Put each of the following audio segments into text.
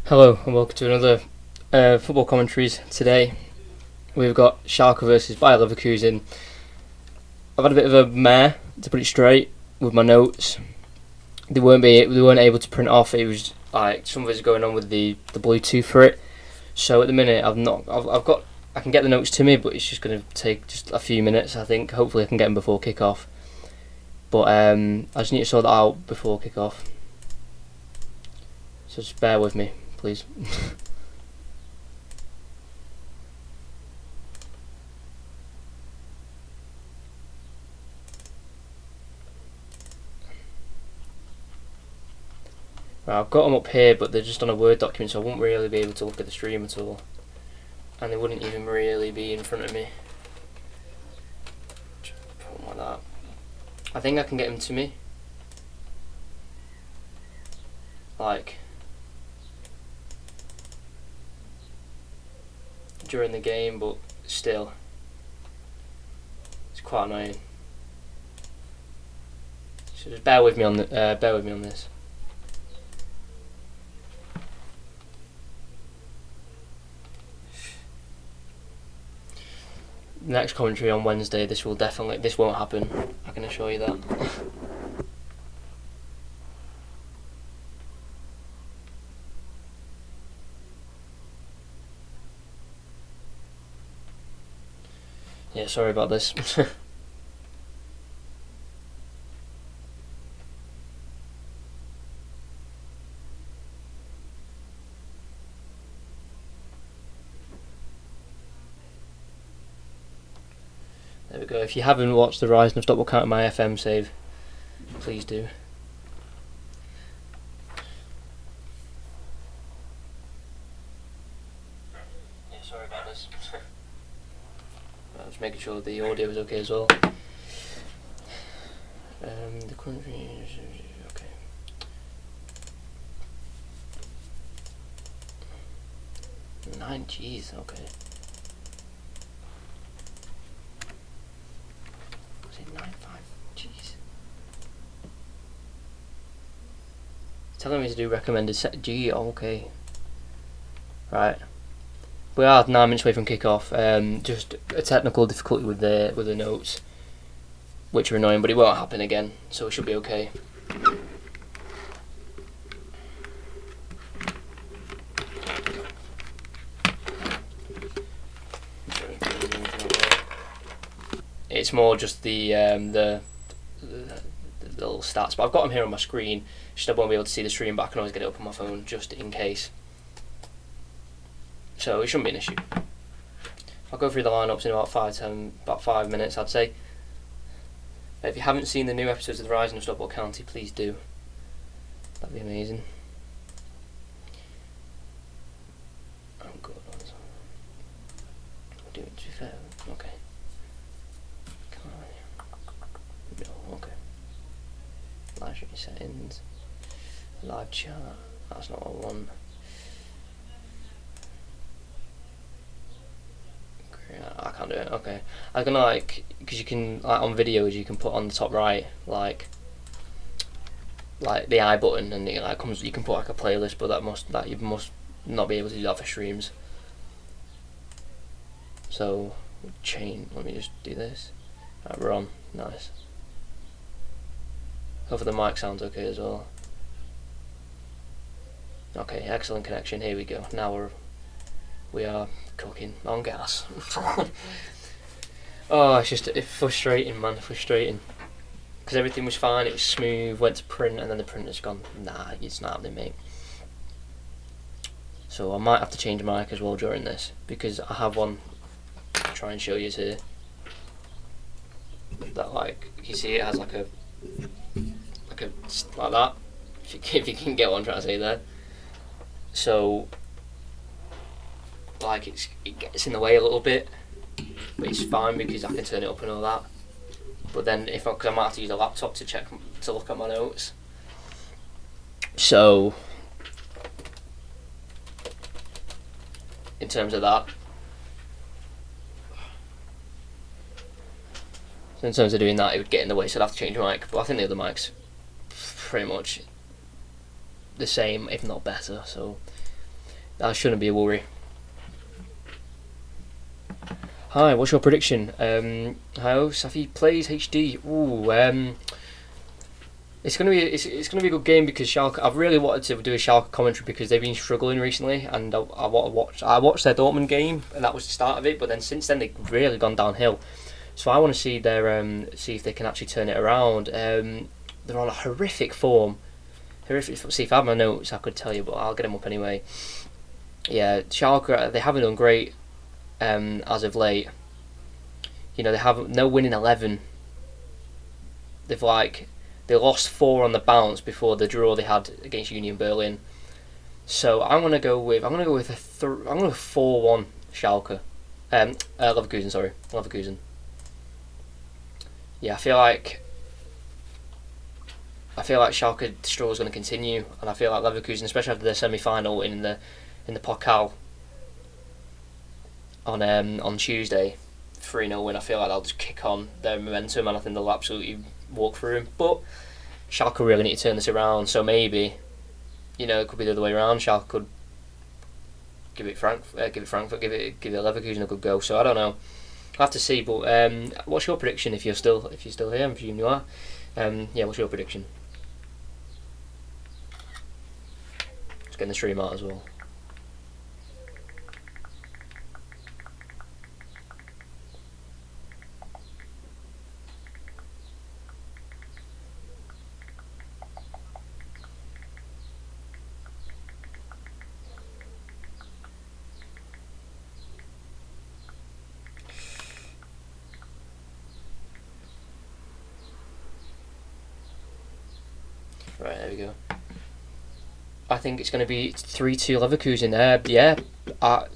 Hello and welcome to another football commentaries. Today we've got Schalke versus Bayer Leverkusen. I've had a bit of a mare, to put it straight, with my notes. They weren't able to print off. It was like something's going on with the Bluetooth for it. So at the minute I can get the notes to me, but it's just going to take just a few minutes. I think hopefully I can get them before kick off. But I just need to sort that out before kick off. So just bear with me, please. Right, I've got them up here, but they're just on a Word document, so I won't really be able to look at the stream at all. And they wouldn't even really be in front of me. Just put them like that. I think I can get them to me. Like during the game, but still, it's quite annoying. So just bear with me on this. Next commentary on Wednesday. This won't happen. I can assure you that. Yeah, sorry about this. There we go. If you haven't watched the Rise and Stop, we'll count my FM save. Please do. Yeah, sorry about this. I was making sure the audio was okay as well. The country is okay. 9 G's, okay. Was it 9.5 G's? It's telling me to do recommended set G, okay. Right. We are 9 minutes away from kick-off. Just a technical difficulty with the notes, which are annoying, but it won't happen again, so it should be okay. It's more just the little stats, but I've got them here on my screen. Just I won't be able to see the stream, but I can always get it up on my phone just in case. So it shouldn't be an issue. I'll go through the lineups in about 5 minutes, I'd say. But if you haven't seen the new episodes of the Rise and Stop County, please do. That'd be amazing. I'm good on this. I'll do it to be fair. Okay. No, okay. Live stream settings. Live chat. That's not what I want. I can't do it. Okay, I can because you can on videos you can put on the top right like the I button, and it comes. You can put like a playlist, but you must not be able to do that for streams. So let me just do this. Right, we're on. Nice. Hopefully the mic sounds okay as well. Okay, excellent connection. Here we go. Now we are cooking on gas. Oh, it's frustrating, man, frustrating. Because everything was fine, it was smooth, went to print, and then the printer's gone, nah, it's not happening, mate. So I might have to change mic as well during this, because I have one to try and show you here. That you see it has like that, if you can get what I'm trying to say there. So it gets in the way a little bit, but it's fine because I can turn it up and all that. But then because I might have to use a laptop to look at my notes. So in terms of that, in terms of doing that, it would get in the way, so I'd have to change the mic. But I think the other mic's pretty much the same, if not better. So That shouldn't be a worry. Hi, what's your prediction? How Safi plays HD. Ooh, it's gonna be a good game because Schalke. I've really wanted to do a Schalke commentary because they've been struggling recently, and I watched their Dortmund game, and that was the start of it. But then since then they've really gone downhill. So I want to see see if they can actually turn it around. They're on a horrific form. See, if I had my notes, I could tell you, but I'll get them up anyway. Yeah, Schalke, they haven't done great as of late. You know, they have no winning 11. They lost 4 on the bounce before the draw they had against Union Berlin. So I'm gonna go with a 4-1 Schalke. Leverkusen, sorry, Leverkusen. Yeah, I feel like Schalke struggle is going to continue, and I feel like Leverkusen, especially after their semi-final in the Pokal on Tuesday, 3-0 win. I feel like they'll just kick on their momentum, and I think they'll absolutely walk through him. But Schalke really need to turn this around. So maybe, it could be the other way around. Schalke could give it Frankfurt, give it Leverkusen a good go. So I don't know. I'll have to see. But what's your prediction if you're still here? I'm presuming you are. What's your prediction? Just getting the stream out as well. Right, there we go. I think it's going to be 3-2 Leverkusen. I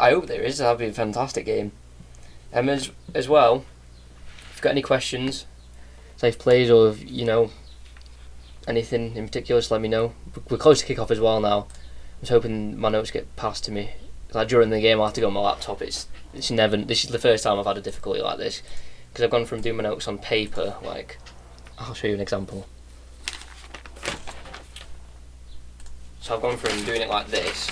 hope there is. That'll be a fantastic game. As well, if you've got any questions, safe plays, or anything in particular, just let me know. We're close to kick off as well now. I was hoping my notes get passed to me. Like during the game, I have to go on my laptop. This is the first time I've had a difficulty like this because I've gone from doing my notes on paper. Like, I'll show you an example. So I've gone from doing it like this,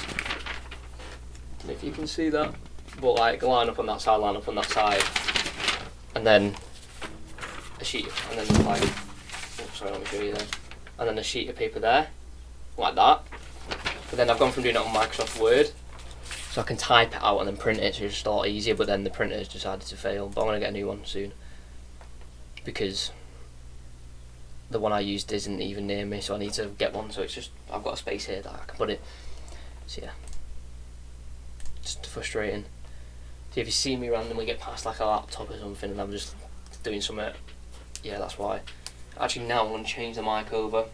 if you can see that, but like line up on that side, and then a sheet, and then like, let me show you then, and then a sheet of paper there, like that. But then I've gone from doing it on Microsoft Word, so I can type it out and then print it, so it's just a lot easier. But then the printer has decided to fail, but I'm gonna get a new one soon because the one I used isn't even near me, so I need to get one. So it's just I've got a space here that I can put it. So yeah, just frustrating. So if you see me randomly get past like a laptop or something and I'm just doing something, yeah, that's why. Actually, now I'm going to change the mic over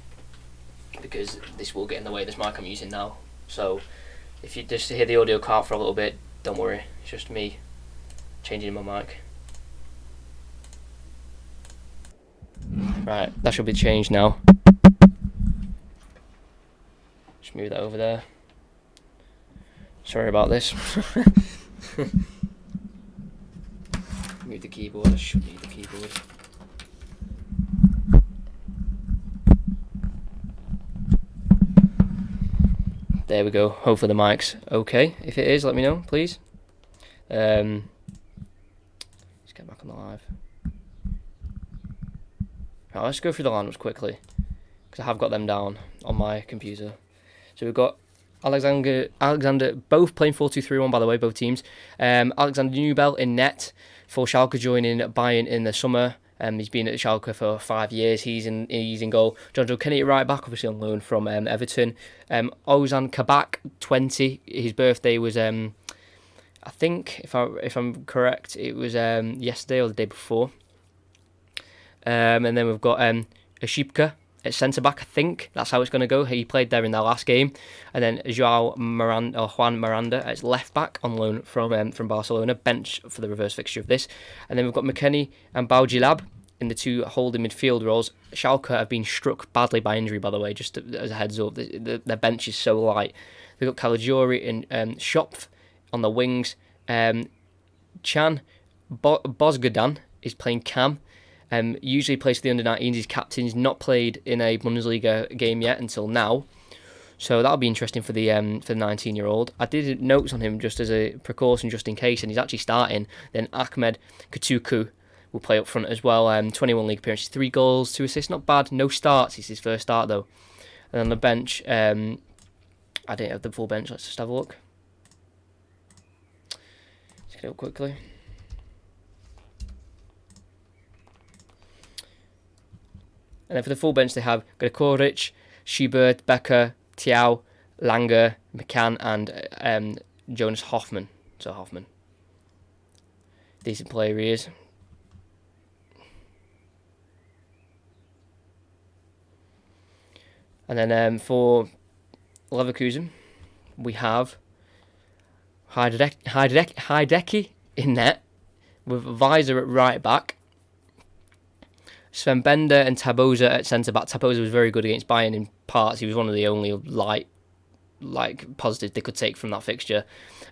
because this will get in the way of this mic I'm using now. So if you just hear the audio cart for a little bit, don't worry, it's just me changing my mic. Right, that should be changed now. Just move that over there. Sorry about this. Move the keyboard, I should need the keyboard. There we go, hopefully the mic's okay. If it is, let me know, please. Let's get back on the live. Right, let's go through the lineups quickly, because I have got them down on my computer. So we've got Alexander, both playing 4-2-3-1, by the way, both teams. Alexander Nubel in net for Schalke, joining Bayern in the summer. He's been at Schalke for 5 years. He's in goal. John Joe Kenny at right back, obviously on loan from Everton. Ozan Kabak, 20. His birthday was, I think, if I'm correct, it was yesterday or the day before. And then we've got Ashipka at centre-back, I think. That's how it's going to go. He played there in their last game. And then Juan Miranda at left-back on loan from Barcelona. Bench for the reverse fixture of this. And then we've got McKennie and Baujilab in the two holding midfield roles. Schalke have been struck badly by injury, by the way, just as a heads up. Their bench is so light. They've got Caligiuri and Schopf on the wings. Chan Bosgadan is playing cam. Usually plays for the under-19s. He's captain. He's not played in a Bundesliga game yet until now. So that'll be interesting for the 19-year-old. I did notes on him just as a precaution, just in case, and he's actually starting. Then Ahmed Kutucu will play up front as well. 21 league appearances, 3 goals, 2 assists, not bad. No starts. It's his first start though. And on the bench, I didn't have the full bench. Let's just have a look. Let's get it up quickly. And then for the full bench, they have Gregoric, Schubert, Becker, Tiao, Langer, McCann, and Jonas Hoffman. So Hoffman. Decent player he is. And then for Leverkusen, we have Heidecke in net, with Weiser at right back. Sven Bender and Taboza at centre back. Taboza was very good against Bayern in parts. He was one of the only light positives they could take from that fixture.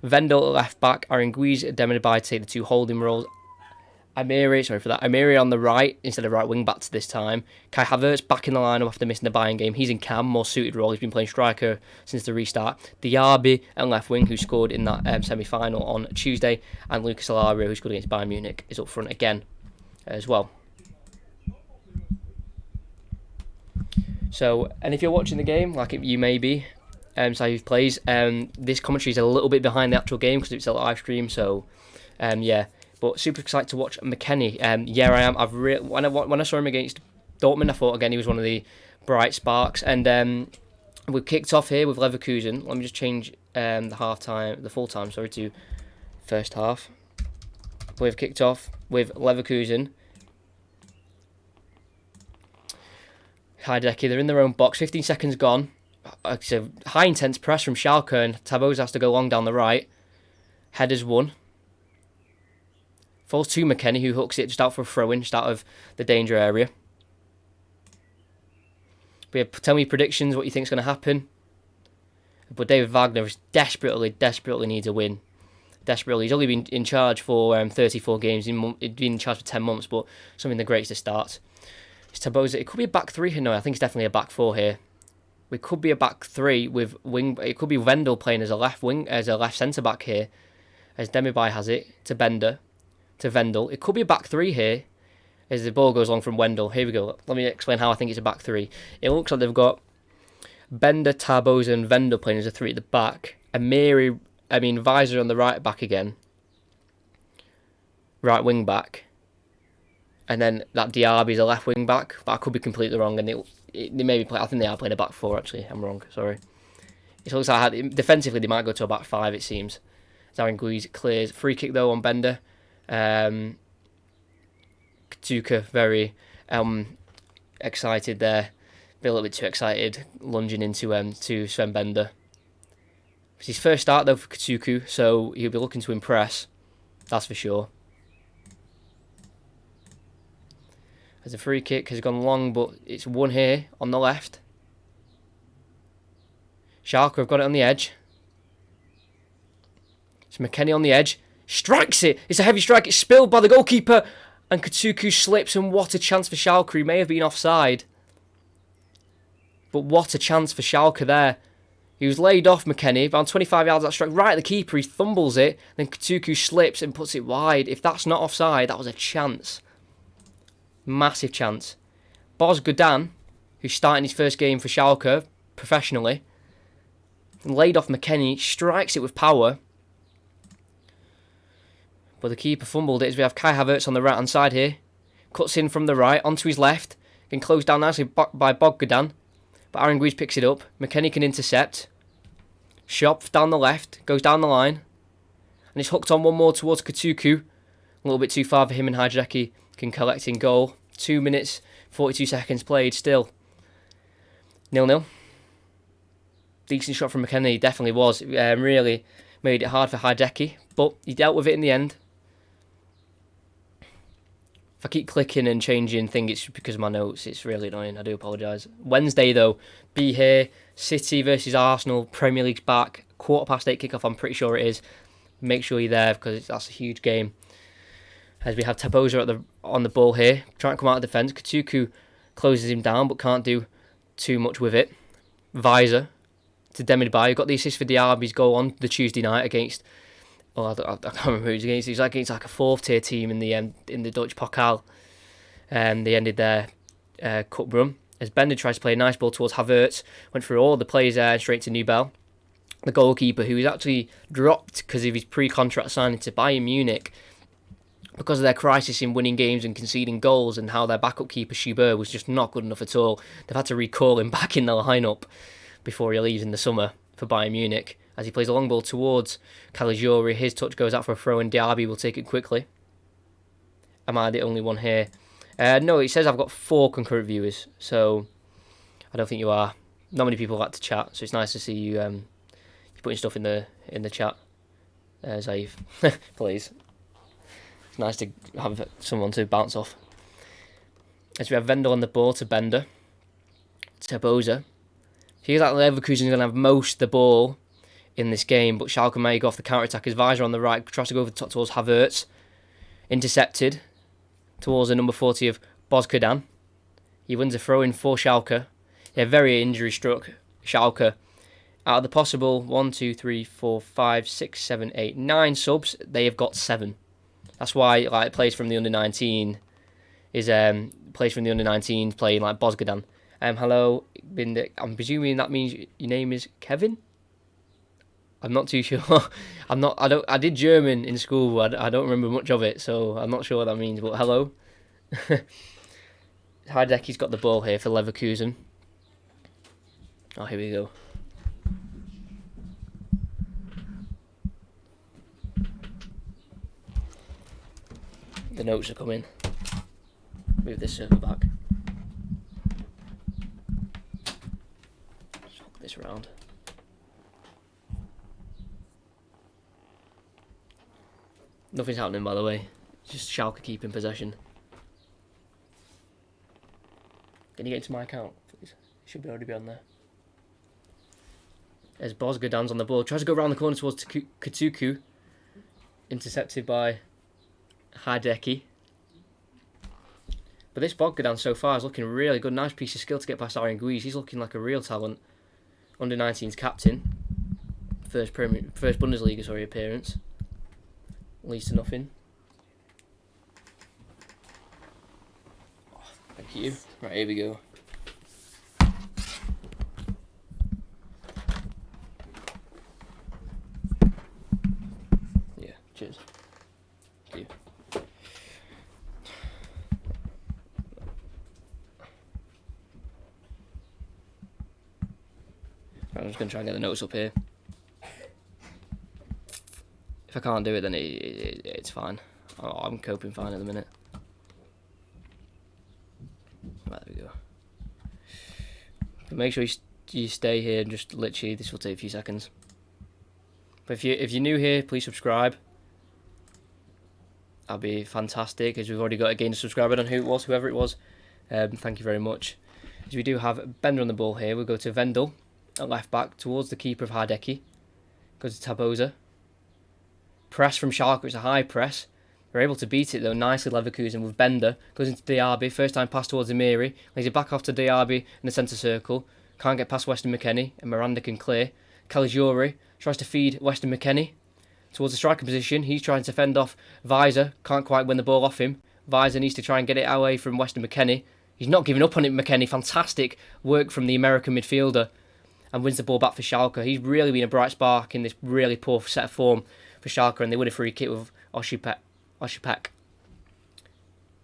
Vendel at left back. Aranguiz and Demirbay take the 2 holding roles. Amiri on the right instead of right wing backs this time. Kai Havertz back in the lineup after missing the Bayern game. He's in Cam, more suited role. He's been playing striker since the restart. Diaby and left wing, who scored in that semi-final on Tuesday, and Lucas Alario, who scored against Bayern Munich, is up front again as well. So, and if you're watching the game, like you may be, Saif plays, this commentary is a little bit behind the actual game because it's a live stream. So, yeah. But super excited to watch McKennie. Yeah, I am. When I saw him against Dortmund, I thought again he was one of the bright sparks. And we kicked off here with Leverkusen. Let me just change the full time, to first half. We've kicked off with Leverkusen. Heidecke, they're in their own box. 15 seconds gone. It's a high intense press from Schalke, and Taboza has to go long down the right. Headers won. Falls to McKennie, who hooks it just out for a throw-in, just out of the danger area. But tell me predictions, what you think is going to happen. But David Wagner desperately needs a win. Desperately. He's only been in charge for 34 games. He's been in charge for 10 months, but something the greatest to start. It's Taboza. It could be a back 3 here. No, I think it's definitely a back 4 here. We could be a back 3 with wing. It could be Vendel playing as a left wing, as a left centre back here, as Demirbay has it to Bender. To Vendel. It could be a back 3 here as the ball goes along from Wendell. Here we go. Let me explain how I think it's a back 3. It looks like they've got Bender, Taboza and Vendel playing as a 3 at the back. Weiser on the right back again. Right wing back. And then that Diaby is a left wing back. But I could be completely wrong. And they maybe play. I think they are playing a back 4 actually. I'm wrong. Sorry. It looks like defensively they might go to a back 5 it seems. Aranguiz clears. Free kick though on Bender. Kutuka very excited there, a little bit too excited, lunging into to Sven Bender. It's his first start though for Kutuku, so he'll be looking to impress, that's for sure. As a free kick has gone long, but it's won here on the left. Schalke have got it on the edge. It's McKennie on the edge. Strikes it. It's a heavy strike. It's spilled by the goalkeeper. And Kutuku slips. And what a chance for Schalke. He may have been offside. But what a chance for Schalke there. He was laid off McKennie. Around 25 yards that strike. Right at the keeper. He fumbles it. Then Kutuku slips and puts it wide. If that's not offside, that was a chance. Massive chance. Boz Gudan, who's starting his first game for Schalke professionally, laid off McKennie. Strikes it with power. But the keeper fumbled it as we have Kai Havertz on the right hand side here. Cuts in from the right onto his left. Can close down nicely by Bogdan. But Aranguiz picks it up. McKennie can intercept. Shop down the left. Goes down the line. And it's hooked on one more towards Kutuku. A little bit too far for him, and Heidecke can collect in goal. 2 minutes, 42 seconds played still. 0-0. Decent shot from McKennie, definitely was. Really made it hard for Heidecke. But he dealt with it in the end. If I keep clicking and changing things, it's because of my notes. It's really annoying. I do apologise. Wednesday, though, be here. City versus Arsenal. Premier League's back. 8:15 kickoff, I'm pretty sure it is. Make sure you're there because that's a huge game. As we have Taboza on the ball here. Trying to come out of defence. Kutuku closes him down but can't do too much with it. Weiser to Demirbay, who got the assist for Diaby's goal on the Tuesday night against. Oh, I can't remember who he was against. He was against like a 4th tier team in the Dutch Pokal. They ended their cup run. As Bender tries to play a nice ball towards Havertz, went through all the players there straight to Nubel, the goalkeeper, who was actually dropped because of his pre-contract signing to Bayern Munich because of their crisis in winning games and conceding goals, and how their backup keeper Schubert was just not good enough at all. They've had to recall him back in the lineup before he leaves in the summer for Bayern Munich. As he plays a long ball towards Caligiuri, his touch goes out for a throw and Diaby will take it quickly. Am I the only one here? No, it says I've got 4 concurrent viewers, so I don't think you are. Not many people like to chat, so it's nice to see you putting stuff in the chat. Zaif, please. It's nice to have someone to bounce off. As we have Vendel on the ball to Bender. Taboza. Feels like Leverkusen is going to have most of the ball in this game, but Schalke may go off the counter-attack. His visor on the right, tries to go over the top towards Havertz. Intercepted towards the number 40 of Bozkadan. He wins a throw-in for Schalke. They're very injury-struck, Schalke. Out of the possible 1, 2, 3, 4, 5, 6, 7, 8, 9 subs, they have got 7. That's why like plays from the under-19 is plays from the under-19s playing like Bozkadan. Hello, Binder. I'm presuming that means your name is Kevin. I'm not too sure. I did German in school. I don't remember much of it, so I'm not sure what that means. But hello. Heideki's got the ball here for Leverkusen. Oh, here we go. The notes are coming. Move this server back. Swap this around. Nothing's happening, by the way. Just Schalke keeping possession. Can you get into my account, please? It should already be on there. As Bozgadan's on the ball, tries to go around the corner towards Katsuku. Intercepted by Hideki. But this Bozgadan so far is looking really good. Nice piece of skill to get past Arian Guiz. He's looking like a real talent. Under-19's captain. First Bundesliga appearance. Leads to nothing. Oh, thank you. Right, here we go. Yeah, cheers. Thank you. Right, I'm just going to try and get the notes up here. If I can't do it, then it's fine. I'm coping fine at the minute. Right, there we go. But make sure you stay here. Just literally, this will take a few seconds. But if you're new here, please subscribe. That'd be fantastic, as we've already got a gain of subscriber. I don't know who it was, whoever it was. Thank you very much. As we do have Bender on the ball here, we'll go to Vendel at left back towards the keeper of Hideki. Goes to Taboza. Press from Schalke, it's a high press. They're able to beat it though nicely, Leverkusen, with Bender. Goes into Diaby, first time pass towards Amiri. Lays it back off to Diaby in the centre circle. Can't get past Weston McKennie, and Miranda can clear. Caligiuri tries to feed Weston McKennie towards the striker position. He's trying to fend off Visor, can't quite win the ball off him. Visor needs to try and get it away from Weston McKennie. He's not giving up on it, McKennie. Fantastic work from the American midfielder, and wins the ball back for Schalke. He's really been a bright spark in this really poor set of form for Schalke, and they win a free kick with Oshipek.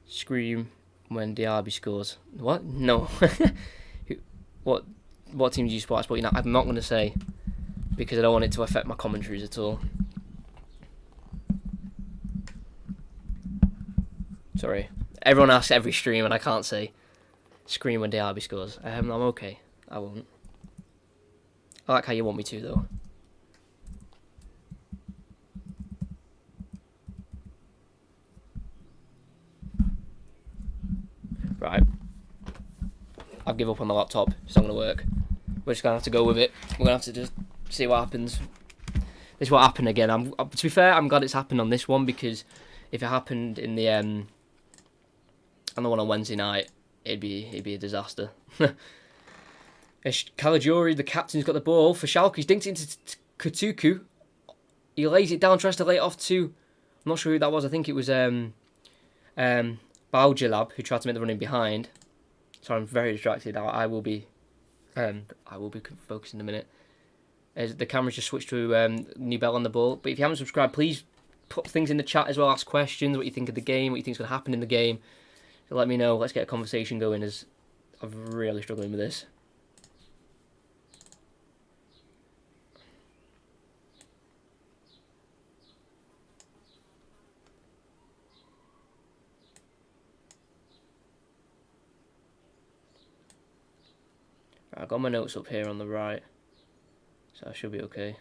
Scream when Diaby scores. What? No. What team do you support? But I'm not going to say, because I don't want it to affect my commentaries at all. Sorry. Everyone asks every stream, and I can't say scream when Diaby scores. I'm okay. I won't. I like how you want me to, though. Right. I've given up on the laptop. It's not going to work. We're just going to have to go with it. We're going to have to just see what happens. This is what happened again. To be fair, I'm glad it's happened on this one, because if it happened in the on the one on Wednesday night, it'd be a disaster. Caligiuri, the captain's got the ball for Schalke. He's dinked it into Kutuku. He lays it down, tries to lay it off to... I'm not sure who that was. I think it was Baudjelab who tried to make the run in behind. So I'm very distracted. I will be focusing in a minute. As the camera's just switched to New Bell on the ball. But if you haven't subscribed, please put things in the chat as well. Ask questions, what you think of the game, what you think is going to happen in the game. So let me know. Let's get a conversation going, as I'm really struggling with this. Right, I've got my notes up here on the right, so I should be okay.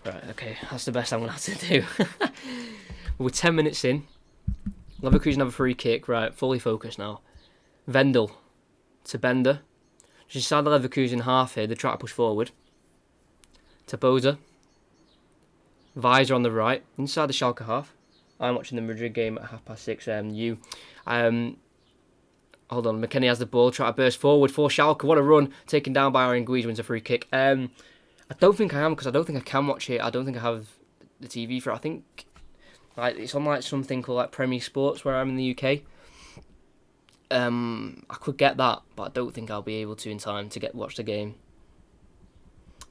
Right, okay, that's the best I'm going to have to do. We're 10 minutes in. Leverkusen have a free kick. Right, fully focused now. Vendel to Bender. Just inside the Leverkusen half here, they try to push forward. To Boza. Visor on the right, inside the Schalke half. I'm watching the Madrid game at 6:30. Hold on, McKennie has the ball, try to burst forward for Schalke. What a run, taken down by Aranguiz, wins a free kick. I don't think I am, because I don't think I can watch it. I don't think I have the TV for it. I think it's on something called Premier Sports where I'm in the UK. I could get that, but I don't think I'll be able to in time to watch the game.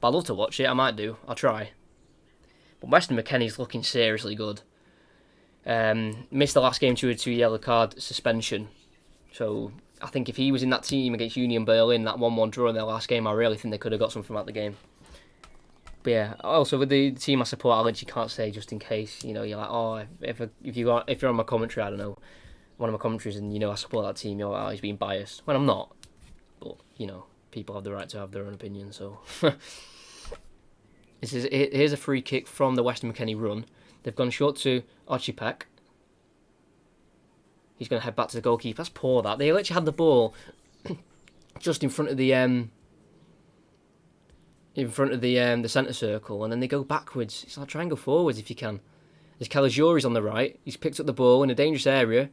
But I'd love to watch it. I might do. I'll try. But Weston McKennie's looking seriously good. Missed the last game due to a yellow card suspension. So I think if he was in that team against Union Berlin, that 1-1 draw in their last game, I really think they could have got something out of the game. But yeah, also with the team I support, I literally can't say, just in case, you're like, oh, if you're on my commentary, I don't know, one of my commentaries, and I support that team, you're like, oh, he's being biased. When I'm not, but people have the right to have their own opinion. So here's a free kick from the Weston McKennie run. They've gone short to Ochipek. He's going to head back to the goalkeeper. That's poor, that. They literally had the ball just in front of the centre circle, and then they go backwards. It's like, try and go forwards if you can. There's Caligiuri's on the right. He's picked up the ball in a dangerous area.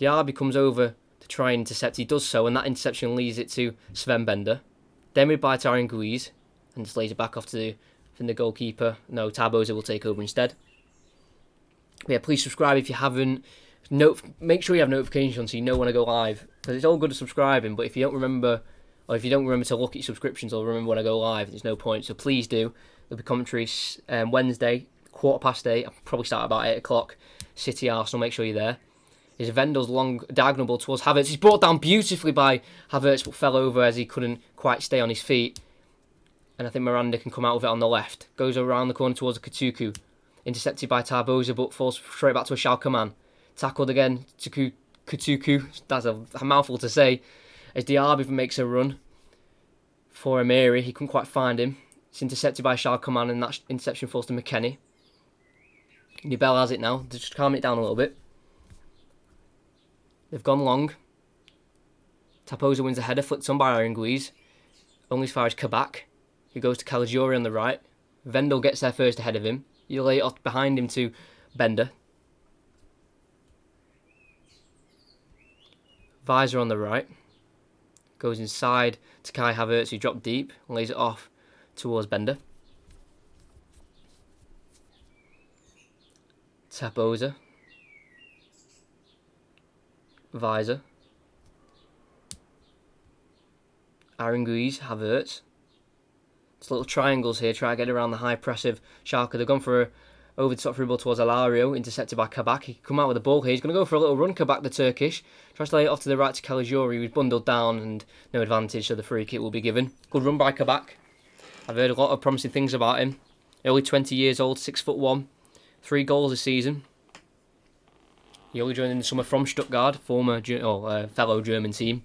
Diaby comes over to try and intercept. He does so, and that interception leads it to Sven Bender. Then we buy Aranguiz, and just lays it back off to the goalkeeper. No, Tarboza will take over instead. But yeah, please subscribe if you haven't. Make sure you have notifications on so you know when I go live. Because it's all good at subscribing, but if you don't remember, or if you don't remember to look at your subscriptions or remember when I go live, there's no point. So please do. There'll be commentary Wednesday, 8:15. I'll probably start about 8 o'clock. City Arsenal, make sure you're there. There's Vendel's long diagonal ball towards Havertz. He's brought down beautifully by Havertz, but fell over as he couldn't quite stay on his feet. And I think Miranda can come out with it on the left. Goes around the corner towards Kutuku. Intercepted by Tarboza, but falls straight back to a Schalke man. Tackled again to Kutuku. That's a mouthful to say. As Diaby makes a run for Amiri. He couldn't quite find him. It's intercepted by Schalke man, and that interception falls to McKennie. Nibel has it now. Just calm it down a little bit. They've gone long. Tarboza wins a header, flicked on by Aranguiz. Only as far as Kabak. He goes to Caligiuri on the right. Vendel gets there first ahead of him. You lay it off behind him to Bender. Visor on the right. Goes inside to Kai Havertz, who dropped deep. And lays it off towards Bender. Tarboza. Visor. Aranguiz, Havertz. It's little triangles here, try to get around the high press of Schalke. They've gone for over the top through ball towards Alario, intercepted by Kabak. He can come out with the ball here. He's going to go for a little run. Kabak, the Turkish, tries to lay it off to the right to Caligiuri, who's bundled down and no advantage, so the free kick will be given. Good run by Kabak. I've heard a lot of promising things about him. Only 20 years old, 6'1", 3 goals this season. He only joined in the summer from Stuttgart, fellow German team.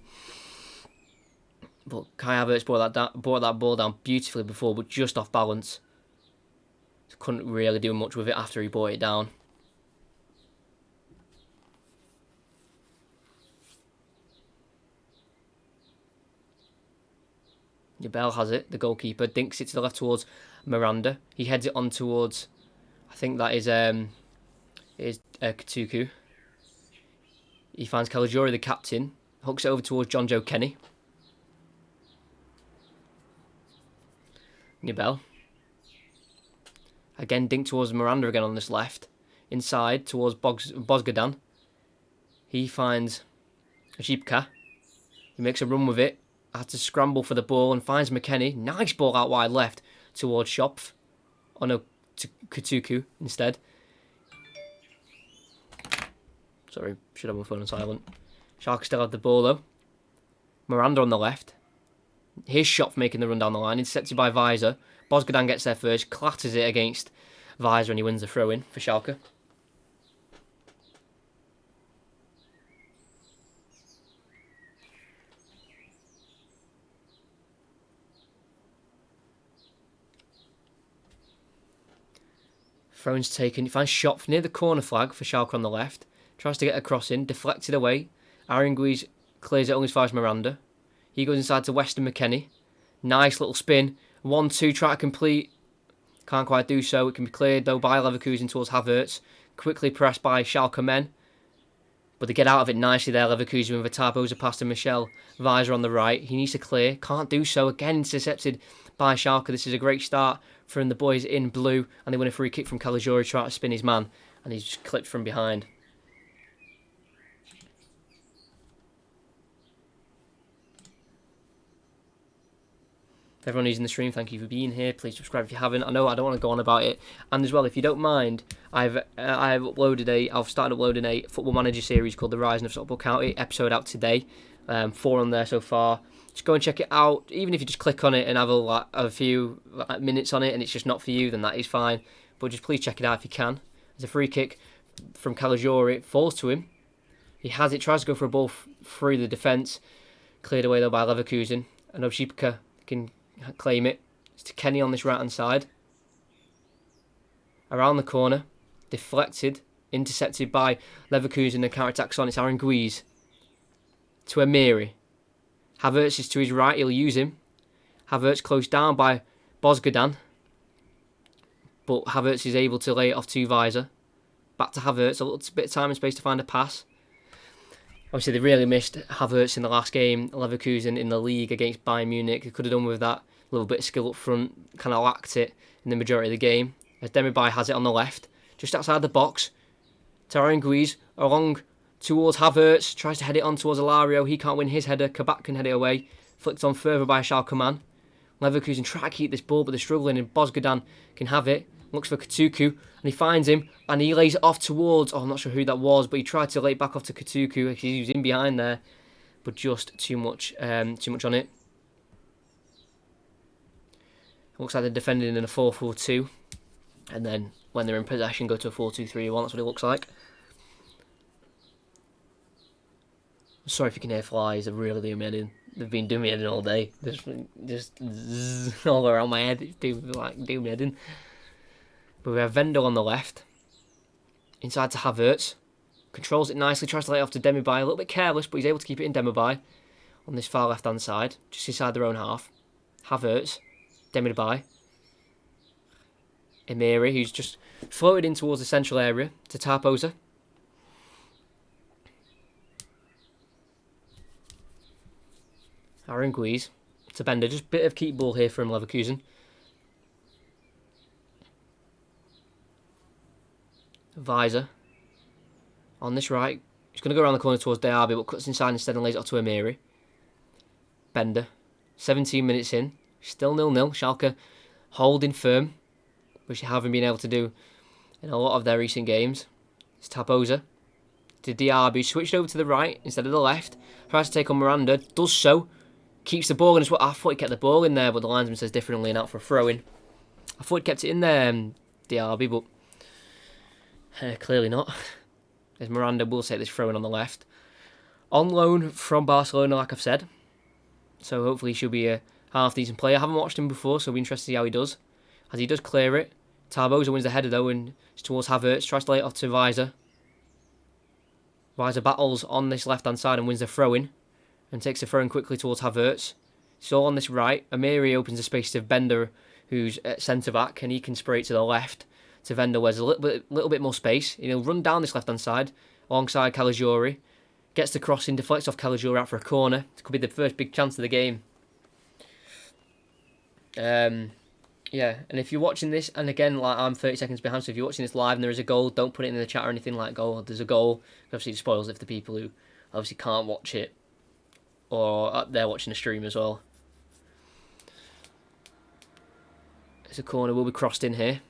But Kai Havertz brought that ball down beautifully before, but just off balance. So couldn't really do much with it after he brought it down. Nibel has it, the goalkeeper, dinks it to the left towards Miranda. He heads it on towards, I think that is Kutuku. He finds Caligiuri, the captain, hooks it over towards John Joe Kenny. Nibel. Again, dink towards Miranda again on this left. Inside towards Bozgodan. He finds Ajibka. He makes a run with it. Had to scramble for the ball and finds McKennie. Nice ball out wide left towards Schopf. Oh no, to Kutuku instead. Sorry, should have my phone on silent. Schalke still had the ball though. Miranda on the left. Here's Schopf making the run down the line. Intercepted by Weiser. Bozgodan gets there first. Clatters it against Weiser and he wins the throw-in for Schalke. Throw-in's taken. He finds Schopf near the corner flag for Schalke on the left. Tries to get a cross in. Deflected away. Aranguiz clears it only as far as Miranda. He goes inside to Weston McKennie. Nice little spin. 1-2, try to complete. Can't quite do so. It can be cleared though by Leverkusen towards Havertz. Quickly pressed by Schalke men. But they get out of it nicely there, Leverkusen, with a Tarbosa pass to Michel. Weiser on the right. He needs to clear. Can't do so. Again intercepted by Schalke. This is a great start from the boys in blue. And they win a free kick from Caligiuri trying to spin his man. And he's just clipped from behind. Everyone who's in the stream, thank you for being here. Please subscribe if you haven't. I know I don't want to go on about it. And as well, if you don't mind, I've started uploading a Football Manager series called The Rise of Football County. Episode out today. 4 on there so far. Just go and check it out. Even if you just click on it and have a few minutes on it and it's just not for you, then that is fine. But just please check it out if you can. There's a free kick from Caligiuri. It falls to him. He has it, tries to go for a ball through the defence. Cleared away though by Leverkusen. And Obshipka can claim it. It's to Kenny on this right hand side. Around the corner. Deflected. Intercepted by Leverkusen and counter-attacks on. It's Aranguiz. To Amiri. Havertz is to his right. He'll use him. Havertz closed down by Bozgodan. But Havertz is able to lay it off to Weiser. Back to Havertz. A little bit of time and space to find a pass. Obviously, they really missed Havertz in the last game. Leverkusen in the league against Bayern Munich. They could have done with that. A little bit of skill up front. Kind of lacked it in the majority of the game. As Demirbay has it on the left. Just outside the box. Aranguiz along towards Havertz. Tries to head it on towards Alario. He can't win his header. Kabak can head it away. Flicked on further by a Schalke man. Leverkusen try to keep this ball, but they're struggling. And Bozgodan can have it. Looks for Kutuku, and he finds him, and he lays it off towards, I'm not sure who that was, but he tried to lay it back off to Kutuku. He was in behind there, but just too much on it. Looks like they're defending in a 4-4-2, and then when they're in possession, go to a 4-2-3-1. That's what it looks like. Sorry if you can hear flies. They're really doing me in. They've been doing me in all day. Just all around my head. It's doing me in. But we have Vendel on the left. Inside to Havertz. Controls it nicely. Tries to lay it off to Demirbay. A little bit careless, but he's able to keep it in Demirbay. On this far left-hand side. Just inside their own half. Havertz. Demirbay. Amiri, who's just floated in towards the central area. To Tarposa. Aranguiz. To Bender. Just a bit of keep ball here from Leverkusen. Weiser on this right. He's going to go around the corner towards Diaby, but cuts inside instead and lays it off to Amiri. Bender. 17 minutes in. Still 0-0. Schalke holding firm, which they haven't been able to do in a lot of their recent games. It's Tarbosa to Diaby. Switched over to the right instead of the left. Tries to take on Miranda. Does so. Keeps the ball in as well. I thought he kept the ball in there, but the linesman says differently and out for a throw-in. I thought he kept it in there, Diaby, but clearly not. As Miranda will take this throw-in on the left. On loan from Barcelona, like I've said. So hopefully she'll be a half-decent player. I haven't watched him before, so I'll be interested to see how he does. As he does clear it. Tarbosa wins the header though, and it's towards Havertz. Tries to lay it off to Weiser. Weiser battles on this left-hand side and wins the throw-in. And takes the throw-in quickly towards Havertz. So on this right, Amiri opens the space to Bender, who's at centre-back, and he can spray it to the left. To Vendel, where's a little bit more space. He'll run down this left-hand side alongside Caligiuri. Gets the crossing, deflects off Caligiuri out for a corner. It could be the first big chance of the game. Yeah, and if you're watching this, and again, like I'm 30 seconds behind, so if you're watching this live and there is a goal, don't put it in the chat or anything like goal. There's a goal. Obviously, it spoils it for the people who obviously can't watch it, or they're watching the stream as well. It's a corner, will be crossed in here.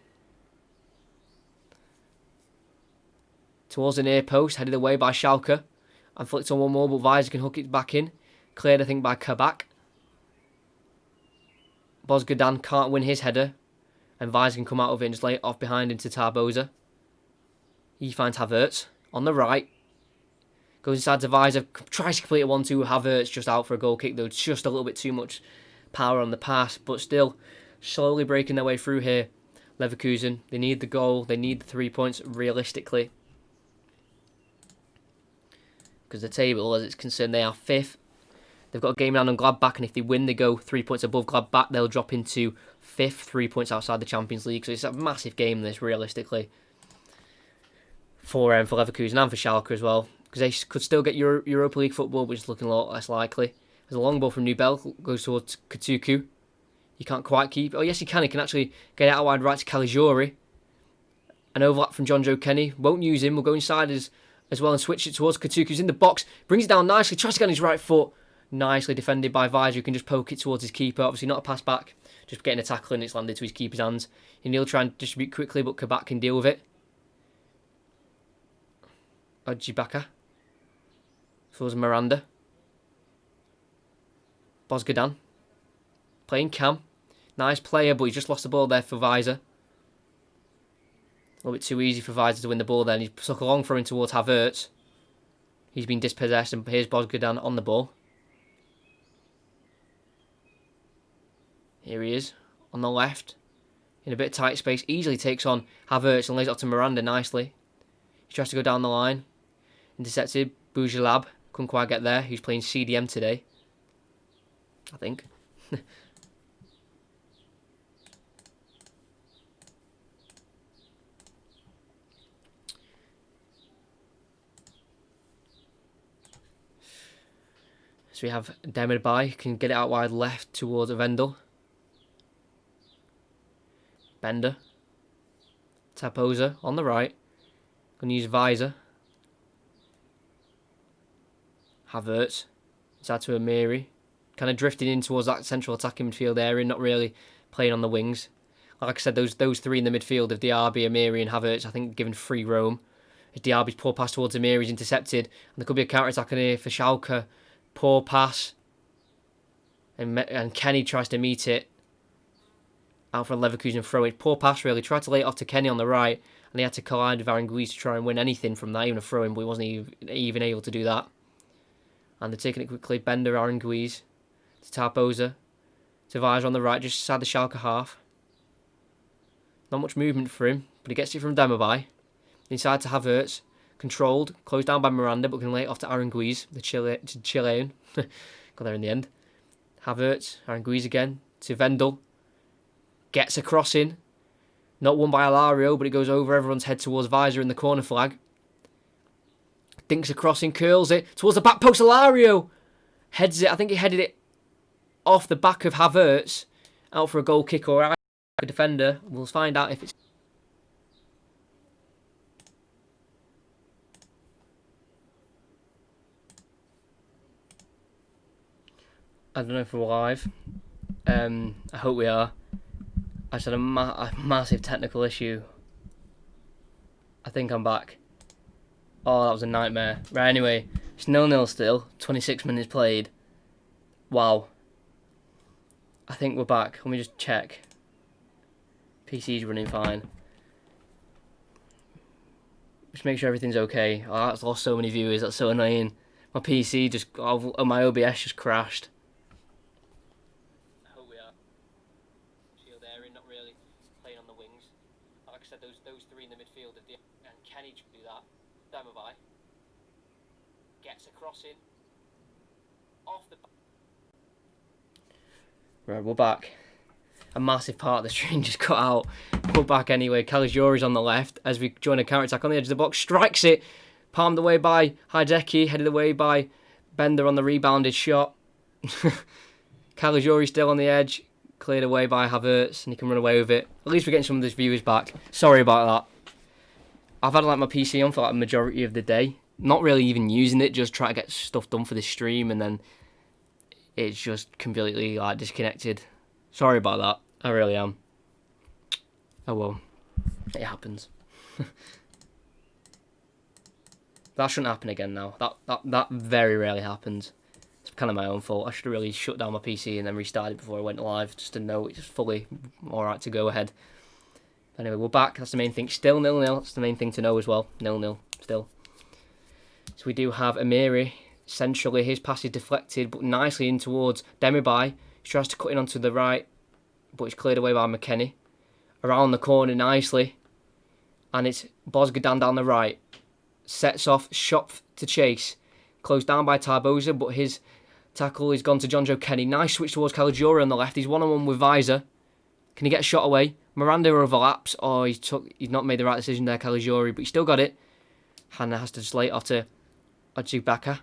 Towards the near post, headed away by Schalke. And flicked on one more, but Weiser can hook it back in. Cleared, I think, by Kabak. Bozgodan can't win his header. And Weiser can come out of it and just lay it off behind into Tarboza. He finds Havertz on the right. Goes inside to Weiser. Tries to complete a 1-2. Havertz just out for a goal kick, though. Just a little bit too much power on the pass. But still, slowly breaking their way through here. Leverkusen, they need the goal. They need the 3 points realistically. Because the table, as it's concerned, they are 5th. They've got a game down on Gladbach, and if they win, they go 3 points above Gladbach. They'll drop into 5th, 3 points outside the Champions League. So it's a massive game, this, realistically, for Leverkusen and for Schalke as well. Because they could still get Europa League football, which is looking a lot less likely. There's a long ball from Nubel, goes towards Kutuku. He can't quite keep. Oh, yes, he can. He can actually get it out wide right to Caligiuri. An overlap from John Joe Kenny. Won't use him. Will go inside as well and switch it towards Kutuku, who's in the box, brings it down nicely, tries to get on his right foot, nicely defended by Weiser, who can just poke it towards his keeper. Obviously not a pass back, just getting a tackle and it's landed to his keeper's hands. And he'll try and distribute quickly, but Kabak can deal with it. Ojibaka towards Miranda. Bozgodan playing Cam, nice player, but he's just lost the ball there for Weiser. A little bit too easy for Weiser to win the ball then. He took a long throw in towards Havertz. He's been dispossessed, and here's Bozgodan on the ball. Here he is, on the left. In a bit of tight space, easily takes on Havertz and lays it off to Miranda nicely. He tries to go down the line. Intercepted. Boujalab couldn't quite get there. He's playing CDM today, I think. So we have Demirbay, can get it out wide left towards Vendel. Bender. Tapoza on the right. Going to use Weiser. Havertz. Inside to Amiri. Kind of drifting in towards that central attacking midfield area, not really playing on the wings. Like I said, those three in the midfield of Diaby, Amiri and Havertz, I think given free roam. Diaby's poor pass towards Amiri is intercepted. And there could be a counter-attack in here for Schalke. Poor pass. And Kenny tries to meet it. Out for a Leverkusen throw in. Poor pass, really. Tried to lay it off to Kenny on the right. And he had to collide with Aranguiz to try and win anything from that, even a throw in, but he wasn't even able to do that. And they're taking it quickly. Bender, Aranguiz. To Tarboza. To Weiser on the right, just inside the Schalke half. Not much movement for him, but he gets it from Demirbay. Inside to Havertz. Controlled, closed down by Miranda, but can lay it off to Aranguiz, the Chilean. Got there in the end. Havertz, Aranguiz again, to Vendel. Gets a cross in. Not won by Alario, but it goes over everyone's head towards Weiser in the corner flag. Dinks a crossing, curls it towards the back post. Alario heads it. I think he headed it off the back of Havertz. Out for a goal kick or a defender. We'll find out if it's... I don't know if we're live. I hope we are. I just had a massive technical issue. I think I'm back. Oh, that was a nightmare. Right, anyway, it's 0-0 still. 26 minutes played. Wow. I think we're back. Let me just check. PC's running fine. Just make sure everything's okay. Oh, that's lost so many viewers. That's so annoying. My PC just... Oh, my OBS just crashed. Those three in the midfield of and Kenny can do that. Demirbay gets a cross in off the. Right, we're back. A massive part of the stream just cut out. We're back anyway. Caligiuri's on the left as we join a counter attack on the edge of the box. Strikes it. Palmed away by Hideki, headed away by Bender on the rebounded shot. Caligiuri still on the edge, cleared away by Havertz, and he can run away with it. At least we're getting some of those viewers back. Sorry about that. I've had like my PC on for like a majority of the day. Not really even using it, just trying to get stuff done for this stream, and then it's just completely like disconnected. Sorry about that. I really am. Oh well. It happens. That shouldn't happen again now. That very rarely happens. It's kind of my own fault. I should have really shut down my PC and then restarted before I went live, just to know it's fully alright to go ahead. Anyway, we're back. That's the main thing. Still 0-0. That's the main thing to know as well. 0-0 still. So we do have Amiri. Centrally, his pass is deflected, but nicely in towards Demirbay. He tries to cut in onto the right, but it's cleared away by McKennie. Around the corner nicely. And it's Bozgodan down the right. Sets off, shot to chase. Closed down by Tarboza, but his tackle is gone to Jonjo Kenny. Nice switch towards Caligiuri on the left. He's one-on-one with Visor. Can he get a shot away? Miranda overlaps. Oh, he's not made the right decision there, Caligiuri, but he still got it. Hannah has to just lay it off to Ochibaka.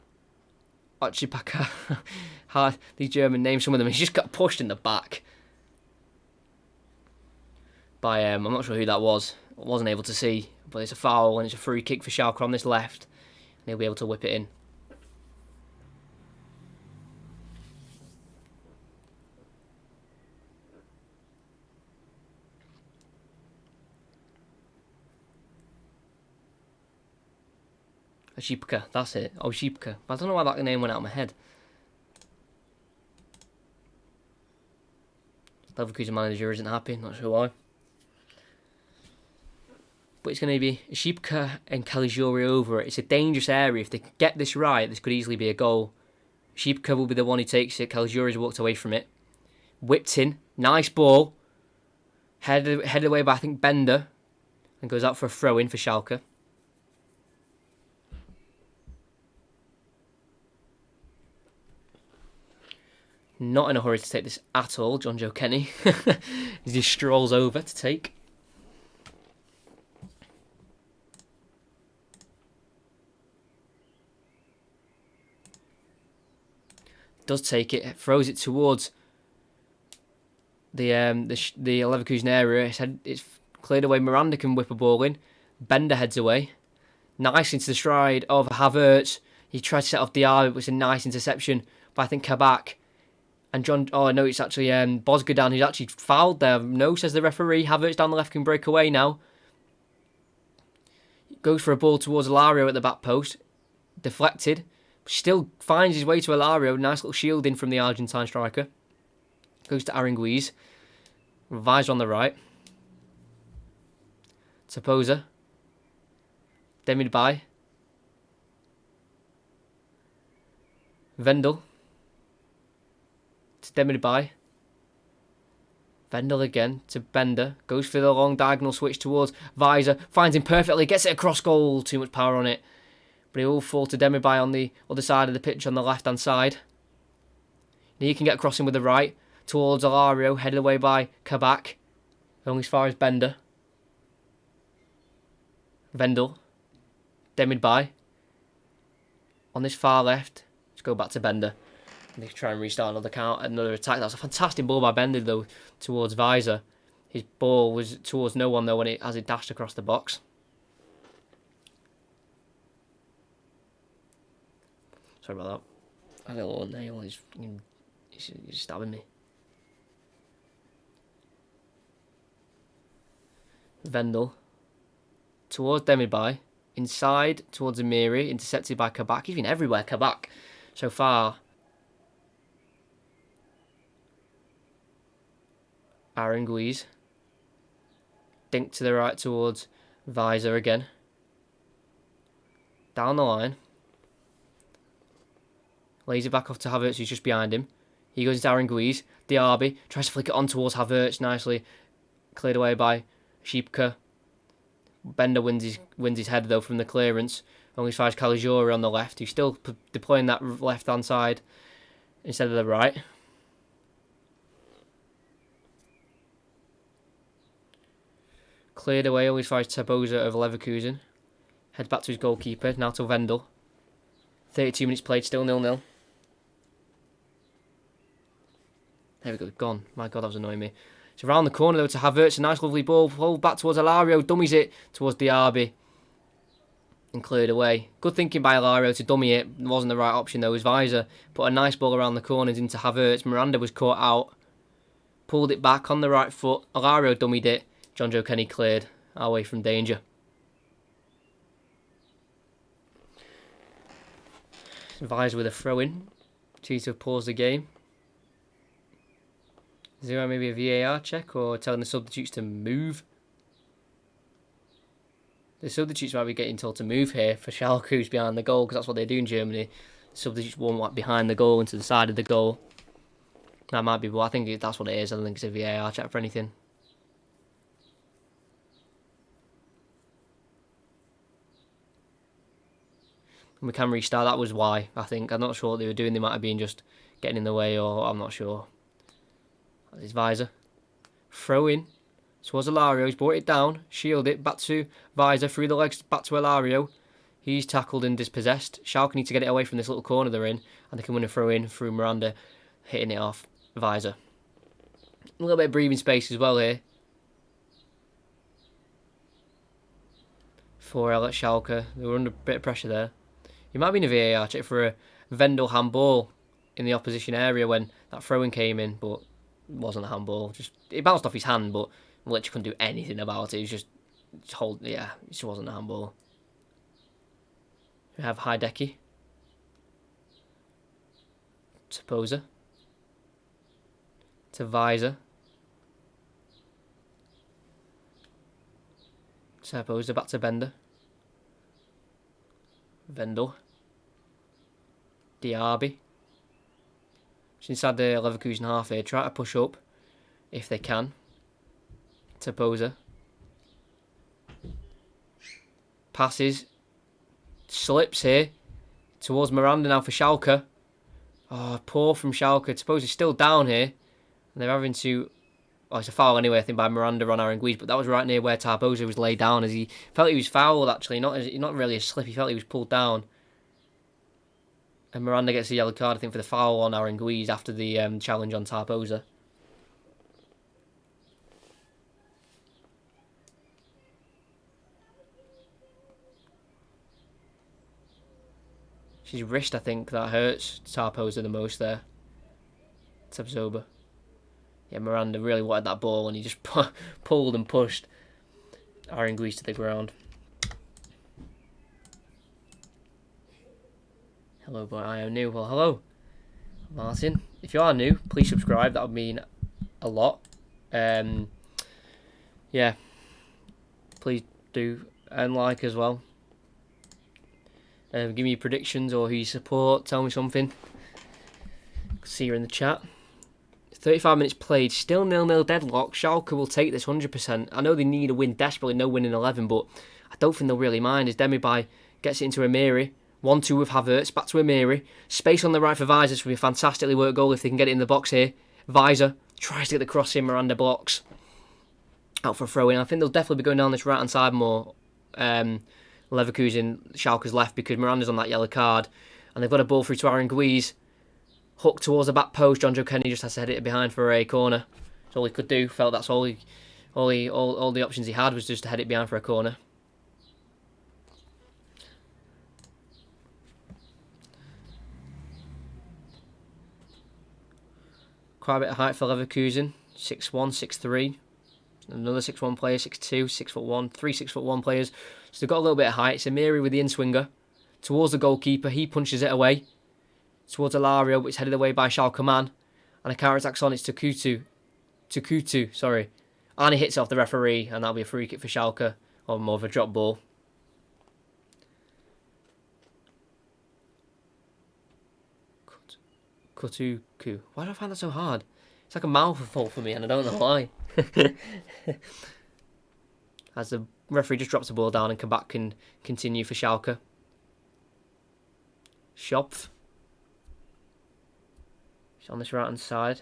Hard, these German names, some of them. He's just got pushed in the back by, I'm not sure who that was. I wasn't able to see, but it's a foul and it's a free kick for Schalke on this left. And he'll be able to whip it in. Ochibaka, that's it. Ochibaka. But I don't know why that name went out of my head. Leverkusen manager isn't happy, not sure why. But it's going to be Ochibaka and Caligiuri over it. It's a dangerous area. If they get this right, this could easily be a goal. Ochibaka will be the one who takes it. Caligiuri's walked away from it. Whipped in. Nice ball. Headed away by, I think, Bender. And goes out for a throw-in for Schalke. Not in a hurry to take this at all, Jonjo Kenny. As he strolls over to take. Does take it, throws it towards the Leverkusen area. It's cleared away. Miranda can whip a ball in. Bender heads away. Nice into the stride of Havertz. He tried to set off Diarra. It was a nice interception by, I think, Kabak. And no, it's actually Bozgodan who's actually fouled there. No, says the referee. Havertz down the left can break away now. Goes for a ball towards Alario at the back post. Deflected. Still finds his way to Alario. Nice little shielding from the Argentine striker. Goes to Aranguiz. Visor on the right. Tapoza. Demirbay. Vendel. To Demirbay. Vendel again to Bender. Goes for the long diagonal switch towards Visor. Finds him perfectly. Gets it across goal. Too much power on it. But he will fall to Demirbay on the other side of the pitch on the left-hand side. He can get across him with the right. Towards Alario. Headed away by Kabak. Only as far as Bender. Vendel. Demirbay. On this far left. Let's go back to Bender. And they try and restart another attack. That's a fantastic ball by Bender, though, towards Visor. His ball was towards no one, though, as it dashed across the box. Sorry about that. I got a little nail. He's stabbing me. Vendel. Towards Demirbay. Inside, towards Amiri. Intercepted by Kabak. He's been everywhere, Kabak, so far. Aranguiz. Dink to the right towards Visor again. Down the line. Lays it back off to Havertz, who's just behind him. He goes into Aranguiz. Diarra tries to flick it on towards Havertz nicely. Cleared away by Ochibaka. Bender wins his head, though, from the clearance. Only finds Caligiuri on the left. He's still deploying that left-hand side instead of the right. Cleared away, always finds Taboza of Leverkusen. Heads back to his goalkeeper, now to Vendel. 32 minutes played, still 0-0. There we go, gone. My God, that was annoying me. It's around the corner though to Havertz, a nice lovely ball. Ball back towards Alario, dummies it towards Diaby. And cleared away. Good thinking by Alario to dummy it. Wasn't the right option though. His visor put a nice ball around the corners into Havertz. Miranda was caught out. Pulled it back on the right foot. Alario dummied it. John Joe Kenny cleared away from danger. Visor with a throw in. To have paused the game. Is there maybe a VAR check or telling the substitutes to move? The substitutes might be getting told to move here for Schalke, who's behind the goal, because that's what they do in Germany. The substitutes won't like behind the goal and to the side of the goal. That might be, but I think that's what it is. I don't think it's a VAR check for anything. And we can restart. That was why, I think. I'm not sure what they were doing. They might have been just getting in the way, or I'm not sure. That's his visor. Throw in. Towards Alario, he's brought it down, shielded it, back to Visor, through the legs, back to Alario. He's tackled and dispossessed. Schalke need to get it away from this little corner they're in, and they can win a throw in through Miranda, hitting it off Visor. A little bit of breathing space as well here. For at Schalke, they were under a bit of pressure there. It might have been a VAR check for a Vendel handball in the opposition area when that throw-in came in, but it wasn't a handball. Just it bounced off his hand, but literally couldn't do anything about it. It was just it just wasn't a handball. We have Hideki. To Poser. To Visor. To Poser, back to Bender. Vendel. Diaby. Just inside the Leverkusen half here. Try to push up if they can. To Poser. Passes. Slips here. Towards Miranda now for Schalke. Oh, poor from Schalke. To Poser still down here. And they're having to... Oh, it's a foul anyway, I think, by Miranda on Aranguiz. But that was right near where Tarbosa was laid down as he felt he was fouled, actually. Not really a slip. He felt he was pulled down. And Miranda gets a yellow card, I think, for the foul on Aranguiz after the challenge on Tarbosa. It's his wrist, I think, that hurts Tarbosa the most there. Tarbosa. Yeah, Miranda really wanted that ball and he just pulled and pushed Aranguiz to the ground. Hello, boy, I am new. Well, hello, Martin. If you are new, please subscribe. That would mean a lot. Yeah, please do, and like as well. Give me your predictions or who you support. Tell me something. See you in the chat. 35 minutes played, still 0-0 deadlock. Schalke will take this 100%. I know they need a win desperately, no win in 11, but I don't think they'll really mind as Demirbay gets it into Amiri. 1-2 with Havertz, back to Amiri. Space on the right for Visor, this will be a fantastically worked goal if they can get it in the box here. Visor tries to get the cross in, Miranda blocks. Out for a throw in. I think they'll definitely be going down this right hand side more. Leverkusen, Schalke's left because Miranda's on that yellow card. And they've got a ball through to Aranguiz. Hook towards the back post. John Joe Kenny just has to head it behind for a corner. That's all he could do. Felt that's all the options he had was just to head it behind for a corner. Quite a bit of height for Leverkusen. 6'1", 6'3". Another 6'1" player, 6'2", 6'1", 3 6'1" players. So they've got a little bit of height. It's Amiri with the in-swinger. Towards the goalkeeper. He punches it away. Towards Alario, but it's headed away by Schalke man. And a counter-attack's on. It's Tukutu, sorry. And he hits it off the referee, and that'll be a free kick for Schalke. Or more of a drop ball. Kutuku. Why do I find that so hard? It's like a mouthful for me, and I don't know why. As the referee just drops the ball down and Kabak can continue for Schalke. Schopf. He's on this right hand side.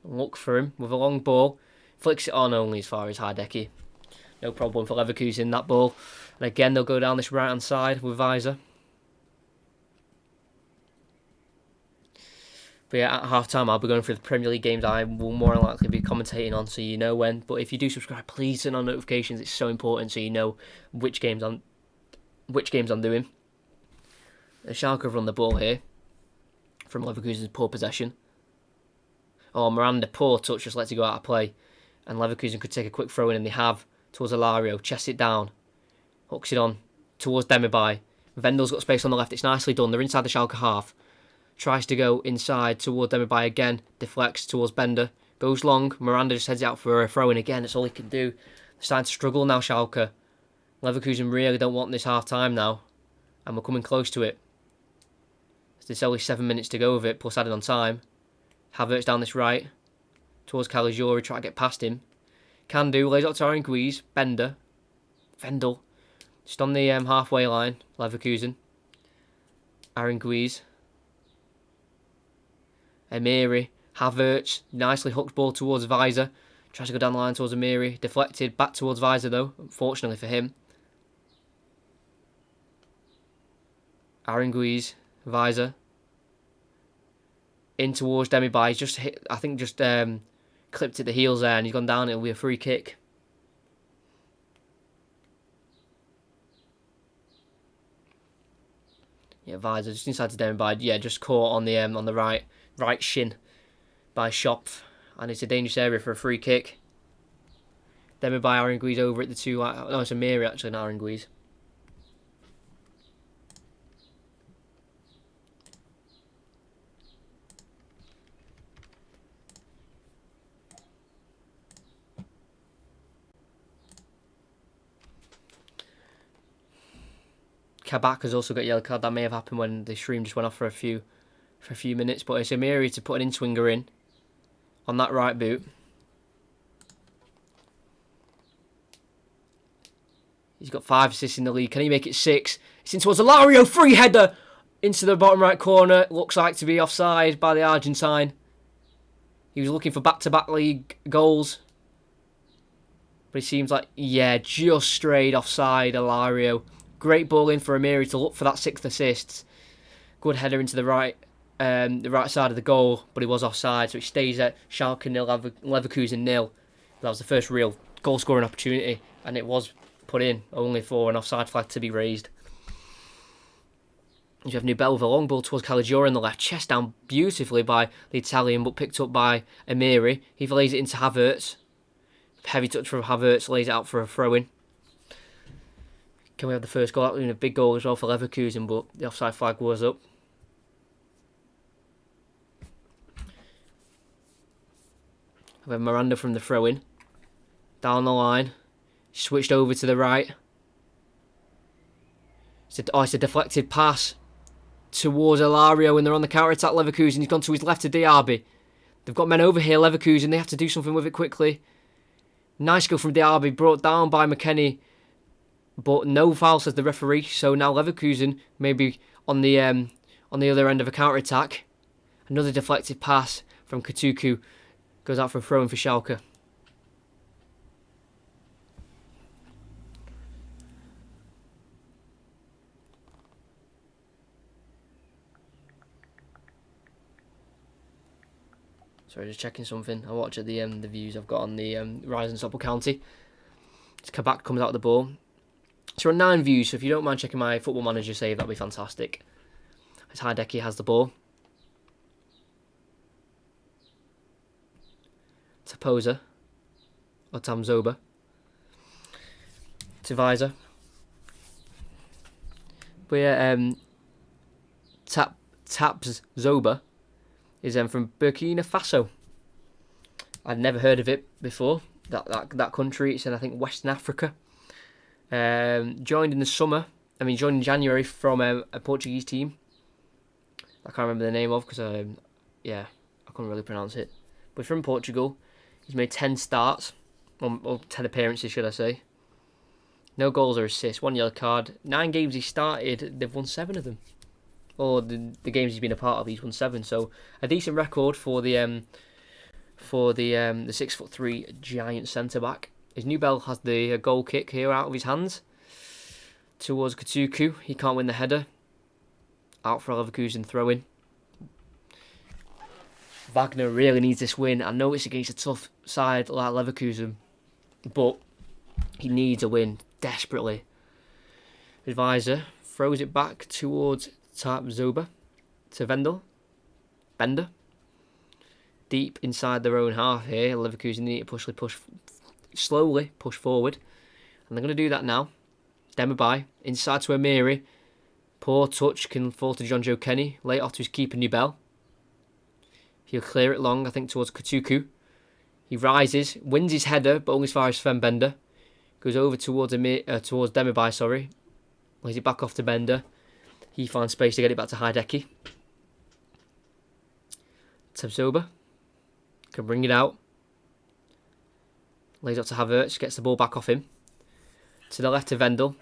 Look for him with a long ball. Flicks it on only as far as Hideki. No problem for Leverkusen, that ball. And again, they'll go down this right-hand side with Weiser. But yeah, at half-time, I'll be going through the Premier League games I will more than likely be commentating on, so you know when. But if you do subscribe, please turn on notifications. It's so important, so you know which games I'm doing. The Schalke have run the ball here from Leverkusen's poor possession. Oh, Miranda, poor touch, just lets it go out of play. And Leverkusen could take a quick throw in, and they have, towards Alario. Chests it down. Hooks it on towards Demirbay. Vendel's got space on the left. It's nicely done. They're inside the Schalke half. Tries to go inside towards Demirbay again. Deflects towards Bender. Goes long. Miranda just heads out for a throw in again. That's all he can do. They're starting to struggle now, Schalke. Leverkusen really don't want this half-time now. And we're coming close to it. There's only 7 minutes to go of it, plus added on time. Havertz down this right. Towards Caligiuri, try to get past him. Can do, lays out to Aranguiz. Bender. Vendel. Just on the halfway line, Leverkusen. Aranguiz. Emiri. Havertz. Nicely hooked ball towards Weiser. Tries to go down the line towards Emiri. Deflected. Back towards Weiser though, unfortunately for him. Aranguiz. Weiser. In towards Demirbay. He's just hit, I think just clipped at the heels there, and he's gone down. It'll be a free kick. Yeah, Weiser just inside to Demirbay. Yeah, just caught on the right shin by Schopf, and it's a dangerous area for a free kick. Demirbay, Aranguiz over at the two. No, it's Amiri actually, not Aranguiz. Kabak has also got a yellow card. That may have happened when the stream just went off for a few minutes. But it's Amiri to put an in-swinger in on that right boot. He's got 5 assists in the league. Can he make it 6? It's in towards Alario. Free header into the bottom right corner. Looks like to be offside by the Argentine. He was looking for back-to-back league goals. But it seems like, yeah, just strayed offside, Alario. Great ball in for Amiri to look for that 6th assist. Good header into the right side of the goal, but he was offside, so it stays at Schalke 0, Leverkusen 0. That was the first real goal-scoring opportunity, and it was put in, only for an offside flag to be raised. You have Nubel with a long ball towards Caligiuri on the left, chest down beautifully by the Italian, but picked up by Amiri. He lays it into Havertz. Heavy touch from Havertz, lays it out for a throw-in. Can we have the first goal? That would have been a big goal as well for Leverkusen, but the offside flag was up. We have Miranda from the throw-in. Down the line. Switched over to the right. It's a deflected pass towards Alario, and they're on the counter-attack. Leverkusen, he's gone to his left to Diaby. They've got men over here, Leverkusen. They have to do something with it quickly. Nice skill from Diaby, brought down by McKennie. But no foul, says the referee. So now Leverkusen maybe on the other end of a counter-attack. Another deflected pass from Katuku. Goes out for a throw-in for Schalke. Sorry, just checking something. I watch at the views I've got on the Rise and Soppel County. Kabak comes out of the ball. So we're on 9 views, so if you don't mind checking my Football Manager save, that'd be fantastic. As Hideki has the ball. Taposa. Or Tamzoba. To Weiser. But yeah, Taps Zoba is from Burkina Faso. I'd never heard of it before. That country, it's in, I think, Western Africa. Joined in January from a Portuguese team. I can't remember the name of because I couldn't really pronounce it. But from Portugal, he's made 10 starts, or 10 appearances, should I say. No goals or assists, 1 yellow card. 9 games he started, they've won 7 of them. Or the games he's been a part of, he's won 7. So a decent record for the 6'3" giant centre back. His new bell has the goal kick here out of his hands. towards Katuku. He can't win the header. Out for a Leverkusen throw-in. Wagner really needs this win. I know it's against a tough side like Leverkusen, but he needs a win desperately. Advisor throws it back towards Zoba to Bender. Deep inside their own half here. Leverkusen need to slowly push forward. And they're going to do that now. Demirbay inside to Amiri. Poor touch can fall to John Joe Kenny. Late off to his keeper Nubel. He'll clear it long, I think, towards Katuku. He rises, wins his header, but only as far as Sven Bender. Goes over towards Demirbay, sorry. Lays it back off to Bender. He finds space to get it back to Hideki. Tabsoba can bring it out. Lays up to Havertz, gets the ball back off him. To the left to Vendel.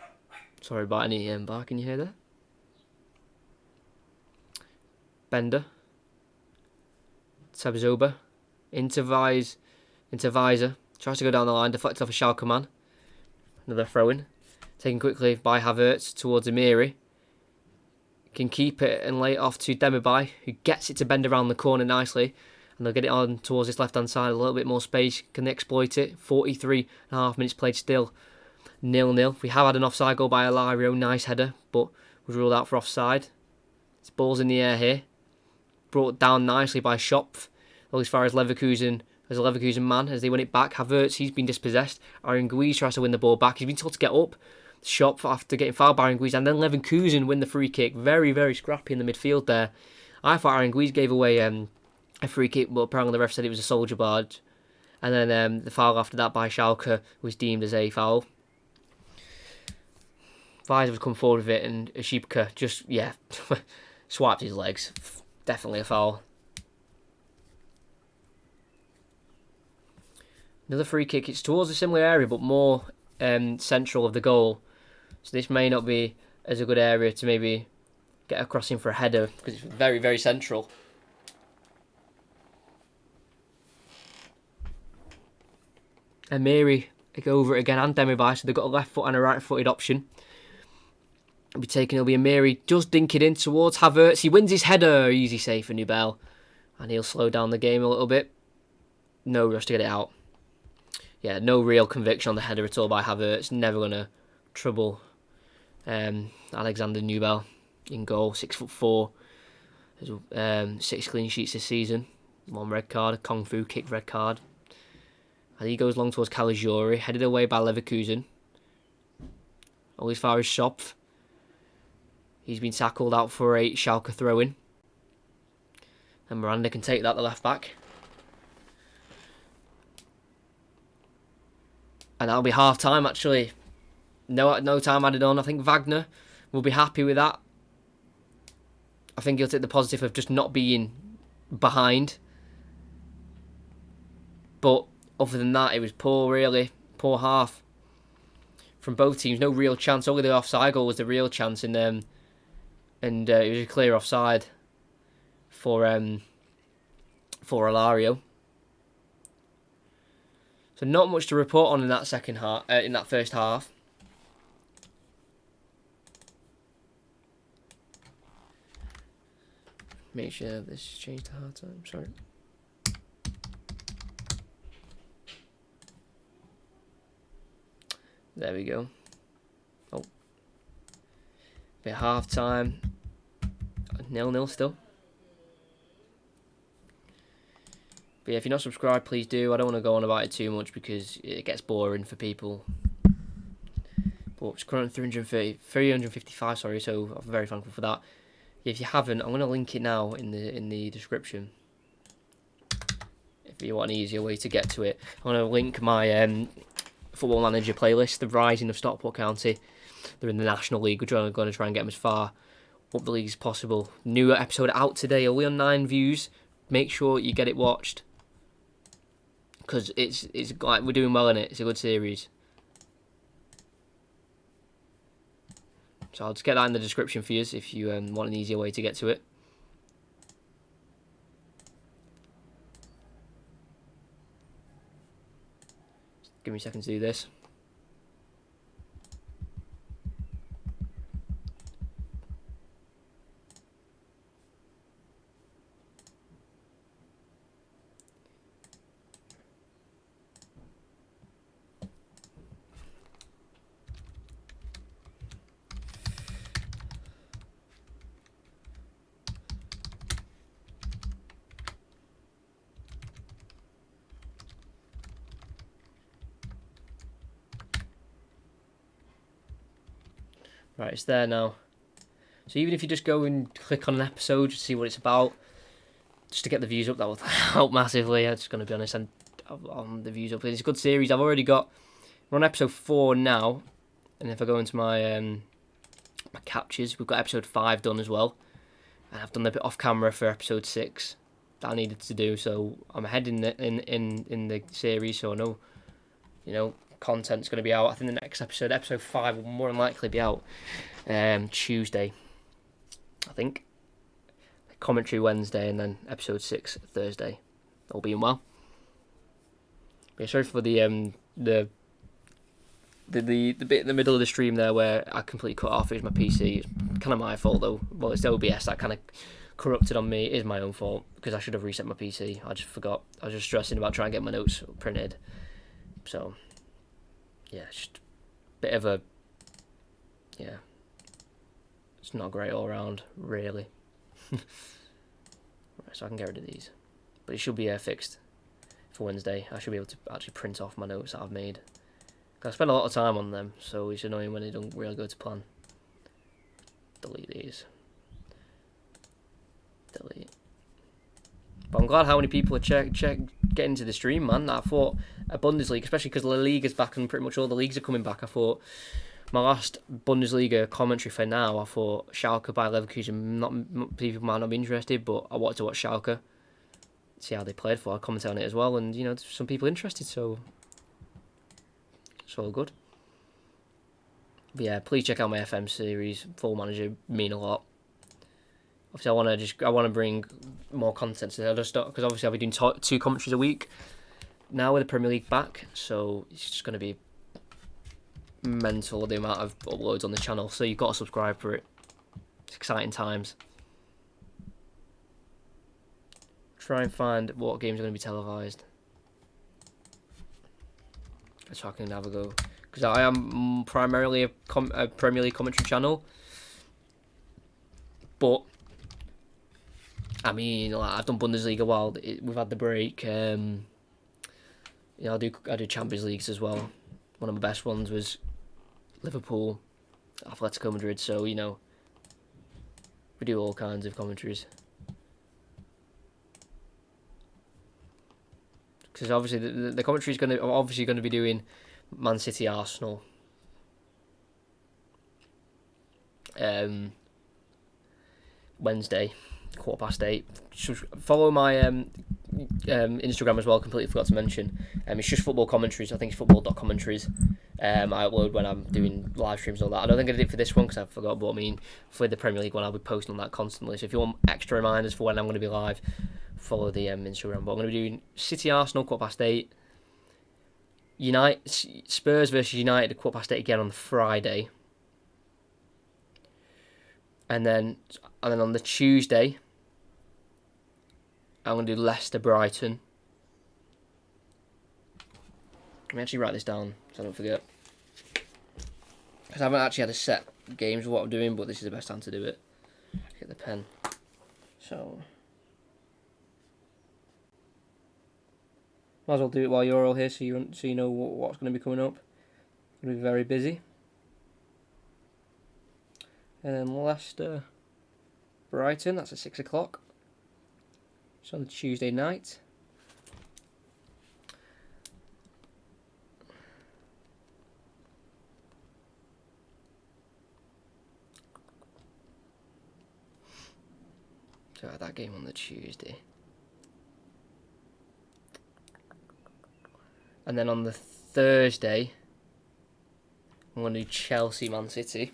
Sorry about any barking you hear there. Bender. Tabsoba. Into Visor. Tries to go down the line, deflected off a Schalke man. Another throw-in. Taken quickly by Havertz towards Amiri. Can keep it and lay it off to Demirbay, who gets it to bend around the corner nicely. And they'll get it on towards this left-hand side, a little bit more space. Can they exploit it? 43.5 minutes played still. 0-0. We have had an offside goal by Alario. Nice header, but was ruled out for offside. It's balls in the air here. Brought down nicely by Schopf. All as far as Leverkusen, as a Leverkusen man, as they win it back. Havertz, he's been dispossessed. Aranguiz tries to win the ball back. He's been told to get up. Schopf after getting fouled by Aranguiz, and then Leverkusen win the free kick. Very, very scrappy in the midfield there. I thought Aranguiz gave away a free kick, but apparently the ref said it was a soldier barge. And then the foul after that by Schalke was deemed as a foul. Visor would come forward with it, and Ashipka just, swiped his legs. Definitely a foul. Another free kick. It's towards a similar area, but more central of the goal. So this may not be as a good area to maybe get a crossing for a header, because it's very, very central. Amiri go over it again, and Demirbay, so they've got a left foot and a right footed option. It'll be Amiri, just dink it in towards Havertz. He wins his header, easy save for Nubel, and he'll slow down the game a little bit. No rush to get it out. Yeah, no real conviction on the header at all by Havertz. Never going to trouble Alexander Nubel in goal. 6'4". 6 clean sheets this season. 1 red card, a Kung Fu kick red card. And he goes long towards Caligiuri, headed away by Leverkusen. All as far as Schopf. He's been tackled out for a Schalke throw-in. And Miranda can take that, the left back. And that'll be half time actually. No time added on. I think Wagner will be happy with that. I think he'll take the positive of just not being behind. But other than that, it was poor really. Poor half from both teams. No real chance. Only the offside goal was the real chance in them. And it was a clear offside for Alario. So not much to report on in that second half, in that first half. Make sure this is changed to half time. Sorry. There we go. Oh, bit half time. 0-0 still. But yeah, if you're not subscribed, please do. I don't want to go on about it too much because it gets boring for people. But it's currently 355, sorry, so I'm very thankful for that. If you haven't, I'm going to link it now in the description. If you want an easier way to get to it. I'm going to link my Football Manager playlist, The Rising of Stockport County. They're in the National League. We're going to try and get them as far up the league as possible. New episode out today, only on 9 views. Make sure you get it watched. Because it's like we're doing well in it. It's a good series. So I'll just get that in the description for you if you want an easier way to get to it. Just give me a second to do this. Right, it's there now. So even if you just go and click on an episode to see what it's about, just to get the views up, that will help massively. I'm just going to be honest, and on the views up. It's a good series. We're on episode 4 now, and if I go into my my captures, we've got episode 5 done as well, and I've done a bit off camera for episode 6 that I needed to do. So I'm ahead in the series, so I know, content's going to be out. I think the next episode 5, will more than likely be out Tuesday, I think. Commentary Wednesday, and then episode 6 Thursday. All being well. But yeah, sorry for the bit in the middle of the stream there where I completely cut off. It was my PC. It's kind of my fault though. Well, it's the OBS that kind of corrupted on me. It is my own fault because I should have reset my PC. I just forgot. I was just stressing about trying to get my notes printed. So yeah, just a bit of a it's not great all around, really. Right, so I can get rid of these, but it should be fixed for Wednesday. I should be able to actually print off my notes that I've made. I spend a lot of time on them, so it's annoying when they don't really go to plan. Delete these. Delete. But I'm glad how many people are getting into the stream, man. I thought a Bundesliga, especially because La Liga's back and pretty much all the leagues are coming back. I thought my last Bundesliga commentary for now, I thought Schalke by Leverkusen, people might not be interested, but I wanted to watch Schalke, see how they played for. I commented on it as well, and some people interested, so it's all good. But yeah, please check out my FM series. Football Manager mean a lot. Obviously, I want to bring more content to the other stuff because obviously I'll be doing 2 commentaries a week now with the Premier League back, so it's just going to be mental the amount of uploads on the channel. So you've got to subscribe for it. It's exciting times. Try and find what games are going to be televised, so I can have a go. Because I am primarily a Premier League commentary channel, but I mean, I've done Bundesliga while we've had the break. I do Champions Leagues as well. One of my best ones was Liverpool, Atletico Madrid. So we do all kinds of commentaries. Because obviously the commentary is going to be doing Man City, Arsenal. Wednesday, 8:15. Follow my Instagram as well. Completely forgot to mention. It's just football commentaries. I think it's football.commentaries. I upload when I'm doing live streams and all that. I don't think I did it for this one because I forgot. But I mean, for the Premier League one, I'll be posting on that constantly. So if you want extra reminders for when I'm going to be live, follow the Instagram. But I'm going to be doing City, Arsenal, 8:15. Spurs versus United, 8:15 again on the Friday. And then on the Tuesday, I'm going to do Leicester Brighton. Let me actually write this down so I don't forget. Because I haven't actually had a set games of what I'm doing, but this is the best time to do it. Get the pen. So might as well do it while you're all here, so you know what's going to be coming up. It's going to be very busy. And then Leicester Brighton, that's at 6 o'clock. It's on the Tuesday night. So I had that game on the Tuesday. And then on the Thursday, I'm going to do Chelsea Man City.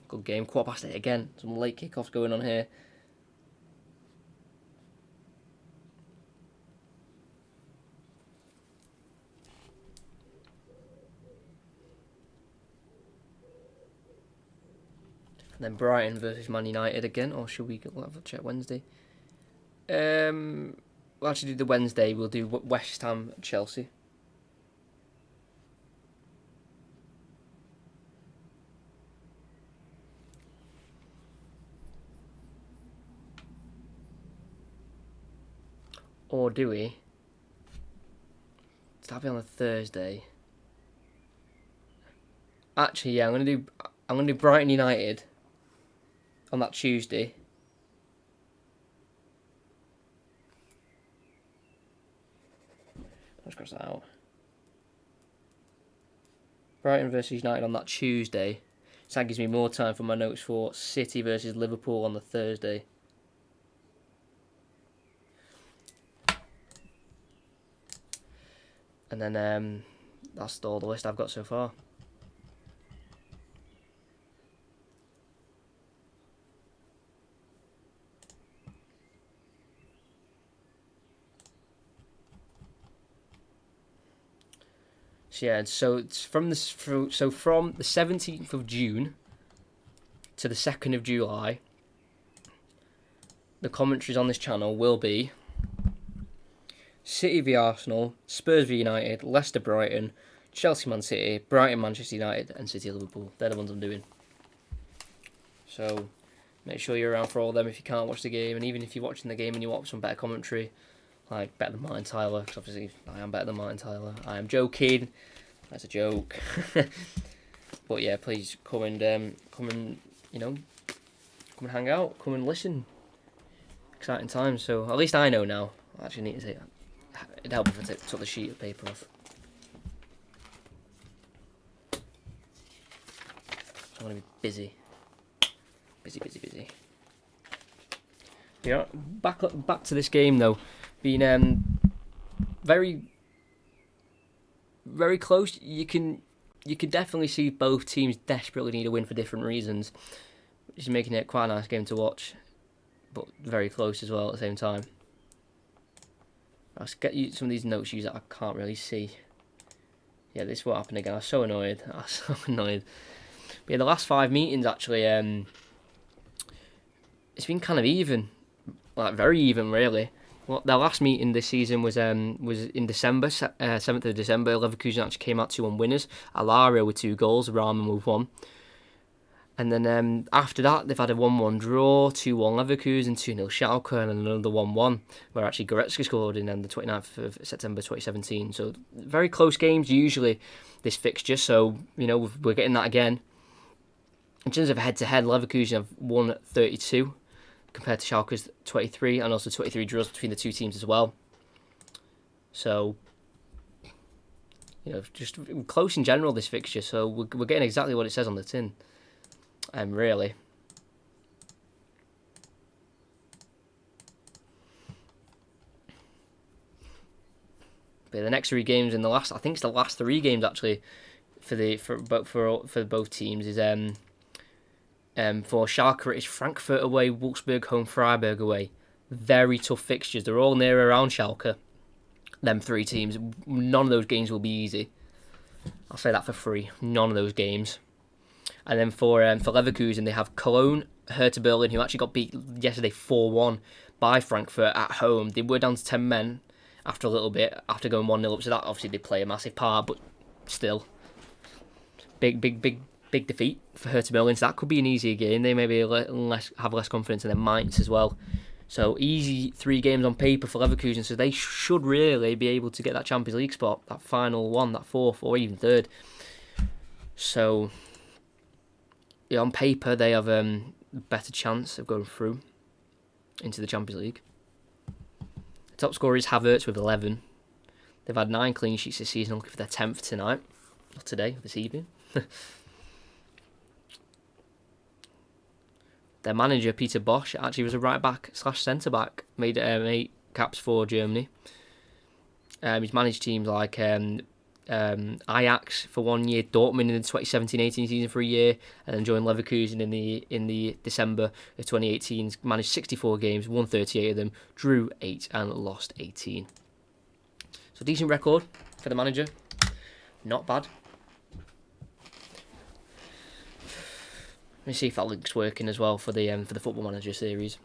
Good game, 8:15 again. Some late kickoffs going on here. And then Brighton versus Man United again, or should we have a check Wednesday? We'll actually do the Wednesday. We'll do West Ham Chelsea. Or do we? That'll be on a Thursday. Actually, yeah, I'm I'm going to do Brighton United on that Tuesday. Let's cross that out. Brighton versus United on that Tuesday. So that gives me more time for my notes for City versus Liverpool on the Thursday. And then that's all the list I've got so far. So yeah, so it's from the 17th of June to the 2nd of July, the commentaries on this channel will be City v Arsenal, Spurs v United, Leicester Brighton, Chelsea Man City, Brighton Manchester United, and City Liverpool. They're the ones I'm doing. So make sure you're around for all of them if you can't watch the game, and even if you're watching the game and you want some better commentary, like better than mine, Tyler, because obviously I am better than mine, Tyler. I am joking. That's a joke. But yeah, please come and hang out, come and listen. Exciting times. So at least I know now. I actually need to take. It'd help if I took the sheet of paper off. So I'm gonna be busy. Busy. Yeah, back to this game though. Being very close. You can definitely see both teams desperately need a win for different reasons, which is making it quite a nice game to watch, but very close as well at the same time. I'll get you some of these notes that I can't really see. Yeah, this will happen again. I was so annoyed. But yeah, the last 5 meetings actually, it's been kind of even, like very even really. Well, their last meeting this season was in December, 7th of December. Leverkusen actually came out 2-1 winners. Alaria with 2 goals, Rahman with 1. And then after that, they've had a 1-1 draw, 2-1 Leverkusen, 2-0 Schalke, and another 1-1, where actually Goretzka scored in the 29th of September 2017. So very close games usually, this fixture. So, we're getting that again. In terms of head-to-head, Leverkusen have won 32 compared to Schalke's 23, and also 23 draws between the two teams as well. So, just close in general, this fixture. So we're getting exactly what it says on the tin. Really. But the next 3 games in I think it's the last 3 games actually for both teams is for Schalke it's Frankfurt away, Wolfsburg home, Freiburg away. Very tough fixtures. They're all near around Schalke. Them 3 teams. None of those games will be easy. I'll say that for free. None of those games. And then for Leverkusen, they have Cologne, Hertha Berlin, who actually got beat yesterday 4-1 by Frankfurt at home. They were down to 10 men after a little bit, after going 1-0 up. So that obviously did play a massive part, but still, big defeat for Hertha Berlin. So that could be an easier game. They maybe have less confidence in their Mainz as well. So easy 3 games on paper for Leverkusen. So they should really be able to get that Champions League spot, that final one, that 4th or even 3rd. So on paper, they have a better chance of going through into the Champions League. The top scorer is Havertz with 11. They've had 9 clean sheets this season, looking for their 10th tonight. Not today, this evening. Their manager, Peter Bosch, actually was a right-back / centre-back. Made 8 caps for Germany. He's managed teams like Ajax for 1 year, Dortmund in the 2017-18 season for a year, and then joined Leverkusen in the December of 2018. Managed 64 games, won 38 of them, drew 8 and lost 18. So decent record for the manager, not bad. Let me see if that link's working as well for the Football Manager series.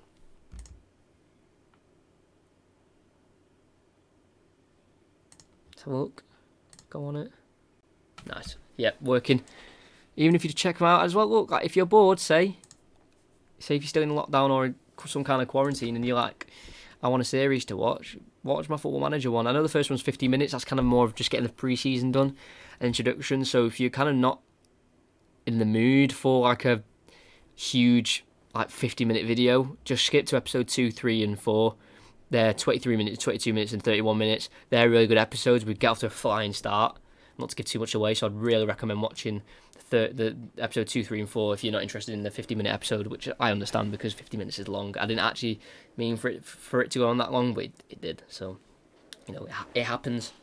Let's have a look. Go on it. Nice. Yeah, working. Even if you check them out as well, look, like if you're bored, say if you're still in lockdown or in some kind of quarantine and you're like, I want a series to watch my Football Manager one. I know the first one's 50 minutes, that's kind of more of just getting the pre-season done, an introduction. So if you're kind of not in the mood for like a huge like 50-minute video, just skip to episode 2, 3, and 4. They're 23 minutes, 22 minutes, and 31 minutes. They're really good episodes. We get off to a flying start. Not to give too much away, so I'd really recommend watching the episode 2, 3, and 4 if you're not interested in the 50-minute episode, which I understand because 50 minutes is long. I didn't actually mean for it to go on that long, but it did. So, it happens.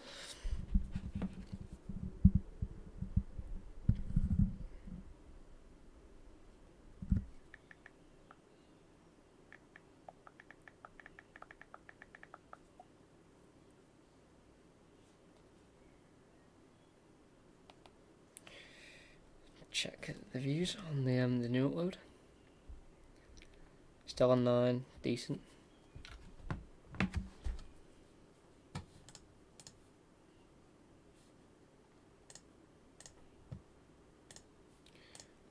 Check the views on the new upload. Still on 9, decent.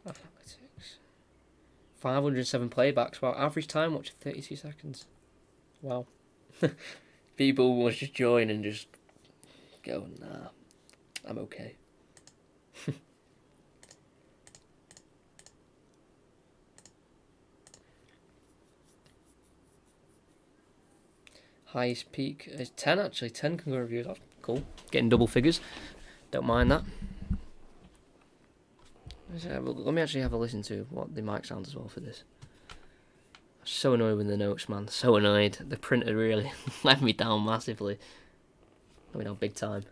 Analytics. 507 playbacks. Wow, average time watch 32 seconds. Wow. People will just join and just go, nah, I'm okay. Highest peak is 10 actually. 10 can go reviews. That's cool. Getting double figures. Don't mind that. Let me actually have a listen to what the mic sounds as well for this. I'm so annoyed with the notes, man. So annoyed. The printer really let me down massively. I mean, big time.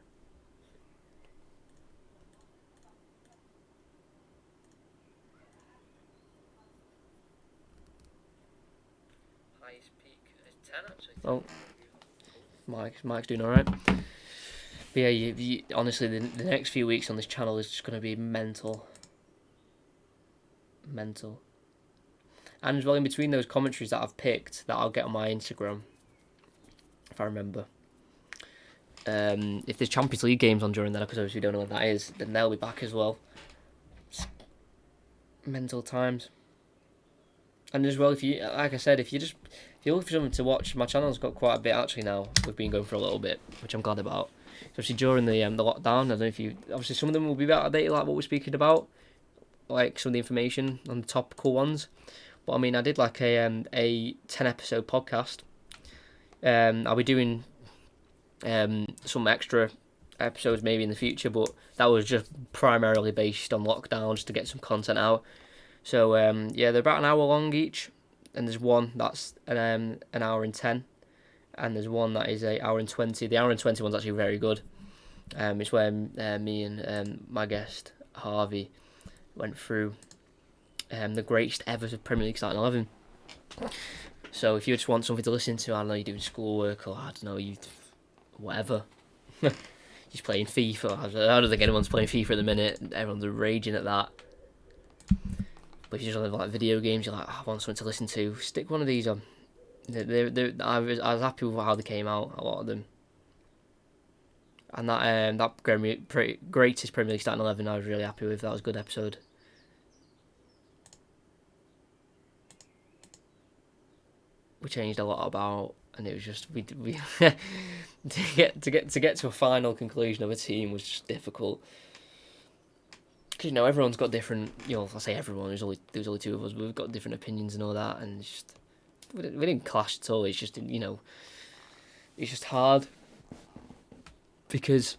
Highest peak is 10 actually. Oh. Mike's doing alright. But yeah, honestly, the next few weeks on this channel is just going to be mental. And as well, in between those commentaries that I've picked, that I'll get on my Instagram, if I remember. If there's Champions League games on during that, because obviously we don't know what that is, then they'll be back as well. Mental times. And as well, if you look for something to watch, my channel's got quite a bit actually now. We've been going for a little bit, which I'm glad about. Especially during the lockdown. I don't know if you, obviously some of them will be out of date, like what we're speaking about, like some of the information on the topical ones. But I mean, I did like a 10-episode podcast. I'll be doing some extra episodes maybe in the future, but that was just primarily based on lockdown, just to get some content out. So they're about an hour long each, and there's one that's an hour and 10, and there's one that is an hour and 20. The hour and 20 one's actually very good. It's where me and my guest Harvey went through the greatest ever Premier League starting 11. So if you just want something to listen to, I don't know, you're doing schoolwork or I don't know, whatever. He's playing FIFA. I don't think anyone's playing FIFA at the minute. Everyone's raging at that. But if you just like video games, you're like, I want something to listen to, stick one of these on. I was happy with how they came out, a lot of them. And that greatest Premier League starting 11, I was really happy with. That was a good episode. We changed a lot about, and it was just we to get to a final conclusion of a team was just difficult. Because everyone's got different. I say everyone. There was only two of us, but we've got different opinions and all that, and just we didn't clash at all. It's just it's just hard because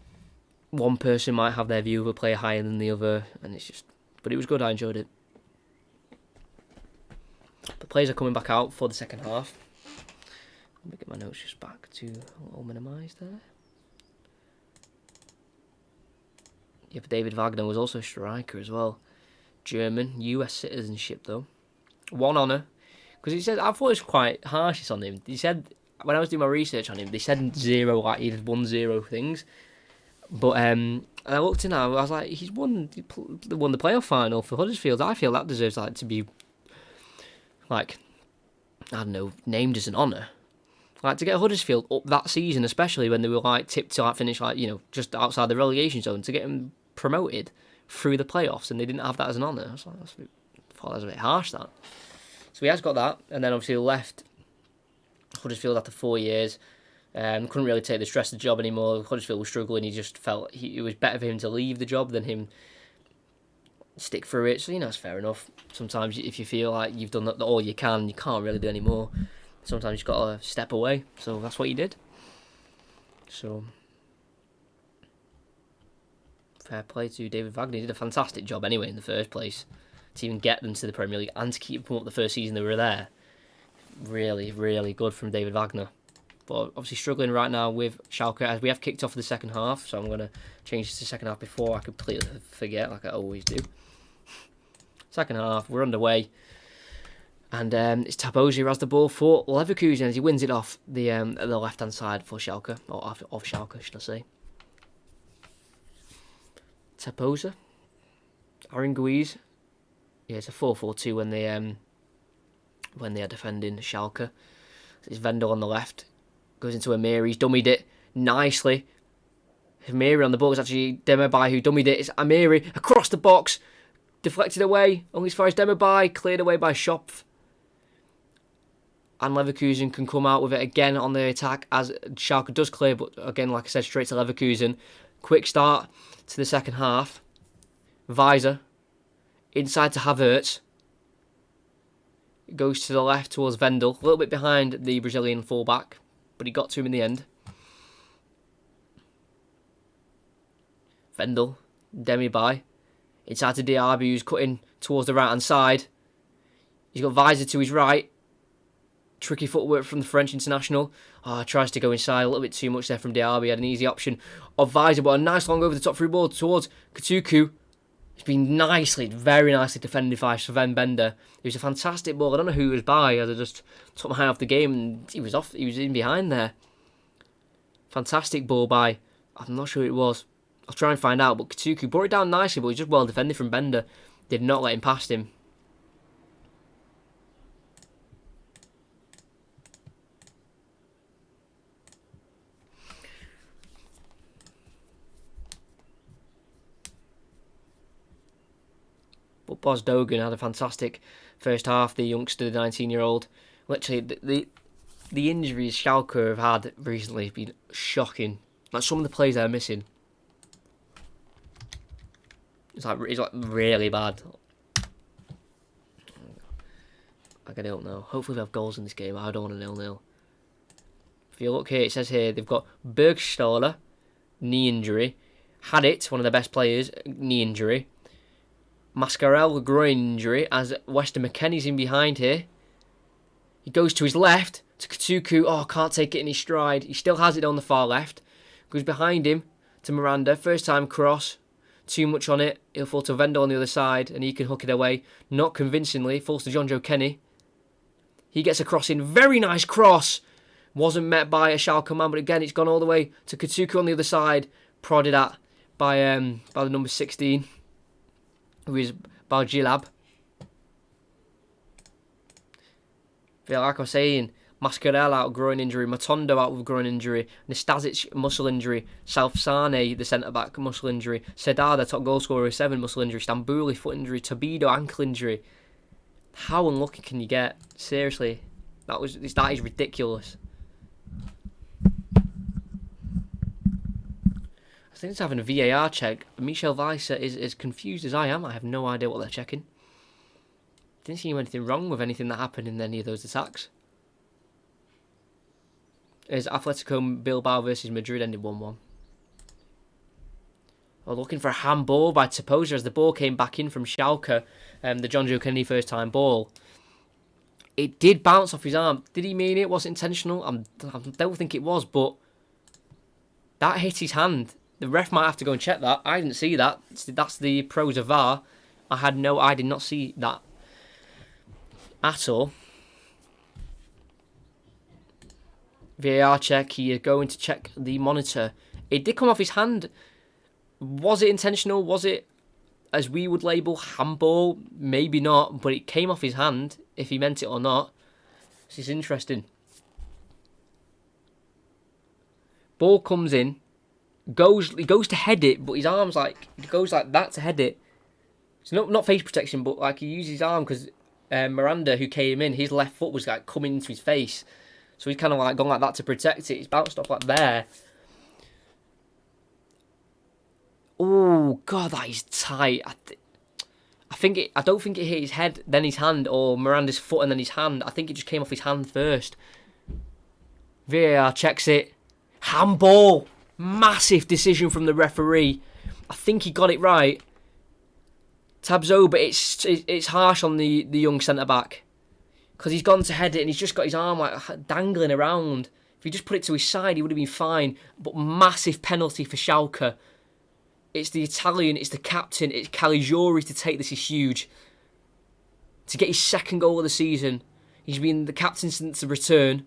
one person might have their view of a player higher than the other, and it's just. But it was good. I enjoyed it. The players are coming back out for the second half. Let me get my notes just back to all minimised there. Yeah, but David Wagner was also a striker as well. German, US citizenship though. One honour. Because he said, I thought it was quite harsh on him. He said, when I was doing my research on him, they said 0, like he did 1-0 things. But and I looked in, I was like, he won the playoff final for Huddersfield. I feel that deserves to be, I don't know, named as an honour. To get Huddersfield up that season, especially when they were tipped to finish just outside the relegation zone, to get them promoted through the playoffs, and they didn't have that as an honour. I thought that was a bit harsh, that. So he has got that, and then obviously left Huddersfield after 4 years. Couldn't really take the stress of the job anymore. Huddersfield was struggling. He just felt it was better for him to leave the job than him stick through it. So, it's fair enough. Sometimes if you feel like you've done all you can't really do any more. Sometimes you've got to step away. So that's what he did. So, fair play to David Wagner. He did a fantastic job anyway in the first place to even get them to the Premier League and to keep them up the first season they were there. Really, really good from David Wagner. But obviously struggling right now with Schalke as we have kicked off the second half. So I'm going to change this to second half before I completely forget, like I always do. Second half, we're underway. And it's Tabozi who has the ball for Leverkusen as he wins it off the left-hand side for Schalke. Or off Schalke, should I say. Taboza. Aranguiz. Yeah, it's a 4-4-2 when they are defending Schalke. It's Vendel on the left. Goes into Amiri. He's dummied it nicely. Amiri on the ball. It's actually Demirbay who dummied it. It's Amiri across the box. Deflected away. Only as far as Demirbay. Cleared away by Schopf. And Leverkusen can come out with it again on the attack as Schalke does clear. But again, like I said, straight to Leverkusen. Quick start to the second half. Weiser. Inside to Havertz. It goes to the left towards Vendel. A little bit behind the Brazilian fullback. But he got to him in the end. Vendel. Demirbay. Inside to Diaby who's cutting towards the right hand side. He's got Weiser to his right. Tricky footwork from the French international. Tries to go inside a little bit too much there from Diaby. Had an easy option of Weiser, but a nice long over the top through ball towards Kutucu. It's been very nicely defended by Sven Bender. It was a fantastic ball. I don't know who it was by, as I just took my eye off the game and he was off. He was in behind there. Fantastic ball by. I'm not sure who it was. I'll try and find out. But Kutucu brought it down nicely, but he was just well defended from Bender. Did not let him past him. But Boz Dogan had a fantastic first half, the youngster, the 19-year-old. Literally, the injuries Schalke have had recently have been shocking. Like, some of the players they're missing. It's like really bad. I don't know. Hopefully we have goals in this game. I don't want a 0-0. If you look here, it says here, they've got Bergstaller, knee injury. Hadit, one of their best players, knee injury. Mascarell, groin injury, as Weston McKennie's in behind here. He goes to his left, to Kutucu. Can't take it in his stride. He still has it on the far left. Goes behind him to Miranda. First time cross. Too much on it. He'll fall to Vendel on the other side, and he can hook it away. Not convincingly. Falls to John Joe Kenny. He gets a cross in. Very nice cross. Wasn't met by a Schalke man, but again, it's gone all the way to Kutucu on the other side. Prodded at by the number 16. Who is Bargilab. Like I was saying, Mascarell out with groin injury, Matondo out with groin injury, Nastasic muscle injury, Salfsane, the centre-back, muscle injury, Sedada, top goal scorer, 7 muscle injury, Stambouli, foot injury, Tobido, ankle injury. How unlucky can you get? Seriously, that is ridiculous. I think it's having a VAR check. Michel Weiser is as confused as I am. I have no idea what they're checking. Didn't see anything wrong with anything that happened in any of those attacks. Is Atletico Bilbao versus Madrid ended 1-1. Looking for a handball by Taposa as the ball came back in from Schalke. The John Joe Kennedy first time ball. It did bounce off his arm. Did he mean it? Was it intentional? I don't think it was, but that hit his hand. The ref might have to go and check that. I didn't see that. That's the pros of VAR. I did not see that at all. VAR check. He is going to check the monitor. It did come off his hand. Was it intentional? Was it, as we would label, handball? Maybe not, but it came off his hand, if he meant it or not. This is interesting. Ball comes in. He goes to head it, but his arm's he goes like that to head it. It's not face protection, but he used his arm because Miranda, who came in, his left foot was coming into his face, so he's kind of gone like that to protect it. He's bounced off there. Oh God, that is tight. I don't think it hit his head, then his hand, or Miranda's foot and then his hand. I think it just came off his hand first. VAR checks it. Handball. Massive decision from the referee. I think he got it right. Tabsoba, it's harsh on the young centre-back. Because he's gone to head it and he's just got his arm like dangling around. If he just put it to his side, he would have been fine. But massive penalty for Schalke. It's the Italian, it's the captain, it's Caligiuri to take this is huge. To get his second goal of the season. He's been the captain since the return.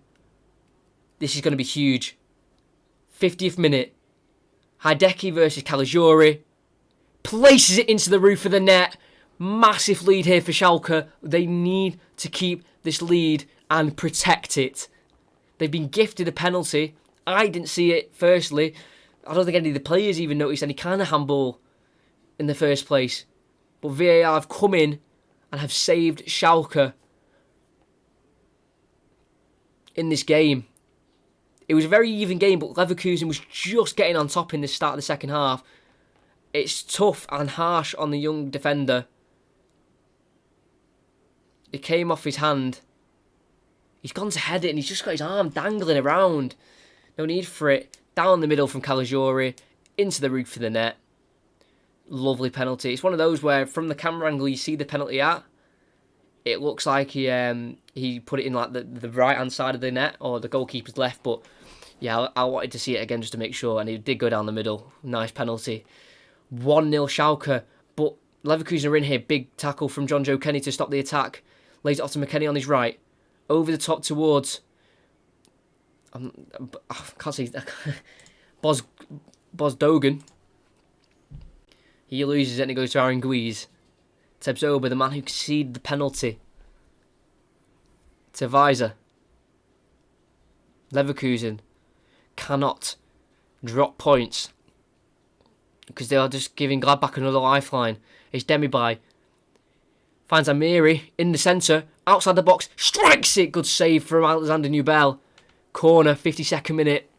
This is going to be huge. 50th minute. Hideki versus Caligiuri. Places it into the roof of the net. Massive lead here for Schalke. They need to keep this lead and protect it. They've been gifted a penalty. I didn't see it, firstly. I don't think any of the players even noticed any kind of handball in the first place. But VAR have come in and have saved Schalke in this game. It was a very even game, but Leverkusen was just getting on top in the start of the second half. It's tough and harsh on the young defender. It came off his hand. He's gone to head it and he's just got his arm dangling around. No need for it. Down the middle from Caligiuri. Into the roof of the net. Lovely penalty. It's one of those where from the camera angle you see the penalty at. It looks like he put it in like the right hand side of the net or the goalkeeper's left, but yeah, I wanted to see it again just to make sure, and it did go down the middle. Nice penalty. 1-0 Schalke, but Leverkusen are in here. Big tackle from John Joe Kenny to stop the attack. Lays it off to McKennie on his right. Over the top towards I can't say Boz Dogan. He loses it and it goes to Aaron Guiz. Tabsoba, the man who conceded the penalty to Weiser. Leverkusen cannot drop points because they are just giving Gladbach another lifeline. It's Demirbay. Finds Amiri in the centre, outside the box, strikes it. Good save from Alexander Nubel. Corner, 52nd minute.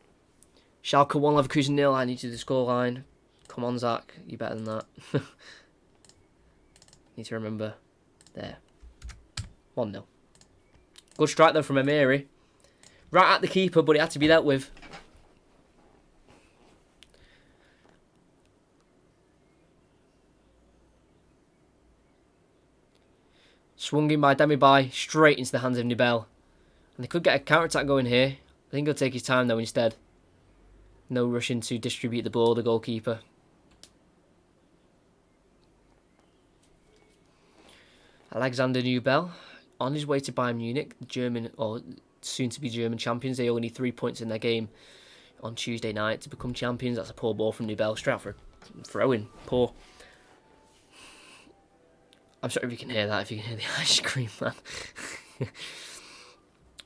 Schalke 1, Leverkusen 0. I need to the scoreline. Come on, Zach, you're better than that. Need to remember. There. 1-0. Good strike though from Amiri. Right at the keeper, but it had to be dealt with. Swung in by Demirbay, straight into the hands of Nubel. And they could get a counter-attack going here. I think he'll take his time though instead. No rushing to distribute the ball, the goalkeeper. Alexander Nubel on his way to Bayern Munich, the German, or soon-to-be German champions. They only need 3 points in their game on Tuesday night to become champions. That's a poor ball from Nubel, straight out for a throw-in. Poor. I'm sorry if you can hear that, if you can hear the ice cream, man.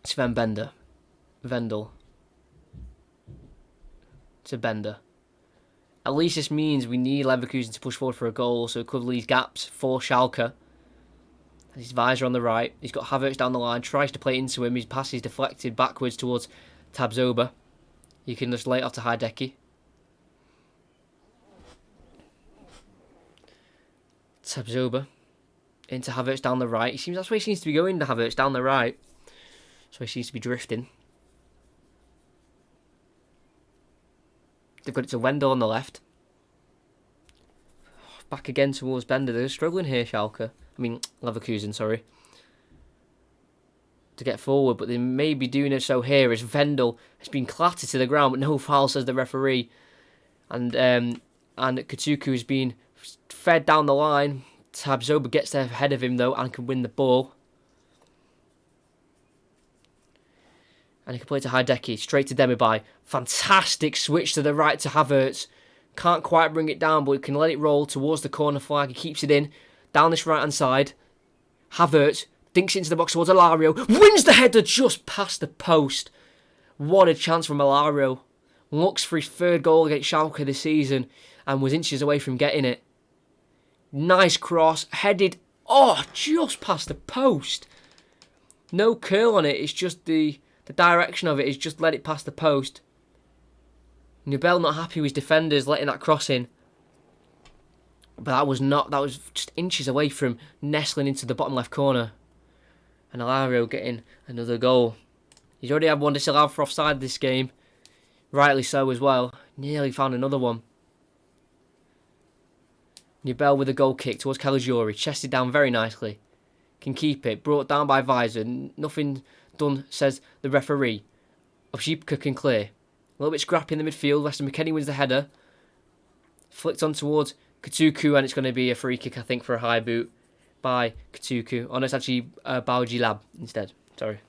Sven Bender. Vendel. To Bender. At least this means we need Leverkusen to push forward for a goal, so it could leave gaps for Schalke. His visor on the right. He's got Havertz down the line. Tries to play into him. His pass is deflected backwards towards Tabsoba. You can just lay it off to Hideki. Tabsoba. Into Havertz down the right. That's where he seems to be going, the Havertz, down the right. So he seems to be drifting. They've got it to Wendell on the left. Back again towards Bender. They're struggling here, Schalke. I mean, Leverkusen, sorry. To get forward, but they may be doing it so here as Wendell has been clattered to the ground, but no foul, says the referee. And Katsuku has been fed down the line. Tabsoba gets there ahead of him though and can win the ball. And he can play to Hideki, straight to Demirbay. Fantastic switch to the right to Havertz. Can't quite bring it down, but he can let it roll towards the corner flag. He keeps it in, down this right-hand side. Havertz dinks into the box towards Alario. Wins the header just past the post. What a chance from Alario. Looks for his third goal against Schalke this season and was inches away from getting it. Nice cross, headed, just past the post. No curl on it, it's just the direction of it is just let it past the post. Nubel not happy with his defenders letting that cross in. But that was not. That was just inches away from nestling into the bottom left corner. And Alario getting another goal. He's already had one disallowed for offside this game. Rightly so as well. Nearly found another one. Nubel with a goal kick towards Caligiuri. Chested down very nicely. Can keep it. Brought down by Visor. Nothing done, says the referee. Obshipka can clear. A little bit scrappy in the midfield. Weston McKennie wins the header. Flicked on towards Katuku, and it's going to be a free kick, I think, for a high boot by Katuku. Oh, no, it's actually Bauji Lab instead. Sorry.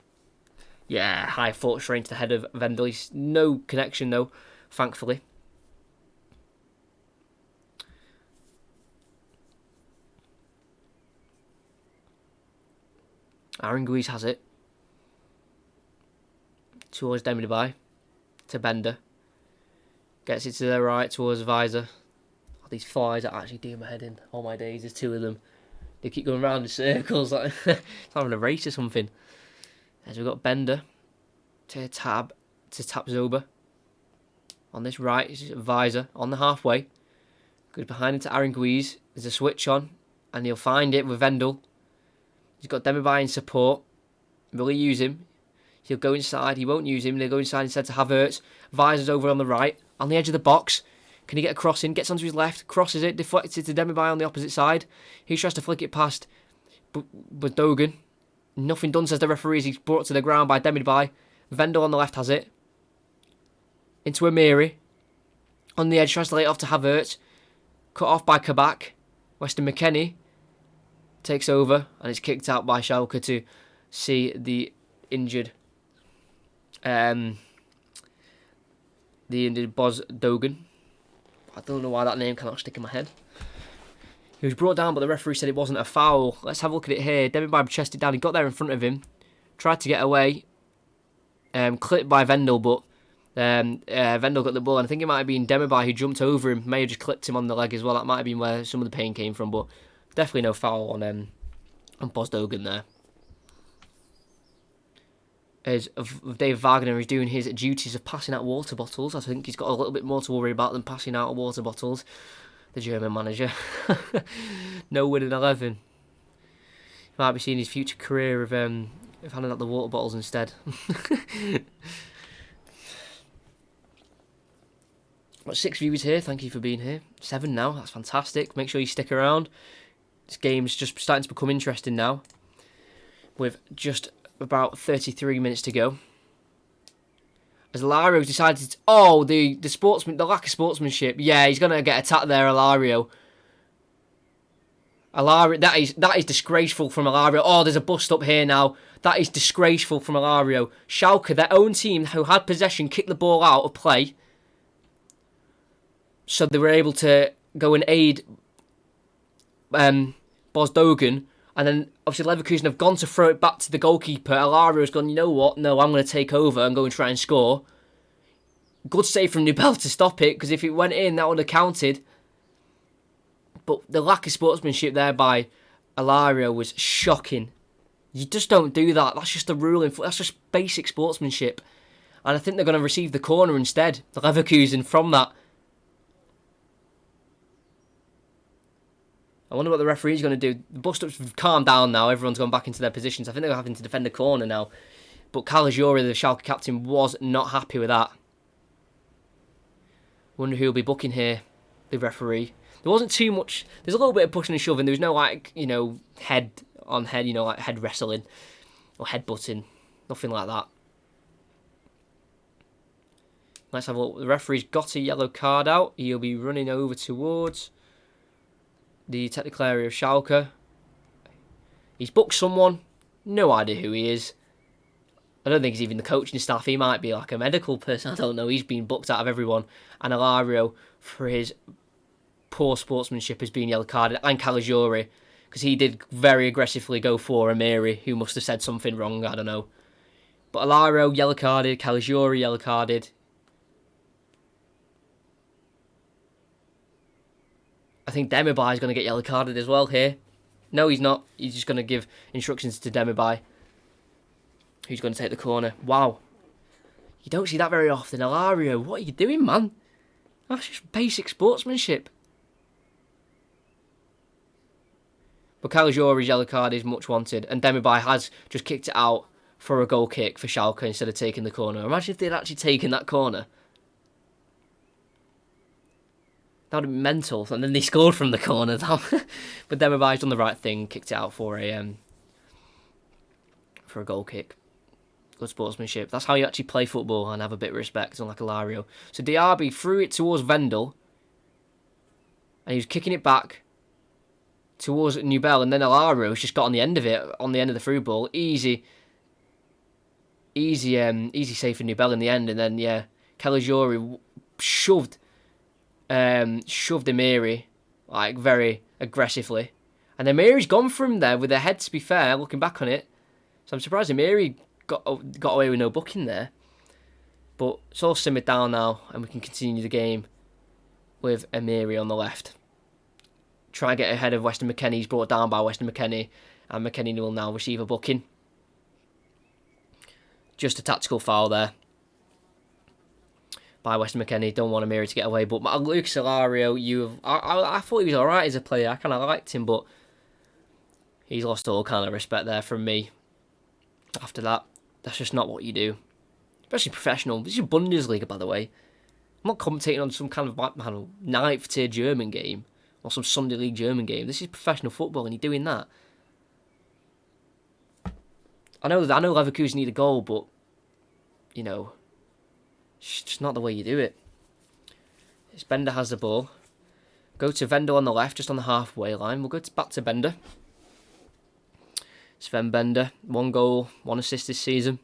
Yeah, high foot straight into the head of Vendel. He's no connection, though, thankfully. Aranguiz has it. Towards Demirbay. To Bender. Gets it to the right towards Visor. Oh, these flies are actually doing my head in. Oh my days, there's two of them. They keep going round in circles like it's having a race or something. As we've got Bender to tap Zoba. On this right is Visor on the halfway. Goes behind him to Aranguiz. There's a switch on and he'll find it with Vendel. He's got Demirbay in support. Will he use him? He'll go inside. He won't use him. They'll go inside instead to Havertz. Visor's over on the right. On the edge of the box. Can he get a cross in? Gets onto his left. Crosses it. Deflects it to Demirbay on the opposite side. He tries to flick it past Dogan. Nothing done, says the referee, as he's brought to the ground by Demirbay. Vendel on the left has it. Into Amiri. On the edge. Tries to lay it off to Havertz. Cut off by Kabak. Weston McKennie takes over. And it's kicked out by Schalke to see the injured Boz Dogan. I don't know why that name cannot stick in my head. He was brought down, but the referee said it wasn't a foul. Let's have a look at it here. Demirbay chested down. He got there in front of him. Tried to get away. Clipped by Vendel, but Vendel got the ball. And I think it might have been Demirbay who jumped over him. May have just clipped him on the leg as well. That might have been where some of the pain came from, but definitely no foul on Boz Dogan there. As Dave Wagner is doing his duties of passing out water bottles. I think he's got a little bit more to worry about than passing out water bottles. The German manager. No win in 11. Might be seeing his future career of handing out the water bottles instead. Got 6 viewers here. Thank you for being here. 7 now. That's fantastic. Make sure you stick around. This game's just starting to become interesting now. With just about 33 minutes to go. As Alario decided to... Oh, the lack of sportsmanship. Yeah, he's going to get attacked there, Alario. That is disgraceful from Alario. Oh, there's a bust up here now. That is disgraceful from Alario. Schalke, their own team who had possession, kicked the ball out of play. So they were able to go and aid Boz Dogan. And then, obviously, Leverkusen have gone to throw it back to the goalkeeper. Alario's gone, you know what? No, I'm going to take over and go and try and score. Good save from Nubel to stop it, because if it went in, that would have counted. But the lack of sportsmanship there by Alario was shocking. You just don't do that. That's just the rule. That's just basic sportsmanship. And I think they're going to receive the corner instead. The Leverkusen from that. I wonder what the referee's going to do. The bust-ups have calmed down now. Everyone's gone back into their positions. I think they're having to defend the corner now. But Caligiuri, the Schalke captain, was not happy with that. Wonder who will be booking here, the referee. There wasn't too much. There's a little bit of pushing and shoving. There was no, head on head, head wrestling or head butting. Nothing like that. Let's have a look. The referee's got a yellow card out. He'll be running over towards the technical area of Schalke. He's booked someone. No idea who he is. I don't think he's even the coaching staff. He might be like a medical person. I don't know. He's been booked out of everyone. And Alario, for his poor sportsmanship, has been yellow carded. And Caligiuri, because he did very aggressively go for Amiri, who must have said something wrong. I don't know. But Alario, yellow carded. Caligiuri, yellow carded. I think Demirbay is going to get yellow carded as well here. No, he's not. He's just going to give instructions to Demirbay, who's going to take the corner. Wow. You don't see that very often. Alario, what are you doing, man? That's just basic sportsmanship. But Caligiuri's yellow card is much wanted, and Demirbay has just kicked it out for a goal kick for Schalke instead of taking the corner. Imagine if they'd actually taken that corner. That would have been mental, and then they scored from the corner. But Demirbay's done the right thing, kicked it out for a goal kick. Good sportsmanship. That's how you actually play football and have a bit of respect, unlike Alario. So Diaby threw it towards Vendel, and he was kicking it back towards Nubel, and then Alario's just got on the end of it, on the end of the through ball. Easy save for Nubel in the end, and then Caligiuri shoved Amiri like very aggressively, and Amiri's gone from there with her head. To be fair, looking back on it, so I'm surprised Amiri got away with no booking there. But it's all simmered down now, and we can continue the game with Amiri on the left. Try and get ahead of Weston McKennie. He's brought down by Weston McKennie, and McKennie will now receive a booking. Just a tactical foul there by Weston McKennie. Don't want Amiri to get away. But Lucas Alario, I thought he was alright as a player. I kind of liked him, but he's lost all kind of respect there from me. After that, that's just not what you do. Especially professional. This is Bundesliga, by the way. I'm not commentating on some kind of 9th tier German game or some Sunday League German game. This is professional football, and you're doing that. I know Leverkusen need a goal, but you know, it's just not the way you do it. Bender has the ball. Go to Vendel on the left, just on the halfway line. We'll go back to Bender. Sven Bender, 1 goal, 1 assist this season.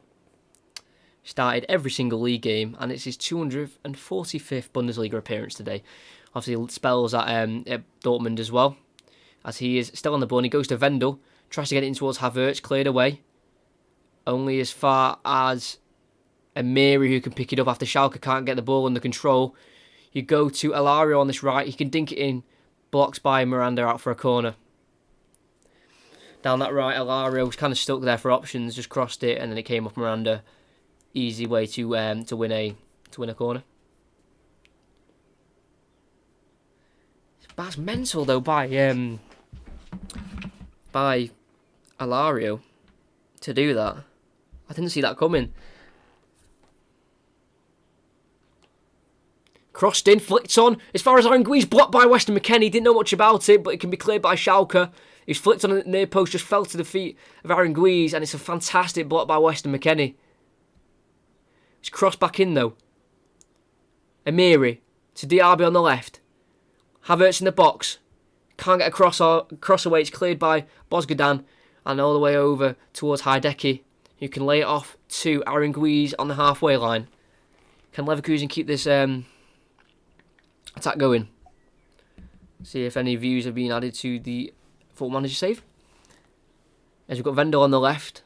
Started every single league game, and it's his 245th Bundesliga appearance today. Obviously, spells at Dortmund as well, as he is still on the ball. And he goes to Vendel, tries to get it in towards Havertz, cleared away. Only as far as Amiri, who can pick it up after Schalke can't get the ball under control. You go to Alario on this right, he can dink it in, blocked by Miranda out for a corner. Down that right, Alario was kind of stuck there for options, just crossed it, and then it came off Miranda. Easy way to win a corner. That's mental though by Alario to do that. I didn't see that coming. Crossed in, flicked on. As far as Aranguiz, blocked by Weston McKennie. Didn't know much about it, but it can be cleared by Schalke. He's flicked on the near post, just fell to the feet of Aranguiz, and it's a fantastic block by Weston McKennie. It's crossed back in though. Amiri to Diaby on the left. Havertz in the box. Can't get a cross away. It's cleared by Bozgodan, and all the way over towards Hideki, who can lay it off to Aranguiz on the halfway line. Can Leverkusen keep this attack going? See if any views have been added to the Football Manager save. As we've got Vendel on the left.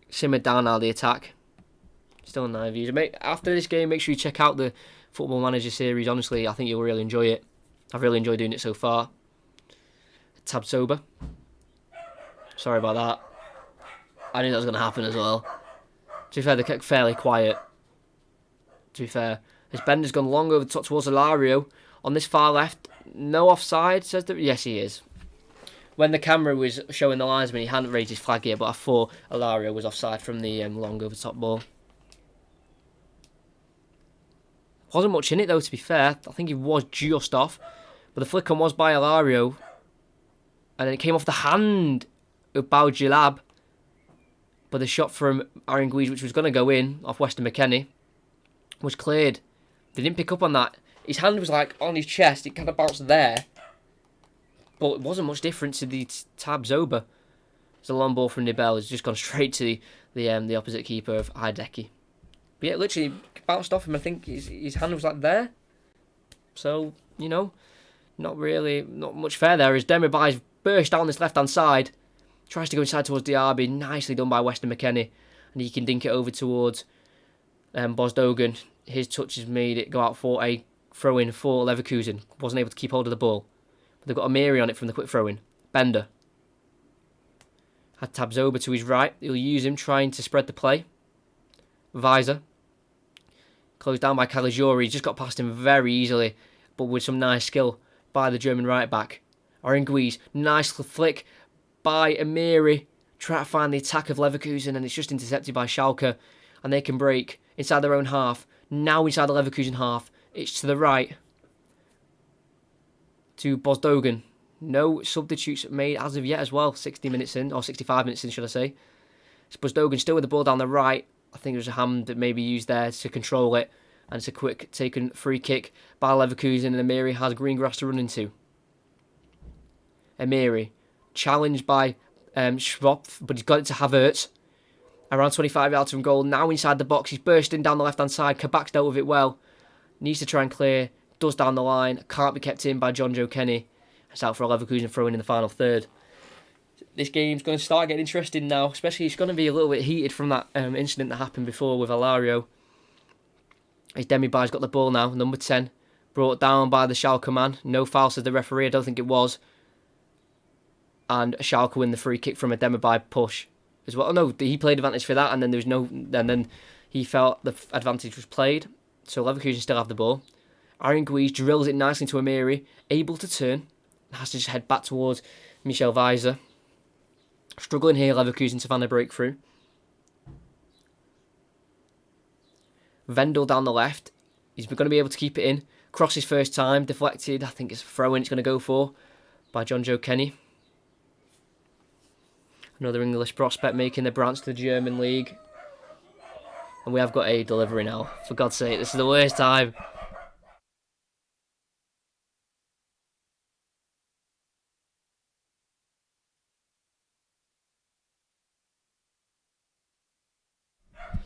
Simmered down now the attack. Still 9 views. After this game, make sure you check out the Football Manager series. Honestly, I think you'll really enjoy it. I've really enjoyed doing it so far. Tab sober. Sorry about that. I knew that was going to happen as well. To be fair, they kept fairly quiet. To be fair. As Bender's gone long over the top towards Alario. On this far left, no offside, says that. Yes, he is. When the camera was showing the linesman, he hadn't raised his flag yet, but I thought Alario was offside from the long over the top ball. Wasn't much in it though, to be fair. I think he was just off. But the flick on was by Alario. And then it came off the hand of Boudjelab. But the shot from Aranguiz, which was going to go in, off Weston McKennie, was cleared. They didn't pick up on that. His hand was like on his chest. It kind of bounced there. But it wasn't much different to the Tab Zoba. It's a long ball from Nibel. It's just gone straight to the opposite keeper of Hideki. But yeah, literally bounced off him. I think his hand was like there. So, you know, not much fair there. As Demirbay's burst down this left-hand side. Tries to go inside towards Diaby. Nicely done by Weston McKennie. And he can dink it over towards Bosdogan. His touches made it go out for a throw-in for Leverkusen. Wasn't able to keep hold of the ball. But they've got Amiri on it from the quick throw-in. Bender. Had Tabzoba to his right. He'll use him trying to spread the play. Visor. Closed down by Caligiuri. He's just got past him very easily, but with some nice skill by the German right back. Aranguiz. Nice flick by Amiri. Try to find the attack of Leverkusen, and it's just intercepted by Schalke, and they can break inside their own half. Now inside the Leverkusen half, it's to the right to Bosdogan. No substitutes made as of yet as well. 60 minutes in, or 65 minutes in, should I say. It's Bosdogan still with the ball down the right. I think there's a hand that may be used there to control it, and it's a quick taken free kick by Leverkusen, and Amiri has green grass to run into. Amiri, challenged by Schwab, but he's got it to Havertz. Around 25 yards from goal, now inside the box, he's bursting down the left-hand side. Kabak's dealt with it well. Needs to try and clear, does down the line, can't be kept in by John Joe Kenny. It's out for a Leverkusen throw in the final third. This game's going to start getting interesting now, especially it's going to be a little bit heated from that incident that happened before with Alario. His Demirbai's got the ball now, number 10, brought down by the Schalke man. No foul, says the referee, I don't think it was. And Schalke win the free kick from a Demirbay push as well. Oh, no, he played advantage for that, and then there was no, and then he felt the advantage was played. So Leverkusen still have the ball. Aranguiz drills it nicely to Amiri, able to turn, has to just head back towards Michel Weiser. Struggling here, Leverkusen to find a breakthrough. Vendel down the left. He's going to be able to keep it in. Cross his first time, deflected. I think it's a throw-in it's going to go for by John Joe Kenny. Another English prospect making the branch to the German league. And we have got a delivery now. For God's sake, this is the worst time.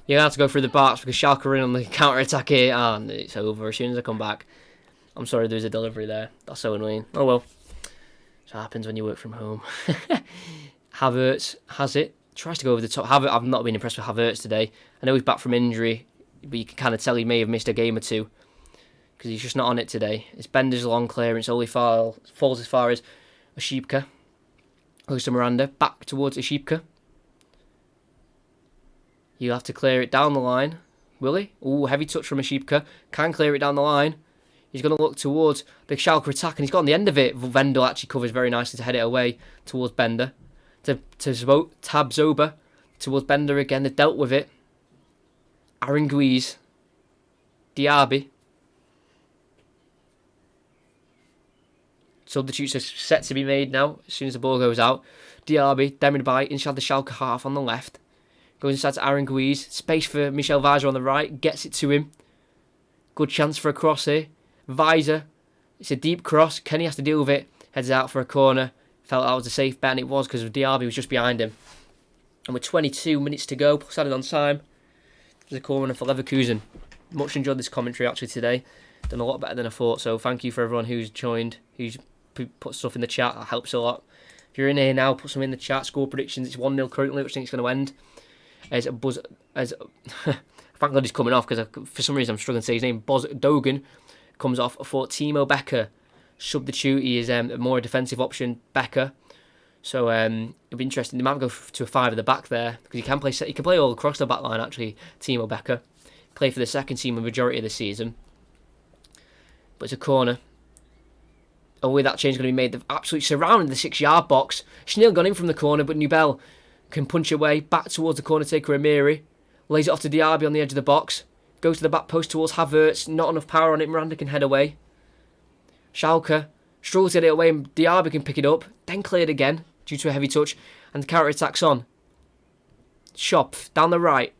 You're going to have to go through the box because Schalke are in on the counter-attack here, and it's over as soon as I come back. I'm sorry there's a delivery there. That's so annoying. Oh well. That's what happens when you work from home. Havertz has it. Tries to go over the top. I've not been impressed with Havertz today. I know he's back from injury, but you can kind of tell he may have missed a game or two because he's just not on it today. It's Bender's long clearance. Only falls as far as Ashipka. Goes to Miranda. Back towards Ashipka. You'll have to clear it down the line. Will he? Ooh, heavy touch from Ashipka. Can clear it down the line. He's going to look towards the Schalke attack, and he's got on the end of it. Vendel actually covers very nicely to head it away towards Bender. To Tabzoba towards Bender again. They've dealt with it. Aranguiz. Diaby. Substitutes are set to be made now as soon as the ball goes out. Diaby, Demirbay inside the Schalke half on the left. Goes inside to Aranguiz. Space for Michel Weiser on the right. Gets it to him. Good chance for a cross here. Weiser. It's a deep cross. Kenny has to deal with it. Heads out for a corner. Felt that was a safe bet, and it was because Diaby was just behind him. And with 22 minutes to go, plus added on time, there's a corner for Leverkusen. Much enjoyed this commentary actually today. Done a lot better than I thought, so thank you for everyone who's joined, who's put stuff in the chat. That helps a lot. If you're in here now, put some in the chat. Score predictions. It's 1-0 currently, which I think it's going to end. Thank God he's coming off because for some reason I'm struggling to say his name. Bosdogan comes off for Timo Becker. Substitute, he is a more defensive option, Becker. So it'll be interesting. They might go to a 5 at the back there because he can play all across the back line actually. Timo Becker play for the second team the majority of the season, but it's a corner. Only that change is going to be made. They've absolutely surrounded the 6-yard box. Schneill gone in from the corner, but Nubel can punch away back towards the corner taker Amiri. Lays it off to Diaby on the edge of the box. Goes to the back post towards Havertz. Not enough power on it. Miranda can head away. Schalke struggles to get it away, and Diaby can pick it up. Then cleared again due to a heavy touch, and the counter attacks on. Schopf down the right.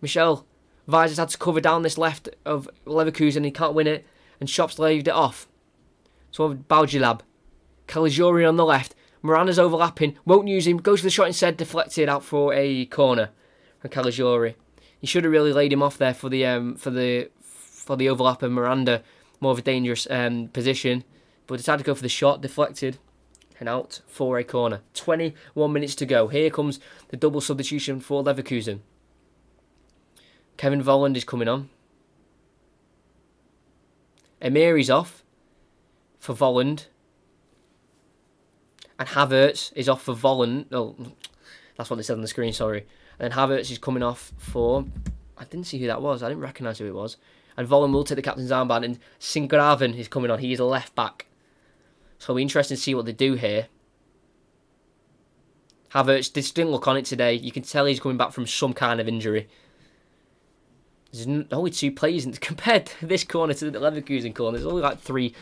Michel Weiser's had to cover down this left of Leverkusen. He can't win it, and Schopf's laid it off. So Baujilab, Caligiuri on the left. Miranda's overlapping, won't use him. Goes for the shot instead, deflected out for a corner from Caligiuri. He should have really laid him off there for the overlap of Miranda. More of a dangerous position, but decided to go for the shot, deflected, and out for a corner. 21 minutes to go. Here comes the double substitution for Leverkusen. Kevin Volland is coming on. Amiri's off for Volland. And Havertz is off for Volland. Oh, that's what they said on the screen, sorry. And then Havertz is coming off for... I didn't see who that was. I didn't recognise who it was. And Volland will take the captain's armband, and Singraven is coming on. He is a left back. So it'll be interesting to see what they do here. Havertz didn't look on it today. You can tell he's coming back from some kind of injury. There's only 2 players compared to this corner to the Leverkusen corner. There's only like 3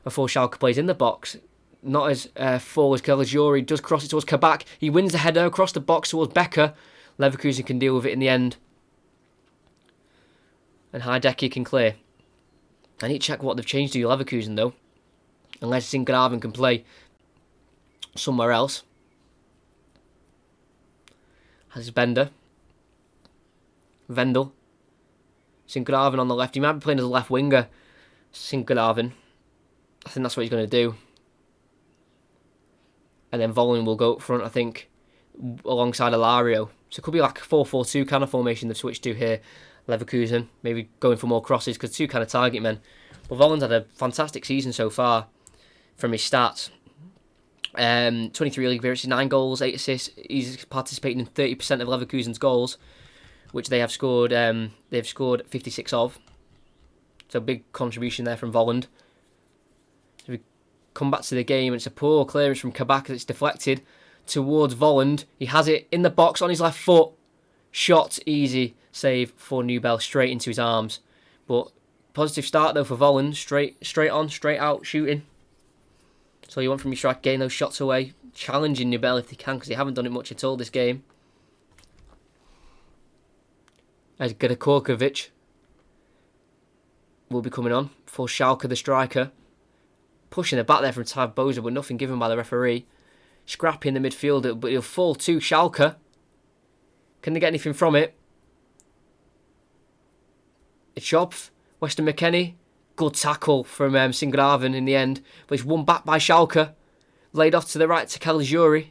or 4 Schalke players in the box. Not as full as Calagiuri. Does cross it towards Kabak. He wins the header across the box towards Becker. Leverkusen can deal with it in the end. And Heidecke can clear. I need to check what they've changed to Leverkusen though. Unless Sinkgraven can play somewhere else. Has Bender. Vendel. Sinkgraven on the left. He might be playing as a left winger. Sinkgraven. I think that's what he's going to do. And then Volin will go up front, I think, alongside Alario. So it could be like a 4-4-2 kind of formation they've switched to here. Leverkusen, maybe going for more crosses because 2 kind of target men. But Volin's had a fantastic season so far from his stats. 23 league appearances, 9 goals, 8 assists. He's participating in 30% of Leverkusen's goals, which they have scored. They've scored 56 of. So big contribution there from Volland. So we come back to the game. It's a poor clearance from Kabak. It's deflected towards Volland. He has it in the box on his left foot. Shot, easy save for Newbell, straight into his arms. But positive start though for Volland. Straight on, straight out, shooting. So you want from your strike, getting those shots away, challenging Newbell if they can, because they haven't done it much at all this game. As Gadakorkovic will be coming on for Schalke, the striker. Pushing the back there from Tav Boza, but nothing given by the referee. Scrappy in the midfield, but he'll fall to Schalke. Can they get anything from it? It's Schopf, Weston McKennie. Good tackle from Sinkgraven in the end, but he's won back by Schalke. Laid off to the right to Calagiuri.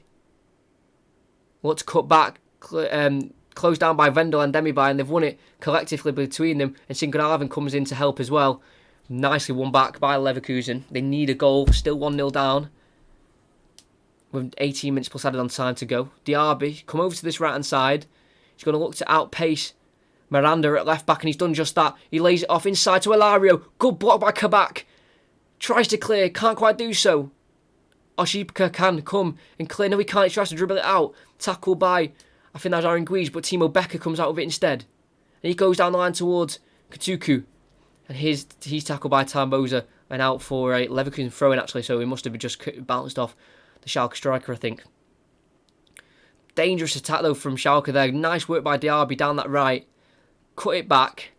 What's cut back, closed down by Vendel and Demirbay, and they've won it collectively between them. And Sinkgraven comes in to help as well. Nicely won back by Leverkusen. They need a goal, still 1-0 down. With 18 minutes plus added on time to go. Diaby, come over to this right hand side. He's going to look to outpace Miranda at left back, and he's done just that. He lays it off inside to Alario. Good block by Kabak. Tries to clear, can't quite do so. Oshipka can come and clear. No, he can't. He tries to dribble it out. Tackled by, I think that was Aranguiz, but Timo Becker comes out with it instead. And he goes down the line towards Katuku. And he's tackled by Tamboza and out for a Leverkusen throw-in actually, so he must have just bounced off the Schalke striker, I think. Dangerous attack though from Schalke there. Nice work by Diaby down that right. Cut it back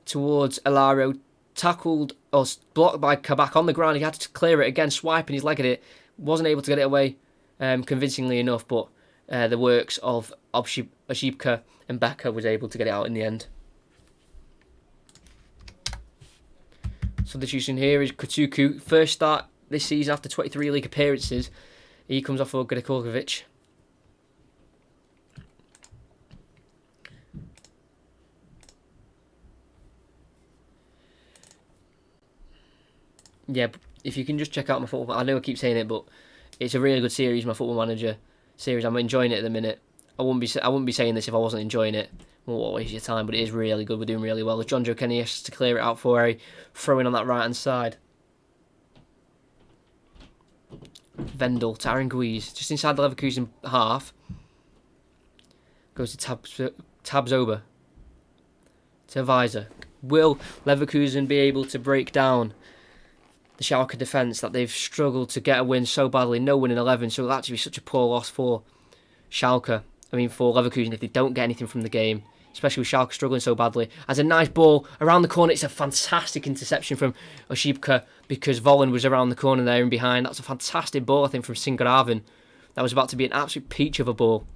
towards Alario. Tackled or blocked by Kabak on the ground. He had to clear it again, swiping his leg at it. Wasn't able to get it away convincingly enough, but the works of Oshipka and Becker was able to get it out in the end. Substitution here is Kutuku. First start this season after 23 league appearances. He comes off for Gadakorkovic. Yeah, if you can just check out my football, I know I keep saying it, but it's a really good series, my Football Manager series. I'm enjoying it at the minute. I wouldn't be saying this if I wasn't enjoying it. Won't waste your time, but it is really good. We're doing really well. John Joe Kenny has to clear it out for a throw-in on that right-hand side. Vendel to Aranguiz, just inside the Leverkusen half. Goes to Tabzoba. To Weiser. Will Leverkusen be able to break down the Schalke defence that they've struggled to get a win so badly? No win in 11, so it'll actually be such a poor loss for Schalke. I mean, for Leverkusen, if they don't get anything from the game, especially with Schalke struggling so badly. As a nice ball around the corner, it's a fantastic interception from Oshipka because Volland was around the corner there and behind. That's a fantastic ball, I think, from Sinkgraven. That was about to be an absolute peach of a ball.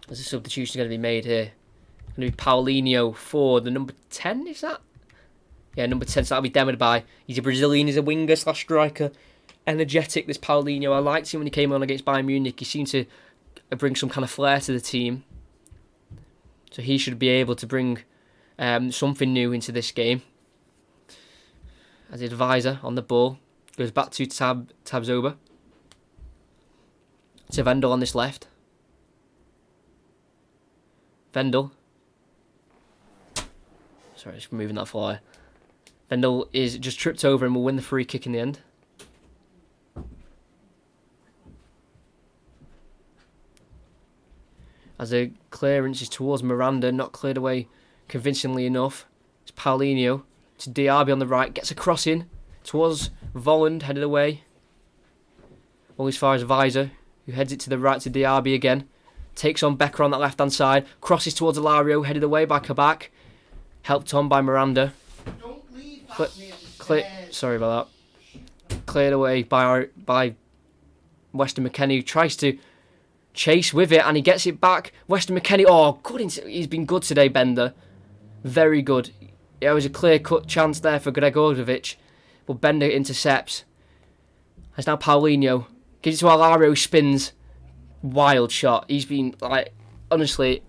There's a substitution going to be made here. Going to be Paulinho for the number 10, is that? Yeah, number 10, so that'll be Demirbay. He's a Brazilian, he's a winger / striker. Energetic, this Paulinho. I liked him when he came on against Bayern Munich. He seemed to bring some kind of flair to the team. So he should be able to bring something new into this game. As the advisor on the ball. Goes back to Tabzoba. To Vendel on this left. Vendel. Sorry, just moving that flyer. Vendel is just tripped over and will win the free kick in the end. as a clearance is towards Miranda, not cleared away convincingly enough. It's Paulinho to Diaby on the right, gets a cross in towards Volland, headed away. All as far as Visor, who heads it to the right to Diaby again. Takes on Becker on that left-hand side, crosses towards Alario, headed away by Kabak. Helped on by Miranda. Don't leave that Sorry about that. Cleared away by Weston McKennie, who tries to chase with it, and he gets it back. Weston McKennie, good. He's been good today, Bender. Very good. There was a clear-cut chance there for Gregorovic, but Bender intercepts. There's now Paulinho. Gives it to Alario, spins. Wild shot. He's been, honestly,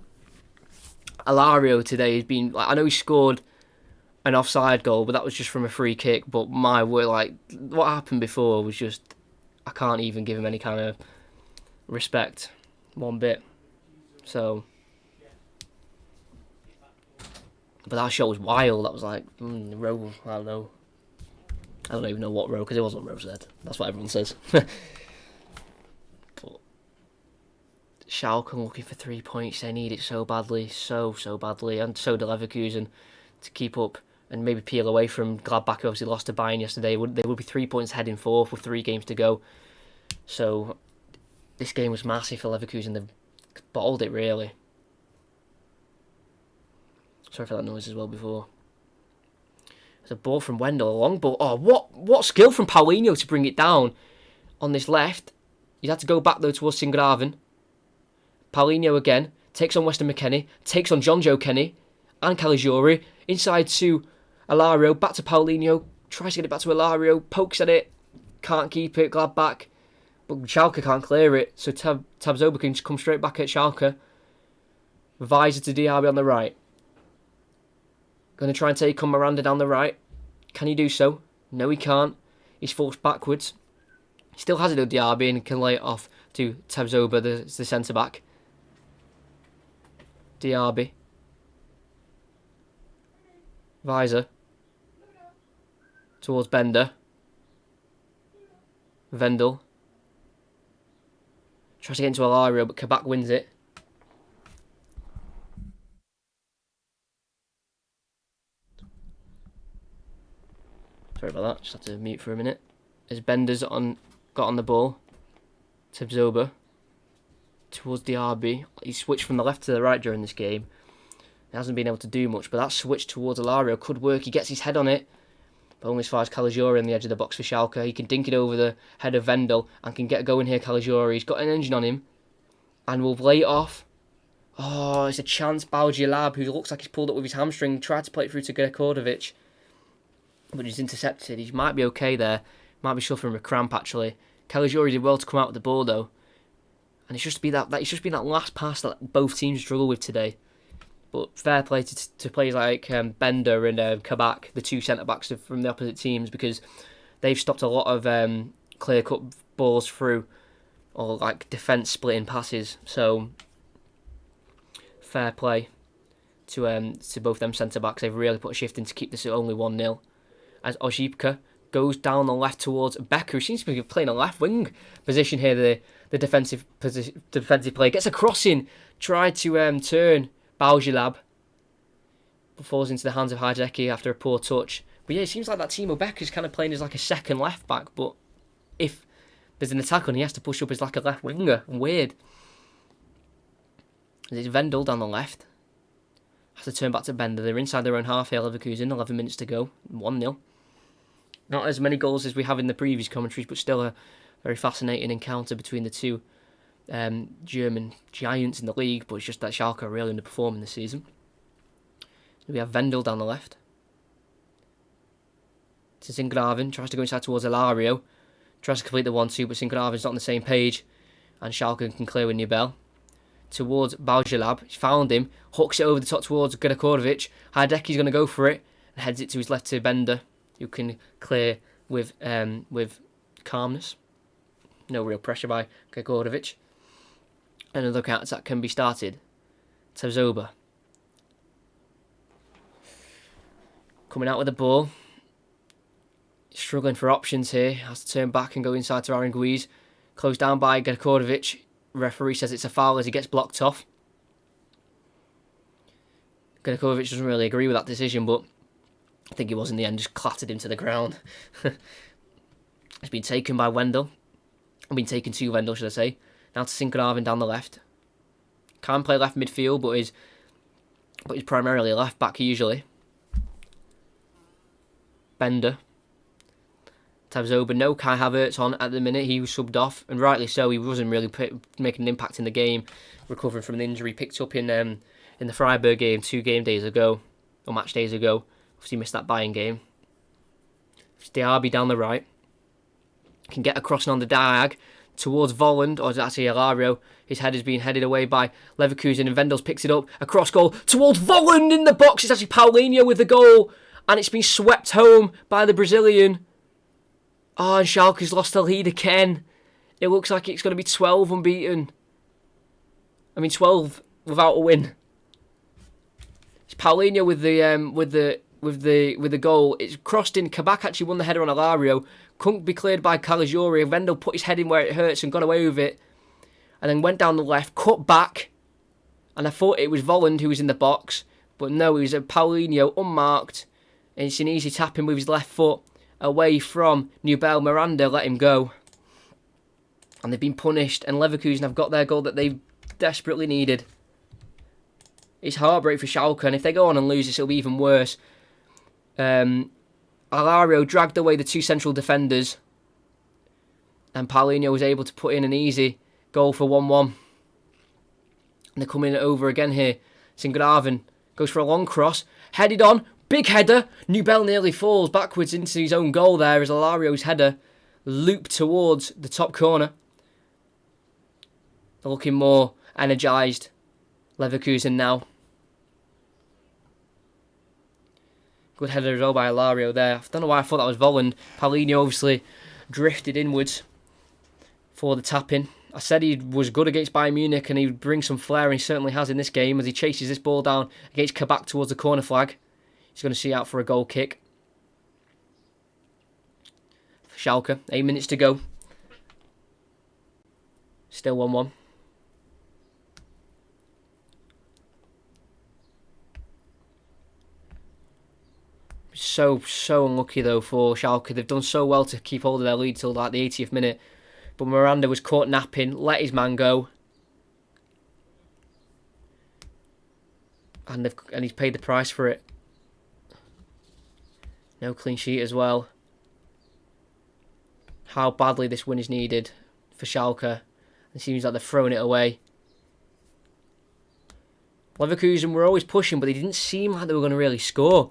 Alario today has been, I know he scored an offside goal, but that was just from a free kick, but my word, what happened before was just, I can't even give him any kind of respect, one bit. So, but that shot was wild. That was row, I don't know. I don't even know what row, because it wasn't Rose Ed. That's what everyone says. But Schalke looking for 3 points. They need it so badly, so badly, and so do Leverkusen to keep up and maybe peel away from Gladbach, who obviously lost to Bayern yesterday. They would be 3 points ahead in fourth with 3 games to go. So this game was massive for Leverkusen. They've bottled it, really. Sorry for that noise as well before. There's a ball from Wendell, a long ball. Oh, what skill from Paulinho to bring it down on this left. He's had to go back though towards Singraven. Paulinho again, takes on Weston McKennie, takes on John Joe Kenny and Caligiuri. Inside to Alario, back to Paulinho, tries to get it back to Alario, pokes at it, can't keep it, Gladbach. But Schalke can't clear it, so Tabzoba can come straight back at Schalke. Visor to Diaby on the right. Going to try and take on Miranda down the right. Can he do so? No, he can't. He's forced backwards. He still has it though, Diaby, and can lay it off to Tabzoba, the centre-back. Diaby. Visor. Towards Bender. Vendel. Tries to get into Alario, but Kabak wins it. Sorry about that, just had to mute for a minute. As Bender's got on the ball. Tabzoba. Towards Diaby. He switched from the left to the right during this game. He hasn't been able to do much, but that switch towards Alario could work. He gets his head on it, but only as far as Caligiuri on the edge of the box for Schalke. He can dink it over the head of Vendel and can get going here, Caligiuri. He's got an engine on him and will lay it off. Oh, it's a chance. Baujalab, who looks like he's pulled up with his hamstring, tried to play it through to Gregorovic, but he's intercepted. He might be okay there. Might be suffering from a cramp, actually. Caligiuri did well to come out with the ball, though. And it's just been that last pass that both teams struggle with today. But fair play to players like Bender and Kabak, the 2 centre-backs from the opposite teams, because they've stopped a lot of clear-cut balls through, or defence splitting passes. So fair play to both them centre-backs. They've really put a shift in to keep this at only 1-0. As Ojibka goes down the left towards Becker, who seems to be playing a left wing position here. The defensive player gets a crossing, tried to turn Baujalab, but falls into the hands of Hideki after a poor touch. But yeah, it seems like that Timo Becker's kind of playing as a second left back, but if there's an attack on, he has to push up as a left winger. Weird. There's Vendel down the left. Has to turn back to Bender. They're inside their own half here, Leverkusen. 11 minutes to go. 1-0. Not as many goals as we have in the previous commentaries, but still a very fascinating encounter between the two German giants in the league. But it's just that Schalke are really underperforming this season. We have Vendel down the left. To Singraven. Tries to go inside towards Alario. Tries to complete the 1-2, but Singraven's not on the same page. And Schalke can clear with Nubel. Towards Baujalab. He's found him. Hooks it over the top towards Gregorovic. Hideki's going to go for it. And heads it to his left to Bender, who can clear with calmness. No real pressure by Gregorovic. Another counter-attack can be started. Tabzoba. Coming out with the ball. Struggling for options here. Has to turn back and go inside to Aranguiz. Closed down by Gregorovic. Referee says it's a foul as he gets blocked off. Ganakovic doesn't really agree with that decision, but I think he was in the end, just clattered him to the ground. It's been taken by Wendell. I've been taken to Wendell, should I say. Now to Sinkonarvin down the left. Can play left midfield, but he's primarily left back usually. Bender. Tabzoba, no Kai Havertz on at the minute. He was subbed off, and rightly so. He wasn't really making an impact in the game, recovering from an injury picked up in the Freiburg game 2 game days ago, or match days ago. Obviously missed that Bayern game. It's Diaby down the right. Can get across and on the diag towards Volland, or is it actually Alario? His head is being headed away by Leverkusen, and Vendels picks it up. A cross goal towards Volland in the box. It's actually Paulinho with the goal, and it's been swept home by the Brazilian. Oh, and Schalke's lost the lead again. It looks like it's going to be 12 unbeaten. 12 without a win. It's Paulinho with the goal. It's crossed in. Kabak actually won the header on Alario. Couldn't be cleared by Calagiuri. Vendel put his head in where it hurts and got away with it. And then went down the left, cut back. And I thought it was Volland who was in the box. But no, it was a Paulinho, unmarked. And it's an easy tapping with his left foot away from Nubel. Miranda let him go. And they've been punished. And Leverkusen have got their goal that they desperately needed. It's heartbreak for Schalke. And if they go on and lose this, it'll be even worse. Alario dragged away the 2 central defenders, and Paulinho was able to put in an easy goal for 1-1. And they're coming over again here. Singraven goes for a long cross, headed on, big header. Nubel nearly falls backwards into his own goal there as Alario's header looped towards the top corner. They're looking more energised, Leverkusen now. Good header as well by Alario there. I don't know why I thought that was Volland. Paulinho obviously drifted inwards for the tap-in. I said he was good against Bayern Munich and he would bring some flair, and he certainly has in this game as he chases this ball down against Kabak towards the corner flag. He's going to see out for a goal kick. For Schalke, 8 minutes to go. Still 1-1. So unlucky though for Schalke. They've done so well to keep hold of their lead till like the 80th minute. But Miranda was caught napping, let his man go. And he's paid the price for it. No clean sheet as well. How badly this win is needed for Schalke. It seems like they're throwing it away. Leverkusen were always pushing, but they didn't seem like they were going to really score.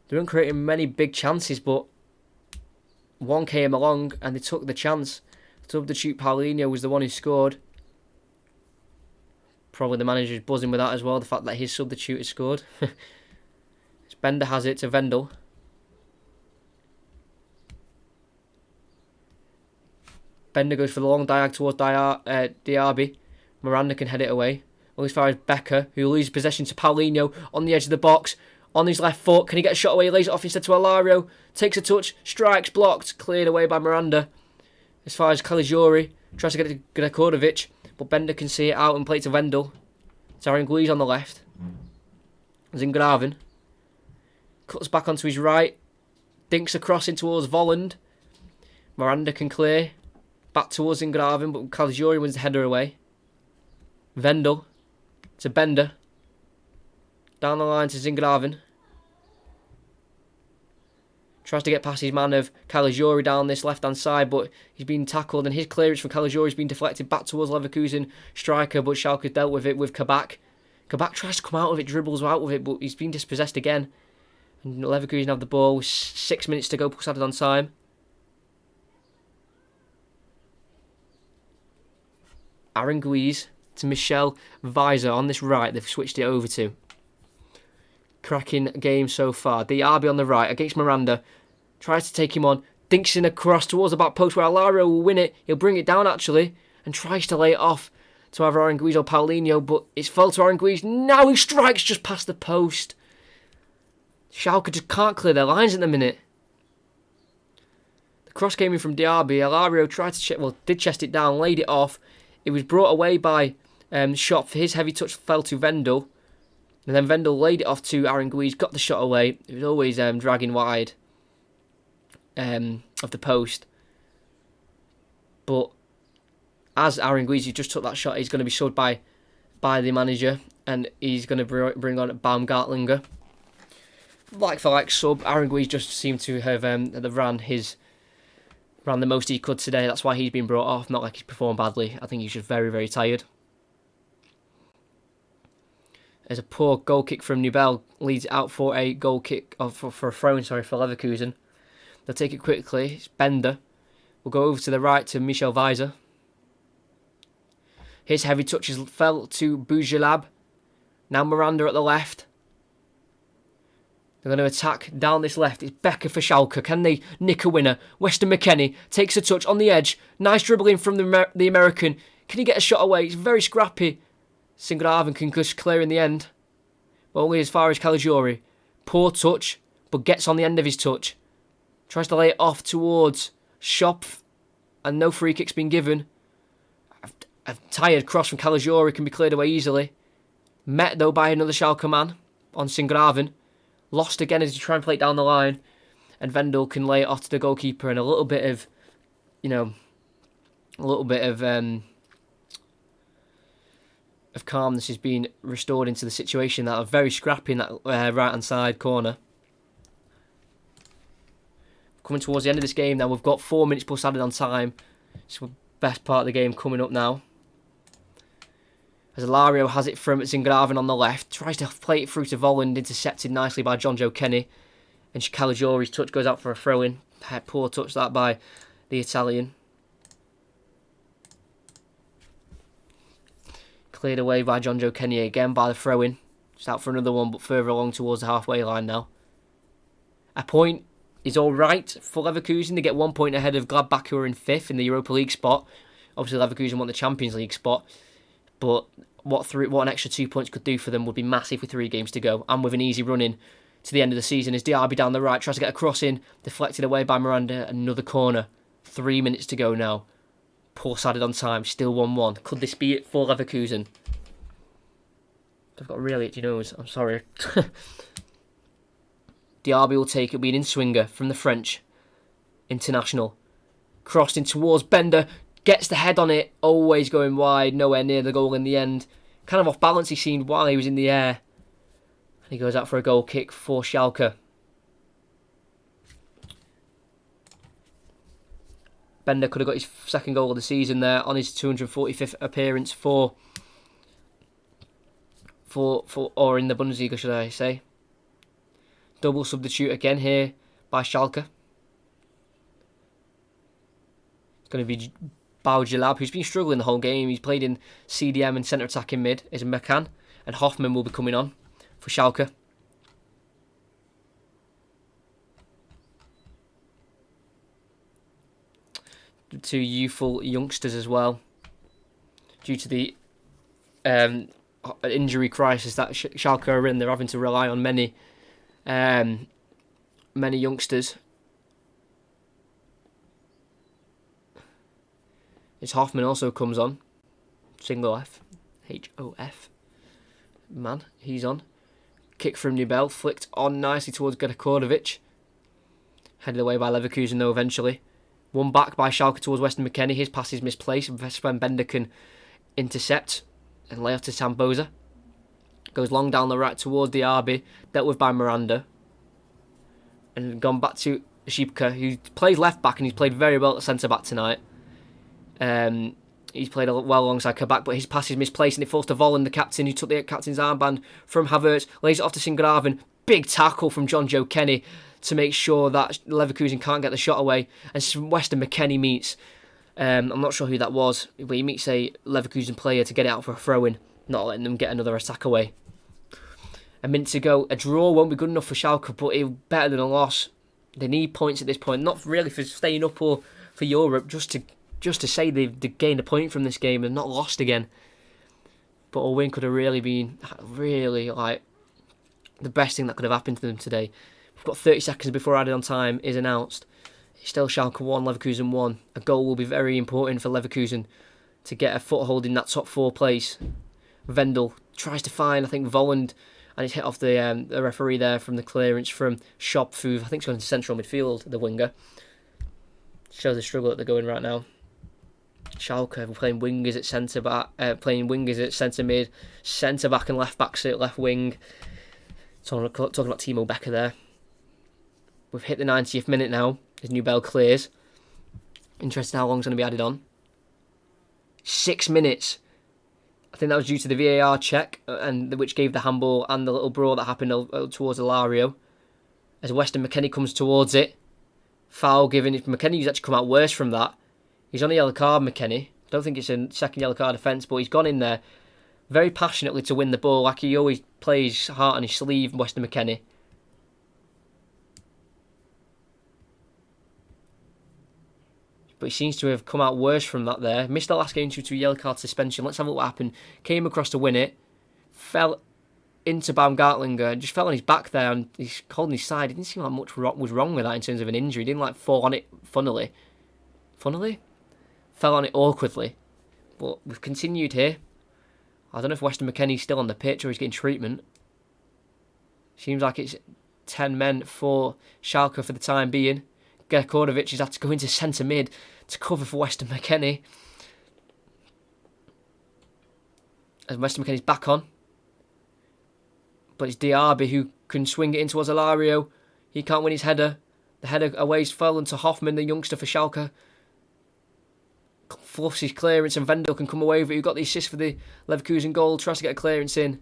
They weren't creating many big chances, but one came along and they took the chance. Substitute Paulinho was the one who scored. Probably the manager's buzzing with that as well, the fact that his substitute has scored. Bender has it to Vendel. Bender goes for the long diag towards Diaby. Miranda can head it away. Well, as far as Becker, who loses possession to Paulinho on the edge of the box. On his left foot, can he get a shot away? He lays it off instead to Alario. Takes a touch, strikes, blocked, cleared away by Miranda. As far as Calagiuri, tries to get it to Gnakovic, but Bender can see it out and play it to Vendel. Zaranguiz on the left. Zingraven cuts back onto his right. Dinks across in towards Volland. Miranda can clear. Back towards Zingraven, but Calagiuri wins the header away. Vendel to Bender. Down the line to Zingraven. Tries to get past his man of Calagiuri down this left-hand side, but he's been tackled, and his clearance from Calagiuri has been deflected back towards Leverkusen striker, but Schalke dealt with it with Kabak. Kabak tries to come out of it, dribbles out with it, but he's been dispossessed again. And Leverkusen have the ball with 6 minutes to go, plus added on time. Aranguiz to Michel Weiser on this right, they've switched it over to. Cracking game so far. Diaby on the right against Miranda. Tries to take him on. Dinks in across towards the back post where Alario will win it. He'll bring it down actually. And tries to lay it off to either Aranguiz or Paulinho. But it's fell to Aranguiz. Now he strikes just past the post. Schalke just can't clear their lines at the minute. The cross came in from Diaby. Alario tried to did chest it down. Laid it off. It was brought away by Schopf. His heavy touch fell to Vendel. And then Vendel laid it off to Aranguiz, got the shot away. It was always dragging wide of the post. But as Aranguiz just took that shot, he's going to be subbed by the manager, and he's going to bring on Baumgartlinger. Like for like sub, Aranguiz just seemed to have ran the most he could today. That's why he's been brought off. Not like he's performed badly. I think he's just very, very tired. There's a poor goal kick from Nubel, leads it out for a goal kick for a throw-in, for Leverkusen. They'll take it quickly. It's Bender. We'll go over to the right to Michel Weiser. His heavy touches fell to Bujelab. Now Miranda at the left. They're going to attack down this left. It's Becker for Schalke. Can they nick a winner? Weston McKennie takes a touch on the edge. Nice dribbling from the American. Can he get a shot away? It's very scrappy. Singraven can just clear in the end. But only as far as Caligiuri. Poor touch, but gets on the end of his touch. Tries to lay it off towards Schopf. And no free kick's been given. A tired cross from Caligiuri can be cleared away easily. Met though by another Schalke man on Singraven. Lost again as he tries to play it down the line. And Vendel can lay it off to the goalkeeper, and a little bit of calmness has been restored into the situation. That was very scrappy in that right-hand side corner. Coming towards the end of this game now, we've got 4 minutes plus added on time. It's the best part of the game coming up now. As Alario has it from Zingraven on the left. Tries to play it through to Volland, intercepted nicely by John Joe Kenny. And Caligiuri's touch goes out for a throw-in. Poor touch that by the Italian. Cleared away by John Joe Kenny again by the throw-in. Just out for another one, but further along towards the halfway line now. A point is alright for Leverkusen. They get 1 point ahead of Gladbach, who are in 5th in the Europa League spot. Obviously, Leverkusen want the Champions League spot. But what an extra 2 points could do for them would be massive with 3 games to go. And with an easy run in to the end of the season. As Diaby down the right tries to get a cross in. Deflected away by Miranda. Another corner. 3 minutes to go now. Pulse added on time. Still 1-1. Could this be it for Leverkusen? I've got a really itchy nose. I'm sorry. Diaby will take it. Being in swinger from the French international. Crossed in towards Bender. Gets the head on it. Always going wide. Nowhere near the goal in the end. Kind of off balance he seemed while he was in the air. And he goes out for a goal kick for Schalke. Bender could have got his second goal of the season there on his 245th appearance for or in the Bundesliga, should I say. Double substitute again here by Schalke. It's going to be Baujelab, who's been struggling the whole game. He's played in CDM and centre attacking mid, is Mekan, and Hoffman will be coming on for Schalke. Two youthful youngsters as well, due to the injury crisis that Schalke are in. They're having to rely on many youngsters. It's Hoffman also comes on. Single F. H-O-F. Man, he's on. Kick from Nubel. Flicked on nicely towards Gregorovic. Headed away by Leverkusen though eventually. One back by Schalke towards Weston McKennie. His pass is misplaced. Sven Bender can intercept and lay off to Samboza. Goes long down the right towards the RB. Dealt with by Miranda. And gone back to Shipka, who plays left back and he's played very well at centre back tonight. He's played well alongside Kabak, but his pass is misplaced and it falls to Volland, the captain, who took the captain's armband from Havertz, lays it off to Singraven. Big tackle from John Joe Kenny to make sure that Leverkusen can't get the shot away. And Weston McKennie meets, I'm not sure who that was, but he meets a Leverkusen player to get it out for a throw-in, not letting them get another attack away. A minute to go. A draw won't be good enough for Schalke, but it's better than a loss. They need points at this point, not really for staying up or for Europe, just to say they've gained a point from this game and not lost again. But a win could have really been like the best thing that could have happened to them today. We've got 30 seconds before added on time is announced. It's still Schalke 1, Leverkusen 1. A goal will be very important for Leverkusen to get a foothold in that top 4 place. Vendel tries to find, I think, Volland and he's hit off the referee there from the clearance from Schopf, who I think is going to central midfield, the winger. Shows the struggle that they're going right now. Schalke playing wingers at centre back, playing wingers at centre mid, centre back and left back, so left wing. Talking about Timo Becker there. We've hit the 90th minute now. His new bell clears. Interesting how long it's going to be added on. 6 minutes. I think that was due to the VAR check, and which gave the handball and the little brawl that happened towards Ilario. As Weston McKennie comes towards it. Foul given. McKennie's actually come out worse from that. He's on a yellow card, McKennie. I don't think it's a second yellow card offence, but he's gone in there very passionately to win the ball, like he always plays heart on his sleeve, Weston McKennie. But he seems to have come out worse from that there. Missed the last game due to a yellow card suspension. Let's have a look what happened. Came across to win it. Fell into Baumgartlinger. Just fell on his back there and he's holding his side. It didn't seem like much was wrong with that in terms of an injury. He didn't like fall on it funnily. Funnily? Fell on it awkwardly. But we've continued here. I don't know if Weston McKennie's still on the pitch or he's getting treatment. Seems like it's 10 men for Schalke for the time being. Gerkordovic has had to go into centre mid to cover for Weston McKennie. As Weston McKennie's back on. But it's Diaby who can swing it in towards Ilario. He can't win his header. The header away's fallen to Hoffman, the youngster for Schalke. Fluffs his clearance and Vendel can come away with it. Who got the assist for the Leverkusen goal. Tries to get a clearance in.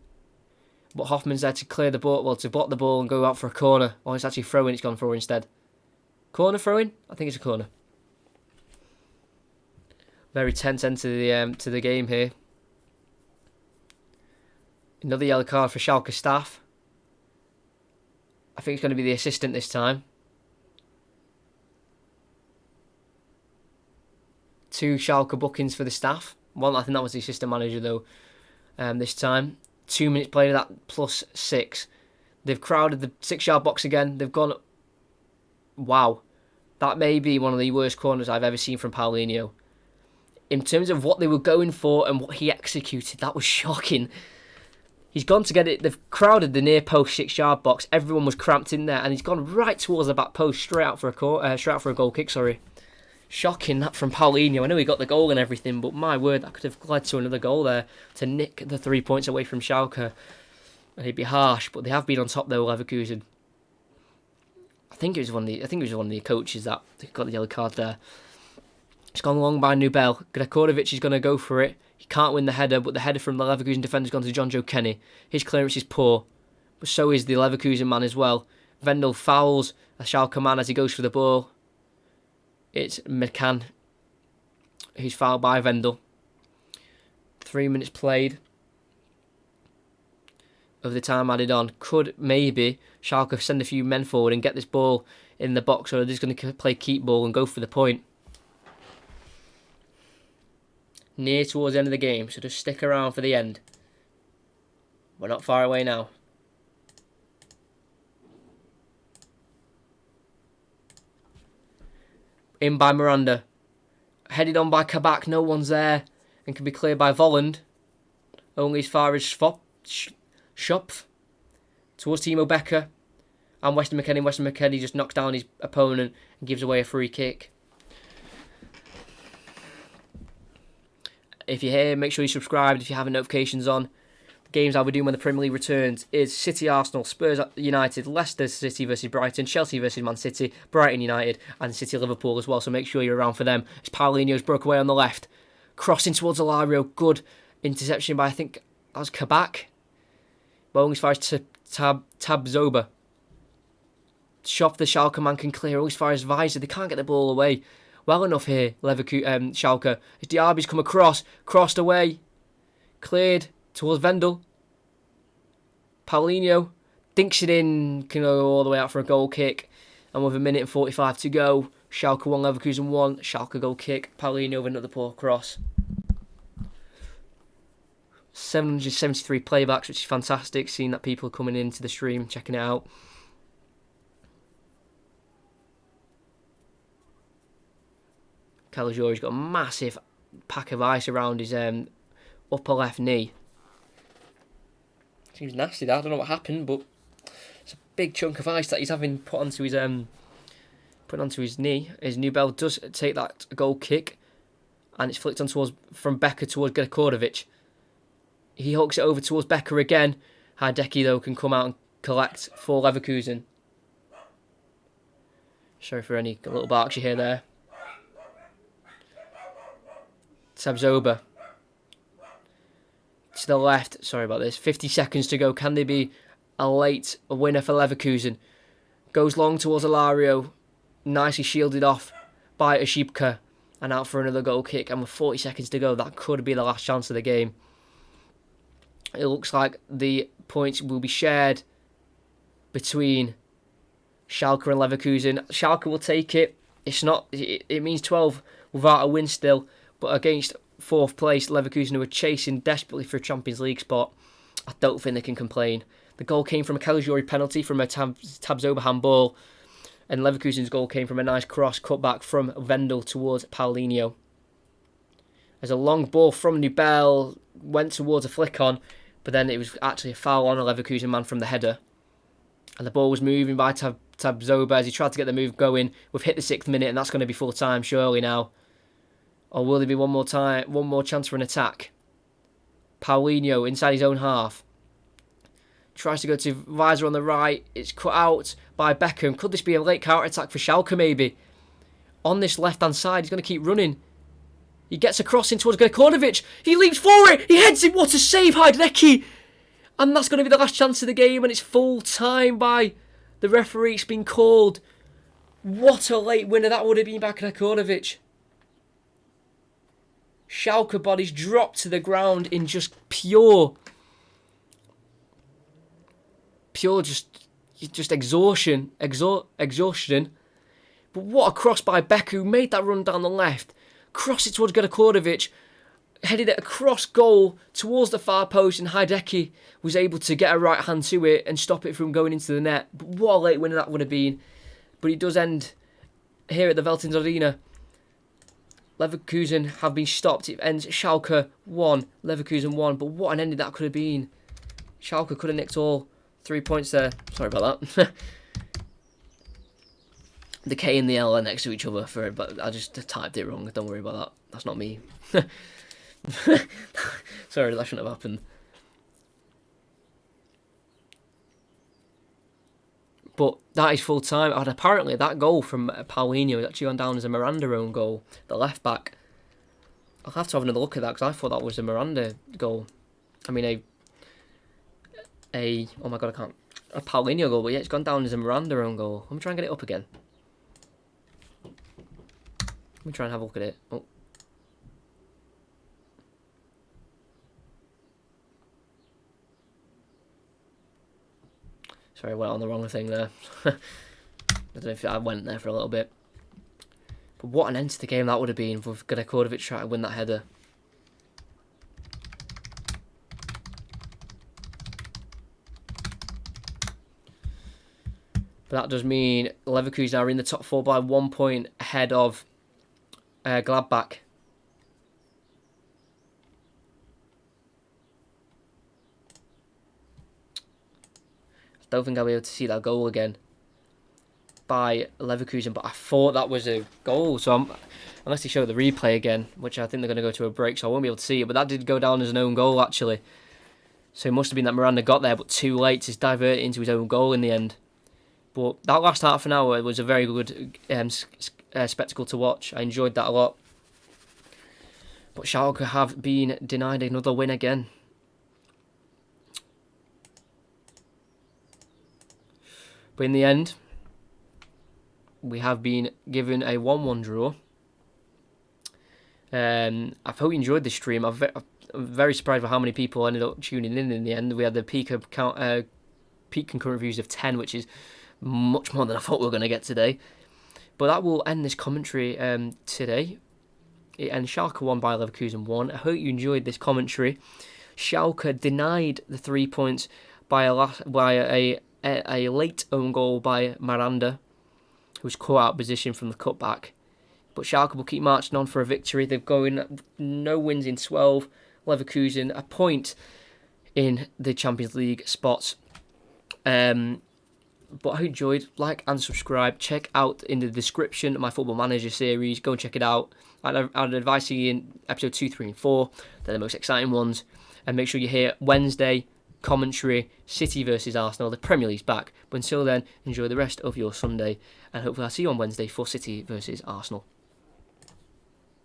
But Hoffman's there to clear the ball, well, to block the ball and go out for a corner. Oh, it's actually throwing. It's gone for instead. Corner throwing? I think it's a corner. Very tense end to the game here. Another yellow card for Schalke staff. I think it's going to be the assistant this time. 2 Schalke bookings for the staff. One, I think that was the assistant manager though. This time, 2 minutes played of that +6. They've crowded the 6-yard box again. They've gone. Wow, that may be one of the worst corners I've ever seen from Paulinho. In terms of what they were going for and what he executed, that was shocking. He's gone to get it. They've crowded the near post 6-yard box. Everyone was cramped in there, and he's gone right towards the back post, straight out for a goal kick. Sorry, shocking that from Paulinho. I know he got the goal and everything, but my word, that could have led to another goal there to nick the 3 points away from Schalke. And it'd be harsh, but they have been on top though, Leverkusen. I think it was one of the coaches that got the yellow card there. It's gone long by Nubel. Gregorovic is going to go for it. He can't win the header, but the header from the Leverkusen defender's gone to John Joe Kenny. His clearance is poor, but so is the Leverkusen man as well. Vendel fouls a Schalke man as he goes for the ball. It's McCann who's fouled by Vendel. 3 minutes played of the time added on. Could maybe Schalke send a few men forward and get this ball in the box, or are they just going to play keep ball and go for the point? Near towards the end of the game, so just stick around for the end. We're not far away now. In by Miranda. Headed on by Kabak, no one's there. And can be cleared by Volland. Only as far as Schopf. Towards Timo Becker. And Weston McKennie. Weston McKennie just knocks down his opponent and gives away a free kick. If you're here, make sure you subscribe if you have notifications on. The games I'll be doing when the Premier League returns is City Arsenal, Spurs United, Leicester City versus Brighton, Chelsea versus Man City, Brighton United, and City Liverpool as well. So make sure you're around for them. As Paulinho's broke away on the left. Crossing towards Ilario. Good interception by, I think that was Kabak. Bowling as far as Tab Zoba. Shop the Schalke man can clear all as far as Visor. They can't get the ball away well enough here, Schalke. As Diaby's come across, crossed away, cleared towards Vendel. Paulinho dinks it in, can go all the way out for a goal kick. And with 1:45 to go, Schalke 1, Leverkusen 1, Schalke goal kick. Paulinho with another poor cross. 773 playbacks, which is fantastic, seeing that people are coming into the stream, checking it out. Calagiori's got a massive pack of ice around his upper left knee. Seems nasty. That I don't know what happened, but it's a big chunk of ice that he's having put onto his knee. His new bell does take that goal kick, and it's flicked on from Becker towards Gregorkovic. He hooks it over towards Becker again. Hideki though can come out and collect for Leverkusen. Sorry for any little barks you hear there. Tabzoba to the left. Sorry about this. 50 seconds to go. Can they be a late winner for Leverkusen? Goes long towards Alario. Nicely shielded off by Ashibka. And out for another goal kick. And with 40 seconds to go, that could be the last chance of the game. It looks like the points will be shared between Schalke and Leverkusen. Schalke will take it. It means 12 without a win still. But against fourth place, Leverkusen, who are chasing desperately for a Champions League spot, I don't think they can complain. The goal came from a Caligiuri penalty from a Tabzoba handball. And Leverkusen's goal came from a nice cross cut back from Vendel towards Paulinho. There's a long ball from Nubel, went towards a flick on, but then it was actually a foul on a Leverkusen man from the header. And the ball was moving by Tabzoba as he tried to get the move going. We've hit the 6th minute and that's going to be full time surely now. Or will there be one more chance for an attack? Paulinho inside his own half. Tries to go to Weiser on the right. It's cut out by Beckham. Could this be a late counter-attack for Schalke maybe? On this left-hand side, he's going to keep running. He gets a cross in towards Gregorkovic. He leaps for it. He heads it. What a save, Hideki. And that's going to be the last chance of the game. And it's full time by the referee. It's been called. What a late winner that would have been by Gregorkovic. Schalke bodies dropped to the ground in just pure just exhaustion. But what a cross by Becker, who made that run down the left. Crossed it towards Gregorkovic. Headed it across goal towards the far post, and Hideki was able to get a right hand to it and stop it from going into the net. But what a late winner that would have been. But it does end here at the Veltins Arena. Leverkusen have been stopped. It ends Schalke 1, Leverkusen 1. But what an ending that could have been. Schalke could have nicked all 3 points there. Sorry about that. The K and the L are next to each other, but I just typed it wrong. Don't worry about that. That's not me. Sorry, that shouldn't have happened. But that is full time. And apparently that goal from Paulinho has actually gone down as a Miranda own goal, the left back. I'll have to have another look at that because I thought that was a Miranda goal. I mean oh my god, I can't. A Paulinho goal, but yeah, it's gone down as a Miranda own goal. Let me try and get it up again. Let me try and have a look at it. Oh. Sorry, I went on the wrong thing there. I don't know if I went there for a little bit. But what an end to the game that would have been with Gregorkovic trying to win that header. But that does mean Leverkusen are in the top 4 by 1 point ahead of Gladbach. I don't think I'll be able to see that goal again by Leverkusen, but I thought that was a goal. So unless they show the replay again, which I think they're going to go to a break, so I won't be able to see it. But that did go down as an own goal, actually. So it must have been that Miranda got there, but too late to divert it into his own goal in the end. But that last half an hour was a very good spectacle to watch. I enjoyed that a lot. But Schalke have been denied another win again. But in the end, we have been given a 1-1 draw. I hope you enjoyed this stream. I'm very surprised by how many people ended up tuning in the end. We had the peak concurrent views of 10, which is much more than I thought we were going to get today. But that will end this commentary today. It ends Schalke 1 by Leverkusen 1. I hope you enjoyed this commentary. Schalke denied the 3 points by a late own goal by Miranda, who was caught out of position from the cutback. But Schalke will keep marching on for a victory. They're going no wins in 12. Leverkusen a point in the Champions League spots. But I enjoyed. Like and subscribe. Check out in the description my Football Manager series. Go and check it out. I'd advise seeing episode 2, 3, and 4. They're the most exciting ones. And make sure you're here Wednesday. Commentary, City versus Arsenal. The Premier League's back. But until then, enjoy the rest of your Sunday. And hopefully I'll see you on Wednesday for City versus Arsenal.